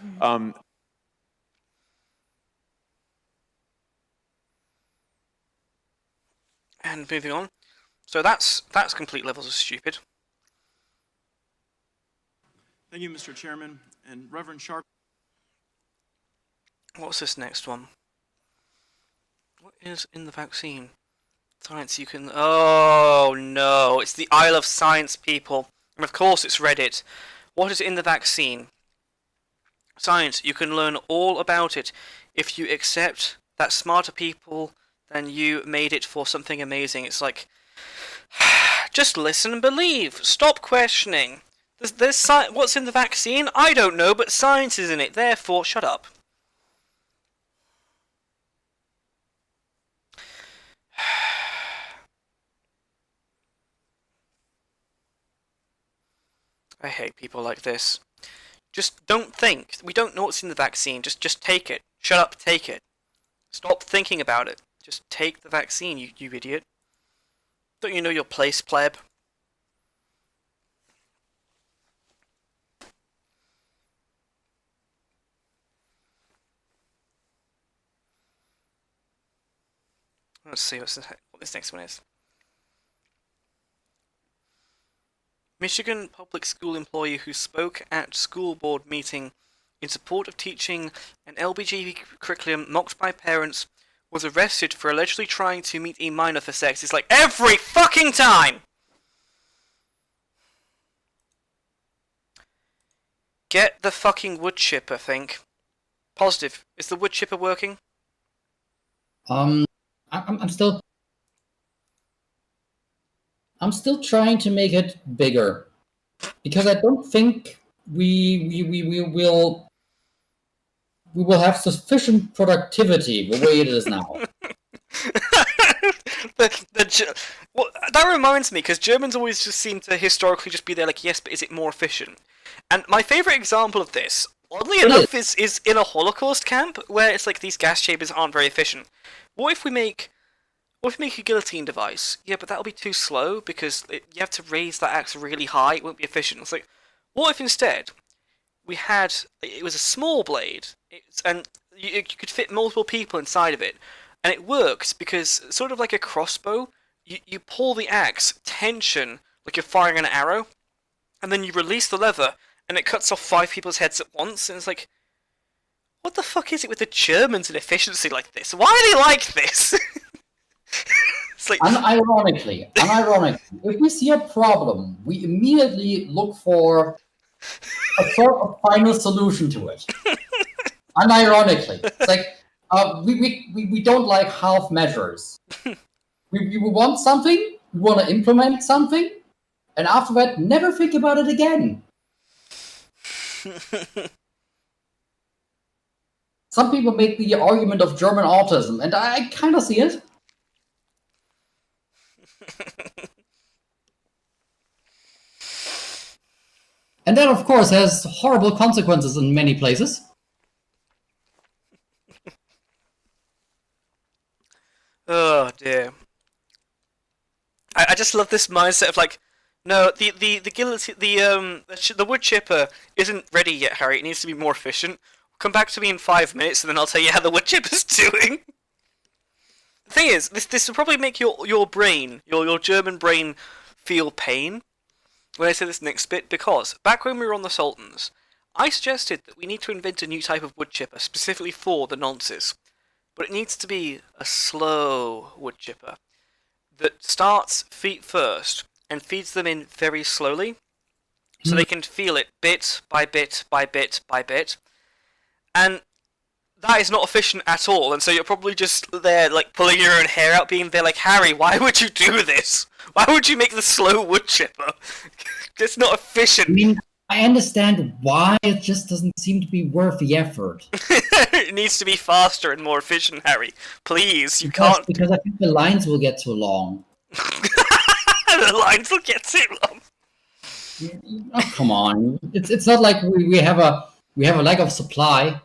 And moving on. So that's complete levels of stupid. Thank you, Mr. Chairman. And Reverend Sharp. What's this next one? What is in the vaccine? Science you can... Oh, no. It's the Isle of Science, people. And of course it's Reddit. What is in the vaccine? Science, you can learn all about it if you accept that smarter people than you made it for something amazing. It's like... Just listen and believe. Stop questioning. There's what's in the vaccine? I don't know, but science is in it. Therefore, shut up. I hate people like this. Just don't think. We don't know what's in the vaccine. Just take it. Shut up, take it. Stop thinking about it. Just take the vaccine, you idiot. Don't you know your place, pleb? Let's see what this next one is. Michigan public school employee who spoke at school board meeting in support of teaching an LBGT curriculum mocked by parents was arrested for allegedly trying to meet a minor for sex. It's like every fucking time! Get the fucking wood chipper, think. Positive. Is the wood chipper working? I'm still trying to make it bigger because I don't think we will have sufficient productivity the way it is now. That reminds me, because Germans always just seem to historically just be there like, yes, but is it more efficient? And my favourite example of this, oddly enough, is in a Holocaust camp, where it's like these gas chambers aren't very efficient. What if we make a guillotine device? Yeah, but that'll be too slow, because you have to raise that axe really high, it won't be efficient. It's like, what if instead it was a small blade, and you could fit multiple people inside of it, and it works because, sort of like a crossbow, you pull the axe, tension, like you're firing an arrow, and then you release the lever, and it cuts off 5 people's heads at once, and it's like, what the fuck is it with the Germans and efficiency like this? Why are they like this? It's like... Unironically, if we see a problem, we immediately look for a sort of final solution to it. Unironically, it's like we don't like half measures. We want something, we want to implement something, and after that, never think about it again. Some people make the argument of German autism, and I kind of see it. And that, of course, has horrible consequences in many places. Oh dear. I just love this mindset of like, no, the wood chipper isn't ready yet, Harry. It needs to be more efficient. Come back to me in 5 minutes, and then I'll tell you how the wood chipper's doing. The thing is, this will probably make your brain, your German brain, feel pain when I say this next bit, because back when we were on the Sultans, I suggested that we need to invent a new type of wood chipper specifically for the nonces. But it needs to be a slow wood chipper that starts feet first and feeds them in very slowly so they can feel it bit by bit by bit by bit. And that is not efficient at all, and so you're probably just there, like, pulling your own hair out, being there like, Harry, why would you do this? Why would you make the slow wood chipper? It's not efficient. I mean, I understand why, it just doesn't seem to be worth the effort. It needs to be faster and more efficient, Harry. Please, you can't... Because I think the lines will get too long. The lines will get too long. Oh, come on. It's not like we have a lack of supply.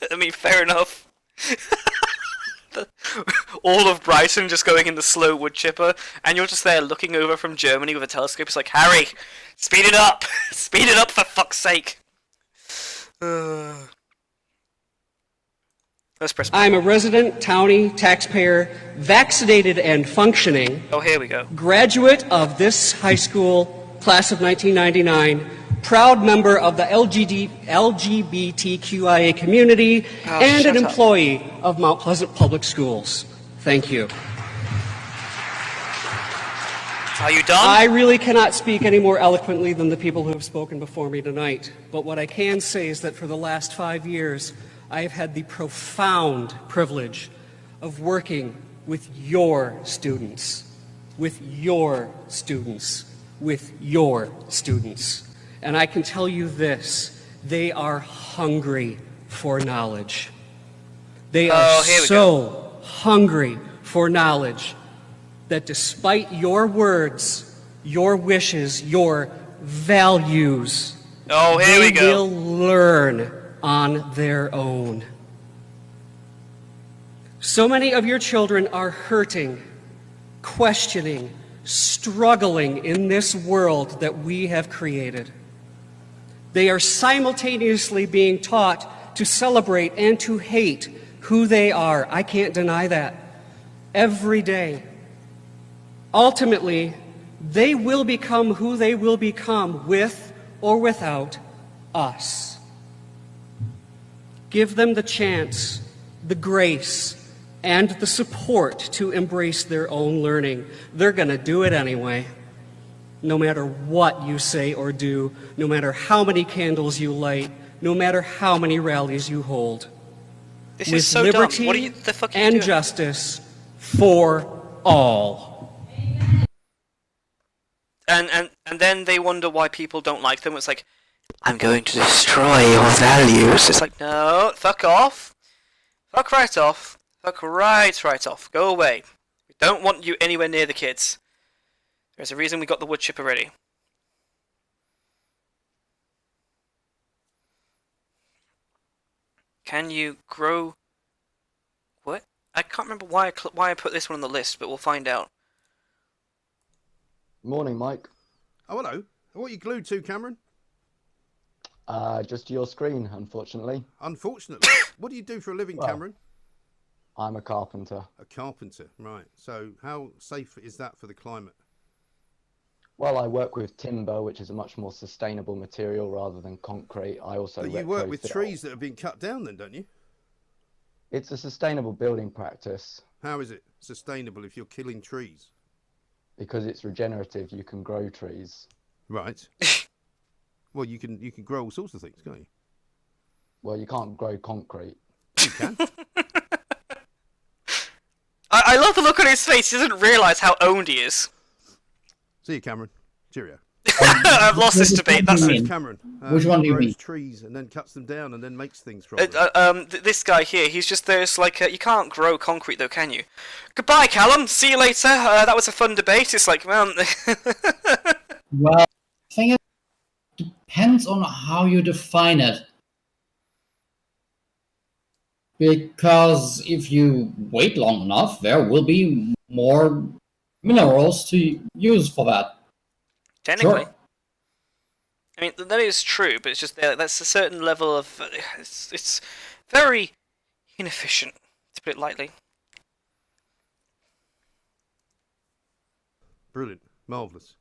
I mean, fair enough. All of Brighton just going in the slow wood chipper, and you're just there looking over from Germany with a telescope. It's like, Harry, speed it up! Speed it up for fuck's sake! Let's press. I'm a resident, townie, taxpayer, vaccinated and functioning. Oh, here we go. Graduate of this high school, class of 1999. Proud member of the LGBTQIA community and an employee of Mount Pleasant Public Schools. Thank you. Are you done? I really cannot speak any more eloquently than the people who have spoken before me tonight. But what I can say is that for the last 5 years, I have had the profound privilege of working with your students, with your students, with your students. And I can tell you this, they are hungry for knowledge. They are so hungry for knowledge that despite your words, your wishes, your values, they will learn on their own. So many of your children are hurting, questioning, struggling in this world that we have created. They are simultaneously being taught to celebrate and to hate who they are. I can't deny that. Every day. Ultimately, they will become who they will become with or without us. Give them the chance, the grace, and the support to embrace their own learning. They're going to do it anyway. No matter what you say or do, no matter how many candles you light, no matter how many rallies you hold. This with is so liberty dumb. What the fuck are you and doing? justice for all. And then they wonder why people don't like them. It's like, I'm going to destroy your values. It's like, no, fuck off. Fuck right off. Fuck right off. Go away. We don't want you anywhere near the kids. There's a reason we got the wood chipper ready. Can you grow... What? I can't remember why I put this one on the list, but we'll find out. Morning, Mike. Oh, hello. What are you glued to, Cameron? Just your screen, unfortunately. Unfortunately? What do you do for a living, Cameron? I'm a carpenter. A carpenter, right. So how safe is that for the climate? Well, I work with timber, which is a much more sustainable material rather than concrete. I also But you work with trees that have been cut down then, don't you? It's a sustainable building practice. How is it sustainable if you're killing trees? Because it's regenerative, you can grow trees. Right. Well, you can grow all sorts of things, can't you? Well, you can't grow concrete. You can. I love the look on his face. He doesn't realise how owned he is. See you, Cameron. Cheerio. I've lost this debate. That's James Cameron. Which one do you grows mean? trees and then cuts them down and then makes things from them. this guy here, he's just there. It's like you can't grow concrete though, can you? Goodbye, Callum. See you later. That was a fun debate. It's like, well, Well, I think it depends on how you define it. Because if you wait long enough, there will be more minerals to use for that. technically. Sure. I mean, that is true, but it's just that's a certain level of it's very inefficient, to put it lightly. Brilliant. Marvellous.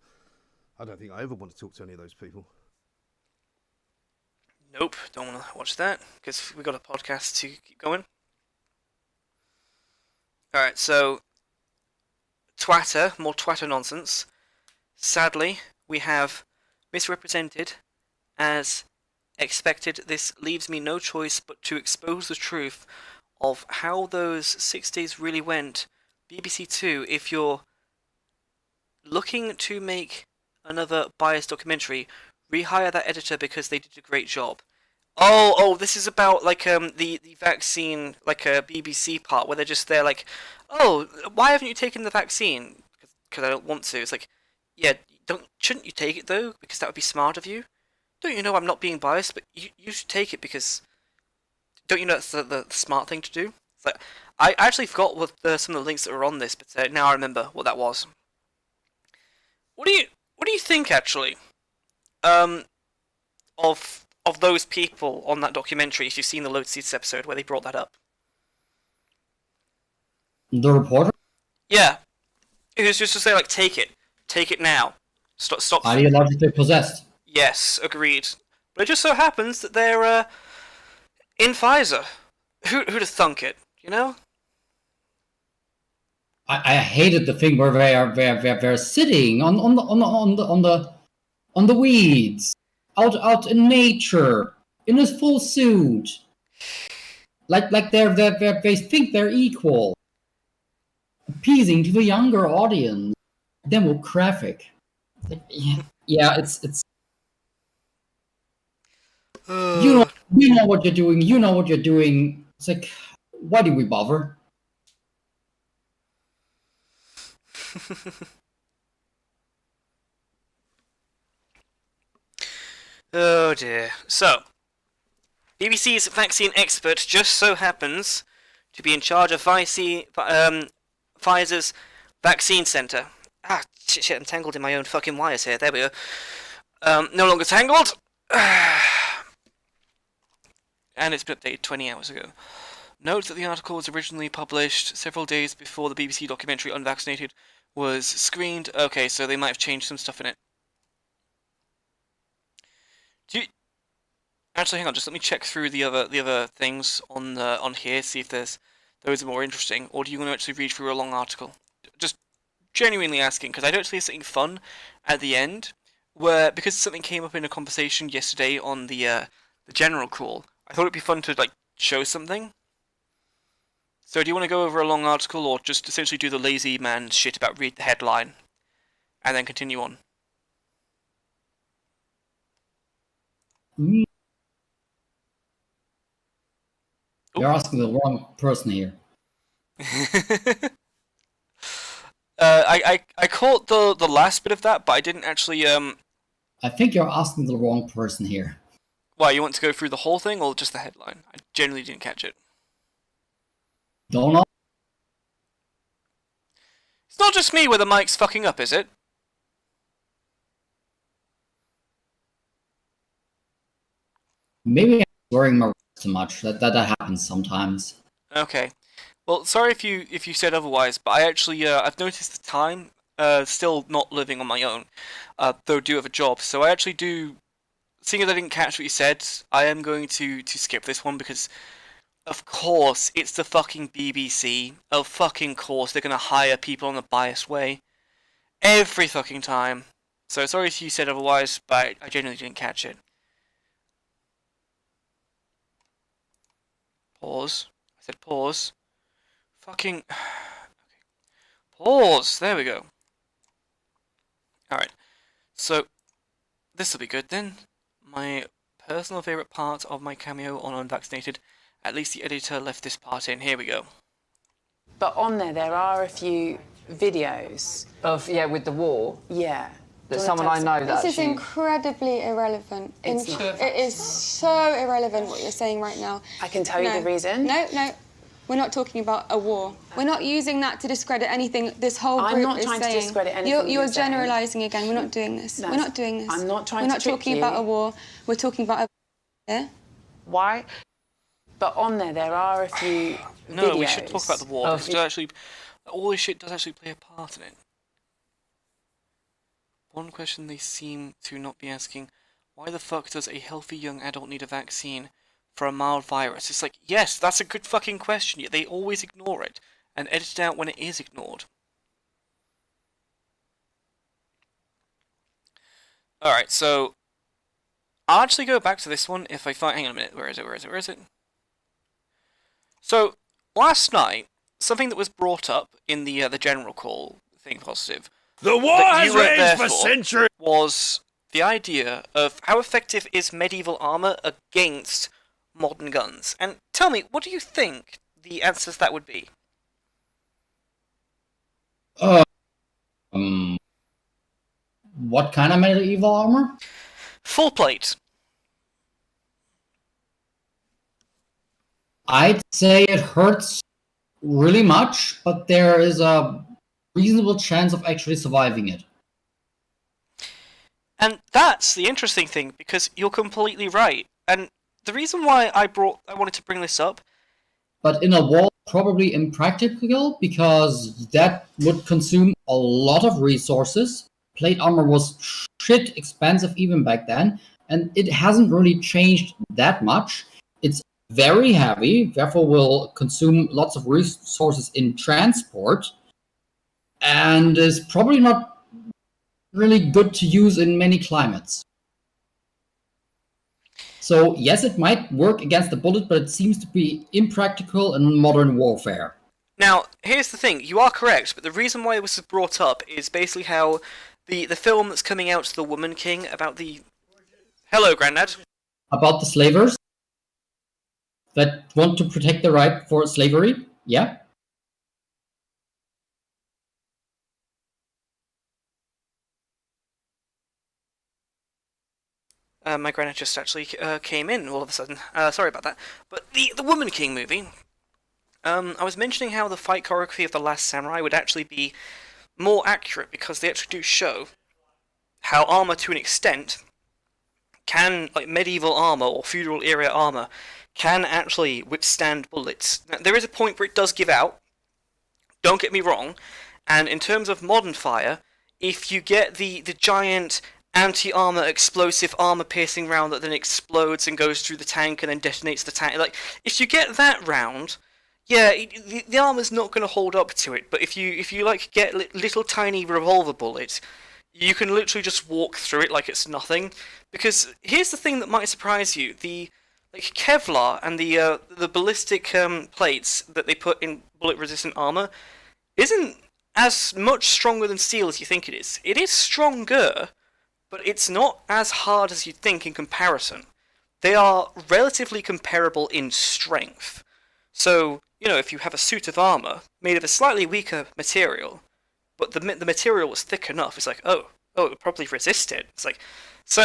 I don't think I ever want to talk to any of those people. Nope, don't want to watch that because we got a podcast to keep going. All right, so more Twitter nonsense. Sadly, we have misrepresented as expected. This leaves me no choice but to expose the truth of how those 6 days really went. BBC Two, if you're looking to make another biased documentary, rehire that editor because they did a great job. Oh, this is about like the vaccine, like a BBC part where they're just there like, oh, why haven't you taken the vaccine? Because I don't want to. It's like, yeah, shouldn't you take it though? Because that would be smart of you. Don't you know I'm not being biased, but you should take it because don't you know that's the smart thing to do? It's like, I actually forgot what some of the links that were on this, but now I remember what that was. What do you think actually? Of those people on that documentary, if you've seen the Lotus Seeds episode where they brought that up. The reporter? Yeah. It was just to say, like, take it now. Stop. Ideologically possessed. Yes, agreed. But it just so happens that they're in Pfizer. Who'd have thunk it? You know? I hated the thing where they're sitting on the weeds, out in nature, in a full suit, like they think they're equal, appeasing to the younger audience, demographic. Yeah, it's. You know what you're doing. You know what you're doing. It's like, why do we bother? Oh dear. So, BBC's vaccine expert just so happens to be in charge of Pfizer's vaccine centre. Ah, shit, I'm tangled in my own fucking wires here. There we go. No longer tangled. And it's been updated 20 hours ago. Note that the article was originally published several days before the BBC documentary Unvaccinated was screened. Okay, so they might have changed some stuff in it. Actually, hang on. Just let me check through the other things on here, see if those are more interesting, or do you want to actually read through a long article? Just genuinely asking, because I don't see something fun at the end, where because something came up in a conversation yesterday on the general call. I thought it'd be fun to like show something. So do you want to go over a long article, or just essentially do the lazy man shit about read the headline, and then continue on? You're asking the wrong person here. I caught the last bit of that, but I didn't actually I think you're asking the wrong person here. Why, you want to go through the whole thing or just the headline? I generally didn't catch it. Don't know. It's not just me where the mic's fucking up, is it? Maybe I'm wearing my too much. That happens sometimes. Okay. Well, sorry if you said otherwise, but I actually I've noticed the time. Still not living on my own, though I do have a job. So I actually do. Seeing as I didn't catch what you said, I am going to skip this one because, of course, it's the fucking BBC. Of fucking course, they're gonna hire people in a biased way every fucking time. So sorry if you said otherwise, but I genuinely didn't catch it. Pause. I said pause. Fucking. Okay. Pause. There we go. Alright. So, this will be good then. My personal favourite part of my cameo on Unvaccinated. At least the editor left this part in. Here we go. But on there are a few videos of with the war. Yeah. That someone I know that This is incredibly irrelevant. It is so irrelevant what you're saying right now. I can tell you the reason. No. We're not talking about a war. We're not using that to discredit anything this whole group is saying. I'm not trying to discredit anything You're generalising again. We're not doing this. No, We're not doing this. I'm not trying We're to not trick talking you. about a war. We're talking about a... Yeah? Why? But on there are a few No, videos we should talk about the war. Because all this shit does actually play a part in it. One question they seem to not be asking, why the fuck does a healthy young adult need a vaccine for a mild virus? It's like, yes, that's a good fucking question, yet they always ignore it, and edit it out when it is ignored. Alright, so I'll actually go back to this one if I find... Hang on a minute, where is it? So, last night, something that was brought up in the general call, Think Positive, the war has raged for centuries, was the idea of how effective is medieval armor against modern guns. And tell me, what do you think the answer to that would be? What kind of medieval armor? Full plate. I'd say it hurts really much, but there is a reasonable chance of actually surviving it. And that's the interesting thing, because you're completely right. And the reason why I wanted to bring this up... But in a war, probably impractical, because that would consume a lot of resources. Plate armor was shit expensive even back then, and it hasn't really changed that much. It's very heavy, therefore will consume lots of resources in transport, and is probably not really good to use in many climates. So yes, it might work against the bullet, but it seems to be impractical in modern warfare. Now, here's the thing, you are correct, but the reason why this was brought up is basically how the film that's coming out, The Woman King, about the... Hello, Grandad. About the slavers that want to protect the right for slavery, yeah? My granddad just actually came in all of a sudden. Sorry about that. But the Woman King movie, I was mentioning how the fight choreography of The Last Samurai would actually be more accurate because they actually do show how armor, to an extent, can, like medieval armor or feudal era armor, can actually withstand bullets. Now, there is a point where it does give out, don't get me wrong, and in terms of modern fire, if you get the giant anti-armor explosive armor-piercing round that then explodes and goes through the tank and then detonates the tank, like, if you get that round, yeah, the armor's not going to hold up to it, but if you like get little tiny revolver bullets, you can literally just walk through it like it's nothing. Because here's the thing that might surprise you: the Kevlar and the ballistic plates that they put in bullet-resistant armor isn't as much stronger than steel as you think it is. It is stronger, but it's not as hard as you'd think in comparison. They are relatively comparable in strength. So, you know, if you have a suit of armor made of a slightly weaker material, but the material was thick enough, it's like, oh, it would probably resist it. It's like, so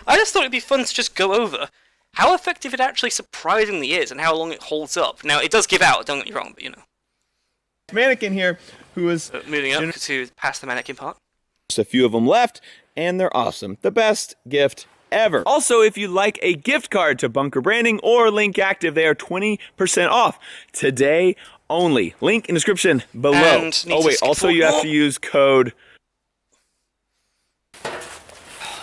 I just thought it'd be fun to just go over how effective it actually surprisingly is and how long it holds up. Now, it does give out, don't get me wrong, but you know. Mannequin here who is moving up to past the mannequin part. Just a few of them left, and they're awesome. The best gift ever. Also, if you like a gift card to Bunker Branding or Link Active, they are 20% off today only. Link in description below. Oh wait, also you have to use code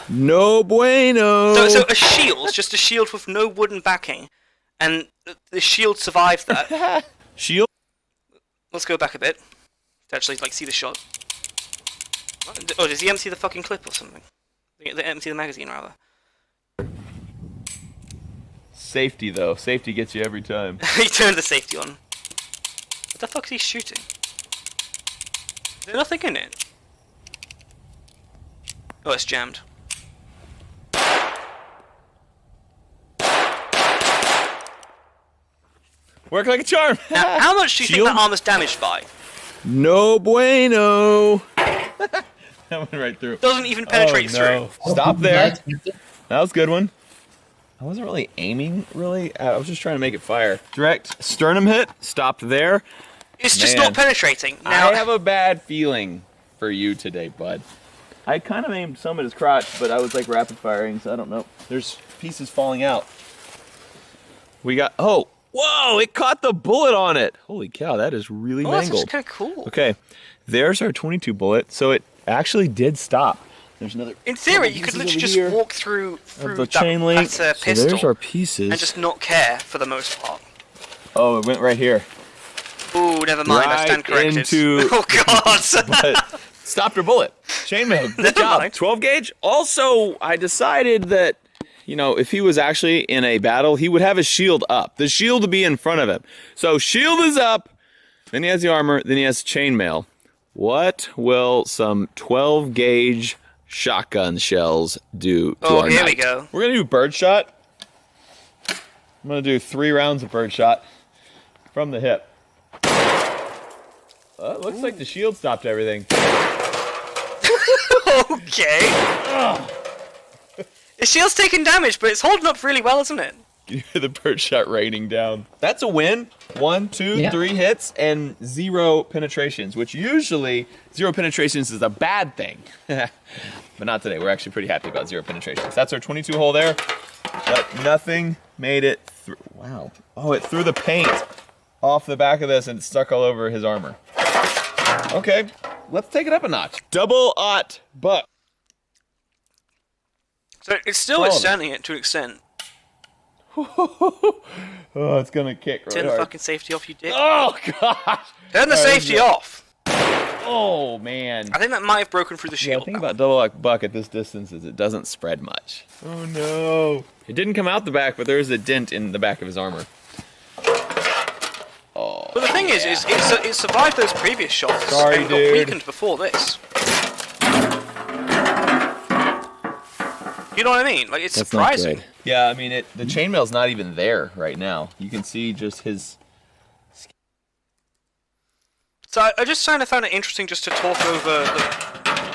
No Bueno. So a shield, just a shield with no wooden backing, and the shield survived that. Shield? Let's go back a bit to actually like see the shot. Oh, does he empty the fucking clip or something? They empty the magazine rather. Safety though. Safety gets you every time. He turned the safety on. What the fuck is he shooting? Is there nothing in it? Oh, it's jammed. Work like a charm. Now, how much do you think that armor's damaged by? No bueno. That went right through. Doesn't even penetrate through. Stop there. That was a good one. I wasn't really aiming, really. I was just trying to make it fire. Direct sternum hit. Stopped there. It's just not penetrating. Now, I have a bad feeling for you today, bud. I kind of aimed some at his crotch, but I was like rapid firing, so I don't know. There's pieces falling out. We got, oh, whoa, it caught the bullet on it. Holy cow, that is really mangled. That's kind of cool. Okay, there's our 22 bullet, so it actually did stop. There's another. In theory, you could literally just walk through the chain link. that So pistol there's our pieces. and just not care for the most part. Oh, it went right here. Ooh, never mind, I stand corrected. Oh, God. But stopped her bullet. Chainmail. Good job. 12 gauge. Also, I decided that, you know, if he was actually in a battle, he would have his shield up. The shield would be in front of him. So shield is up. Then he has the armor. Then he has chainmail. What will some 12 gauge shotgun shells do to our here knight? we go. We're going to do birdshot. I'm going to do 3 rounds of birdshot from the hip. It looks like the shield stopped everything. Okay. The shield's taking damage, but it's holding up really well, isn't it? You hear the birdshot raining down. That's a win. 1, 2, 3 hits and 0 penetrations, which usually 0 penetrations is a bad thing. But not today. We're actually pretty happy about 0 penetrations. That's our 22 hole there. But nothing made it through. Wow. Oh, it threw the paint off the back of this and stuck all over his armor. Okay, let's take it up a notch. Double aught buck. So it's still withstanding it to an extent. Oh, it's gonna kick right Turn the hard. fucking safety off, you dick. Oh, gosh. Turn the safety off. Oh, man. I think that might have broken through the shield. The thing about double buck at this distance is it doesn't spread much. Oh, no. It didn't come out the back, but there is a dent in the back of his armor. Oh, but the thing is it survived those previous shots. Sorry, and got dude. weakened before this. You know what I mean? Like, it's That's surprising. not good. Yeah, I mean, the chainmail's not even there right now. You can see just his... So I just kind of found it interesting just to talk over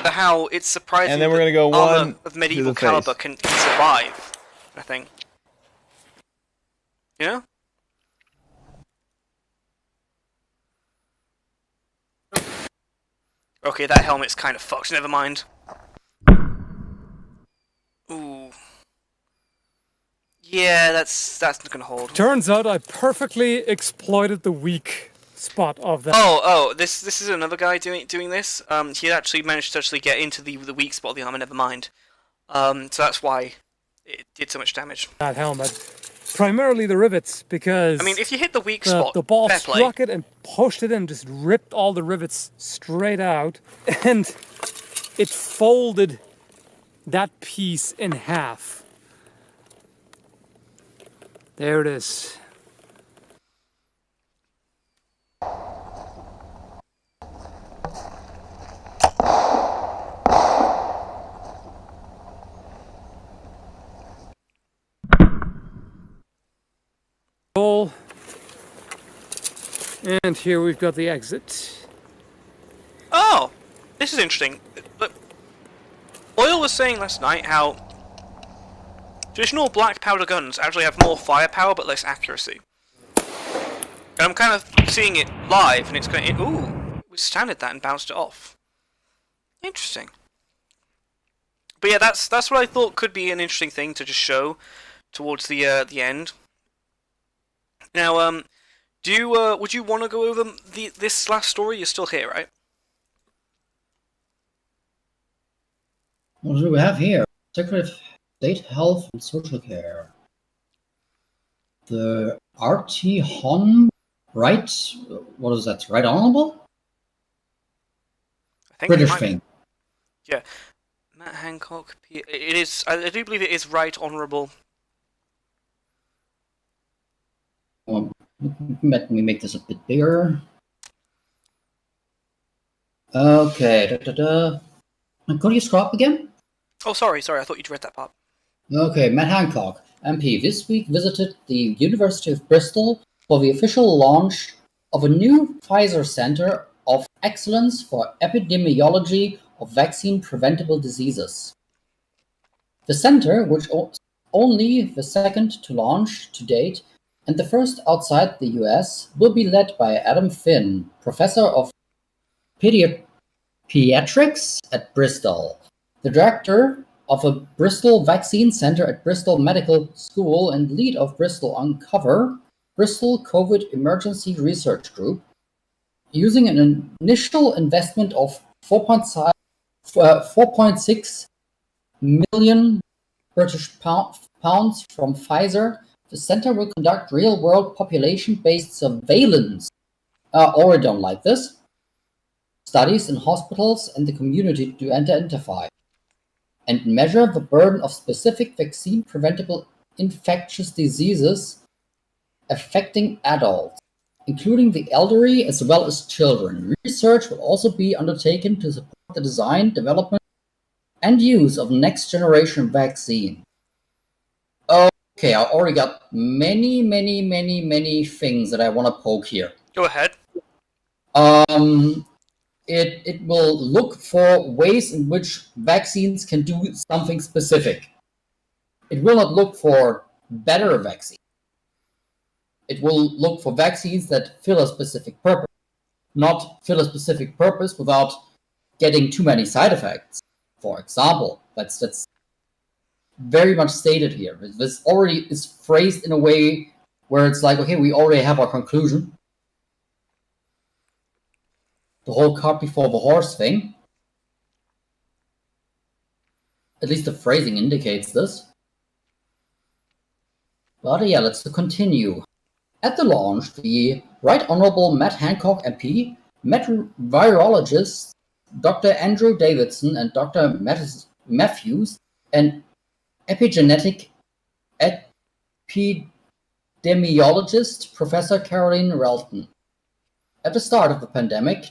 the how it's surprising And then we're that gonna go armor one of to medieval the caliber face. can survive, I think. You know? Okay, that helmet's kind of fucked, never mind. Ooh. Yeah, that's not gonna hold. Turns out I perfectly exploited the weak spot of that. Oh, this is another guy doing this. He actually managed to get into the weak spot of the armor, never mind. So that's why it did so much damage. That helmet. Primarily the rivets, because I mean, if you hit the weak spot, the ball fair play. struck it and pushed it in, just ripped all the rivets straight out, and it folded that piece in half. There it is. And here we've got the exit. Oh, this is interesting. Look, Oil was saying last night how traditional black powder guns actually have more firepower but less accuracy. And I'm kind of seeing it live, and it's going. Ooh, we withstanded that and bounced it off. Interesting. But yeah, that's what I thought could be an interesting thing to just show towards the end. Now, would you want to go over this last story? You're still here, right? What do we have here? Secretary of State, Health and Social Care. The RT Hon, right? What is that? Right Honorable? I think British thing. Yeah. Matt Hancock. It is. I do believe it is Right Honourable. Let me make this a bit bigger. Okay. Could you scroll up again? Oh, sorry. I thought you'd read that part. Okay, Matt Hancock, MP, this week visited the University of Bristol for the official launch of a new Pfizer Center of Excellence for Epidemiology of Vaccine-Preventable Diseases. The center, which only the second to launch to date and the first outside the US, will be led by Adam Finn, professor of pediatrics at Bristol, the director of a Bristol Vaccine Center at Bristol Medical School and lead of Bristol Uncover, Bristol COVID Emergency Research Group, using an initial investment of 4.6 million British pounds from Pfizer. The center will conduct real-world population-based surveillance, already don't like this, studies in hospitals and the community to identify and measure the burden of specific vaccine-preventable infectious diseases affecting adults, including the elderly as well as children. Research will also be undertaken to support the design, development, and use of next-generation vaccine. Okay, I already got many things that I want to poke here. Go ahead. It will look for ways in which vaccines can do something specific. It will not look for better vaccines. It will look for vaccines that fill a specific purpose, not fill a specific purpose without getting too many side effects. For example, that's very much stated here. This already is phrased in a way where it's like, okay, we already have our conclusion. The whole cart before the horse thing. At least the phrasing indicates this. But yeah, let's continue. At the launch, the Right Honourable Matt Hancock MP met virologists Dr. Andrew Davidson and Dr. Matthews and epigenetic epidemiologist Professor Caroline Relton. At the start of the pandemic,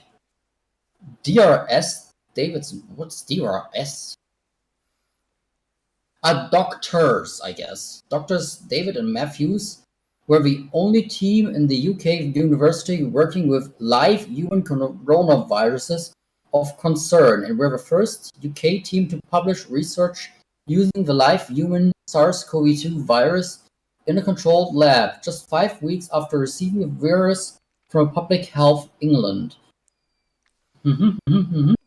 DRS Davidson, what's DRS? Doctors, I guess. Doctors David and Matthews were the only team in the UK university working with live human coronaviruses of concern and were the first UK team to publish research using the live human SARS-CoV-2 virus in a controlled lab just 5 weeks after receiving the virus from Public Health England.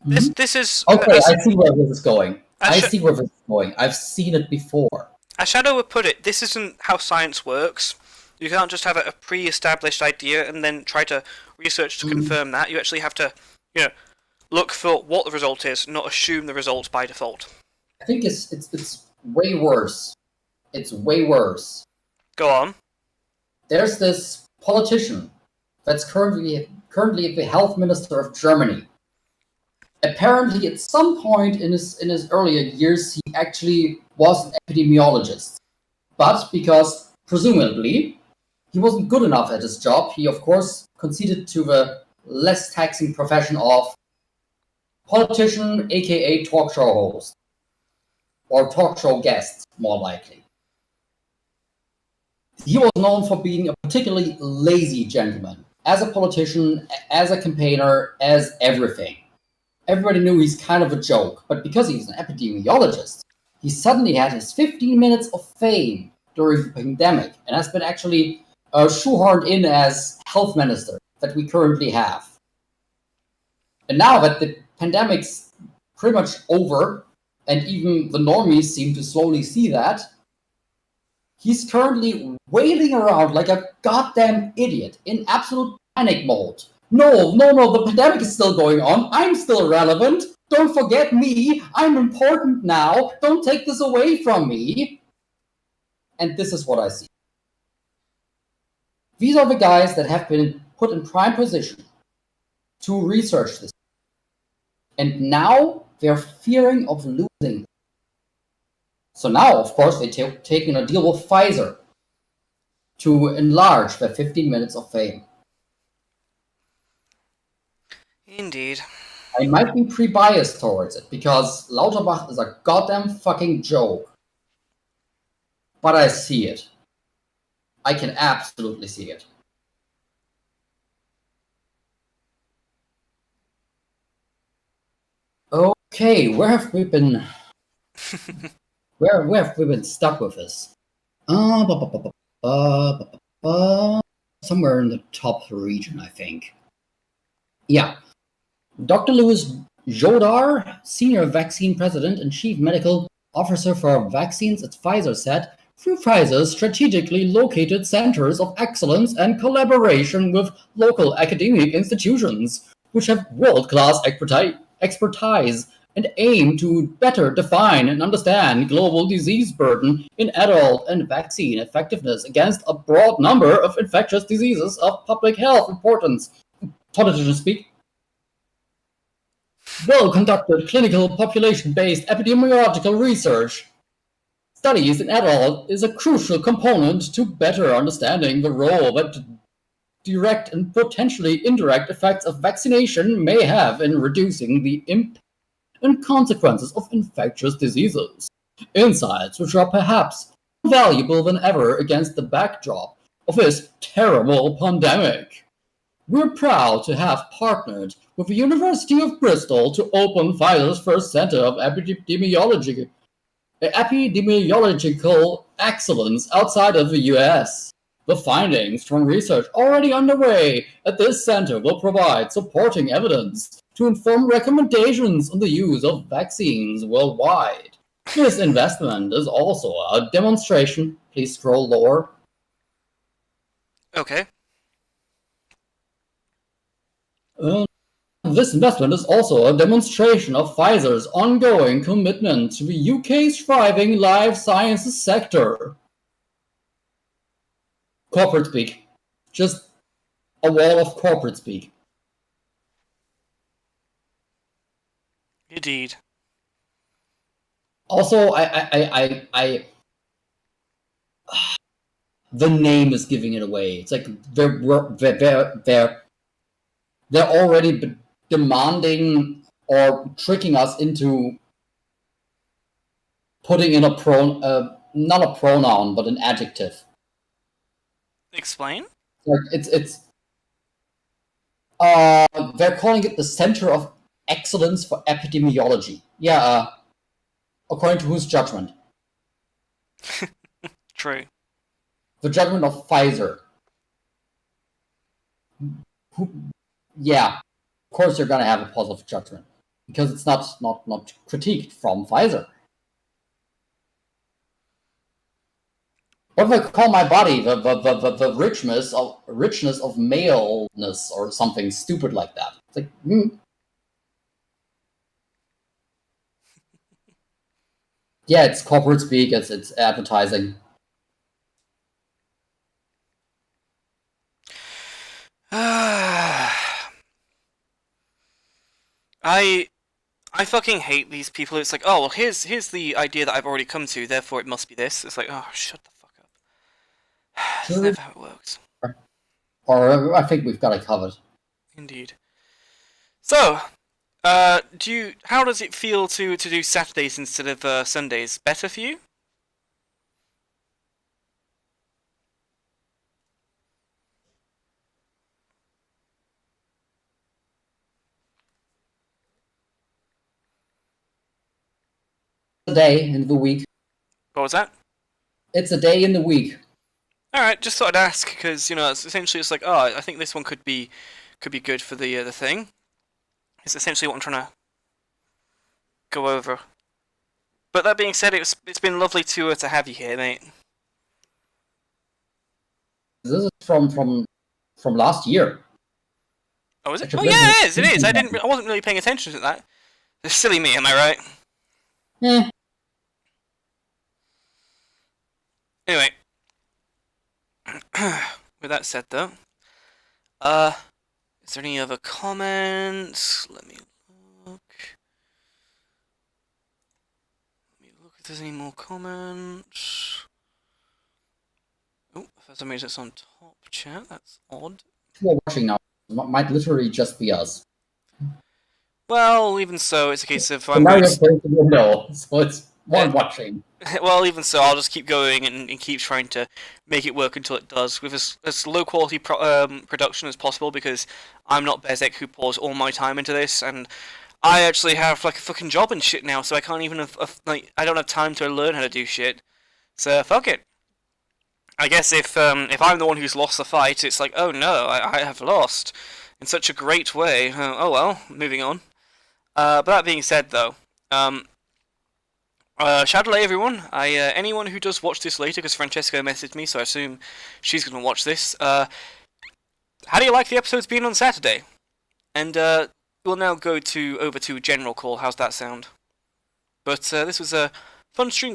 This is... Okay, I see where this is going. I've seen it before. As Shadow would put it, this isn't how science works. You can't just have a pre-established idea and then try to research to confirm that. You actually have to, look for what the result is, not assume the result by default. I think it's way worse. It's way worse. Go on. There's this politician that's currently the health minister of Germany. Apparently, at some point in his earlier years, he actually was an epidemiologist. But because, presumably, he wasn't good enough at his job, he, of course, conceded to the less taxing profession of politician, aka talk show host. Or talk show guest, more likely. He was known for being a particularly lazy gentleman. As a politician, as a campaigner, as everything. Everybody knew he's kind of a joke, but because he's an epidemiologist, he suddenly had his 15 minutes of fame during the pandemic, and has been actually shoehorned in as health minister that we currently have. And now that the pandemic's pretty much over, and even the normies seem to slowly see that, he's currently wailing around like a goddamn idiot in absolute panic mode. No, the pandemic is still going on. I'm still relevant. Don't forget me. I'm important now. Don't take this away from me. And this is what I see. These are the guys that have been put in prime position to research this. And now they're fearing of losing. So now, of course, they're taking a deal with Pfizer to enlarge their 15 minutes of fame. Indeed. I might be pre-biased towards it, because Lauterbach is a goddamn fucking joke. But I see it. I can absolutely see it. Okay, where have we been? where have we been stuck with this? Somewhere in the top region, I think. Yeah. Dr. Louis Jodar, Senior Vaccine President and Chief Medical Officer for Vaccines at Pfizer, said, through Pfizer's strategically located centers of excellence and collaboration with local academic institutions, which have world-class expertise and aim to better define and understand global disease burden in adult and vaccine effectiveness against a broad number of infectious diseases of public health importance. Politicians speak. Well-conducted clinical population-based epidemiological research studies in adults is a crucial component to better understanding the role that direct and potentially indirect effects of vaccination may have in reducing the impact and consequences of infectious diseases. Insights which are perhaps more valuable than ever against the backdrop of this terrible pandemic. We're proud to have partnered with the University of Bristol to open Pfizer's first Center of Epidemiological Excellence outside of the US. The findings from research already underway at this center will provide supporting evidence to inform recommendations on the use of vaccines worldwide. This investment is also a demonstration. Please scroll lower. Okay. This investment is also a demonstration of Pfizer's ongoing commitment to the UK's thriving life sciences sector. Corporate speak. Just a wall of corporate speak. Indeed. Also, I the name is giving it away. It's like they're already demanding or tricking us into putting in a not a pronoun but an adjective. Explain? It's they're calling it the Center of Excellence for Epidemiology. Yeah, according to whose judgment? True. The judgment of Pfizer. Yeah, of course you're gonna have a positive judgment because it's not critiqued from Pfizer. What if I call my body the richness of maleness or something stupid like that? It's like, Yeah, it's corporate speak. It's advertising. I fucking hate these people. It's like, oh well, here's the idea that I've already come to, therefore it must be this. It's like, oh, shut the fuck up. That's never how it works. Or I think we've got it covered. Indeed. So, how does it feel to do Saturdays instead of Sundays? Better for you? A day in the week. What was that? It's a day in the week. Alright, just thought I'd ask, because, it's like, oh, I think this one could be good for the thing. It's essentially what I'm trying to go over. But that being said, it's been lovely to have you here, mate. This is from last year. Oh, is it? Oh, yeah, it is. I wasn't really paying attention to that. It's silly me, am I right? Yeah. Anyway, with that said, though, is there any other comments? Let me look. If there's any more comments. Oh, for some reason it's on top chat. That's odd. People are watching now. It might literally just be us. Well, even so, it's a case of I'm going to the window, so it's one watching. Well, even so, I'll just keep going and keep trying to make it work until it does, with as low quality production as possible, because I'm not Bezek who pours all my time into this, and I actually have like a fucking job and shit now, so I can't even I don't have time to learn how to do shit. So fuck it. I guess if I'm the one who's lost the fight, it's like, oh no, I have lost in such a great way. Oh well, moving on. But that being said, though, Shadilay, everyone. Anyone who does watch this later, because Francesca messaged me, so I assume she's gonna watch this. How do you like the episodes being on Saturday? And we'll now go over to general call. How's that sound? But this was a fun stream.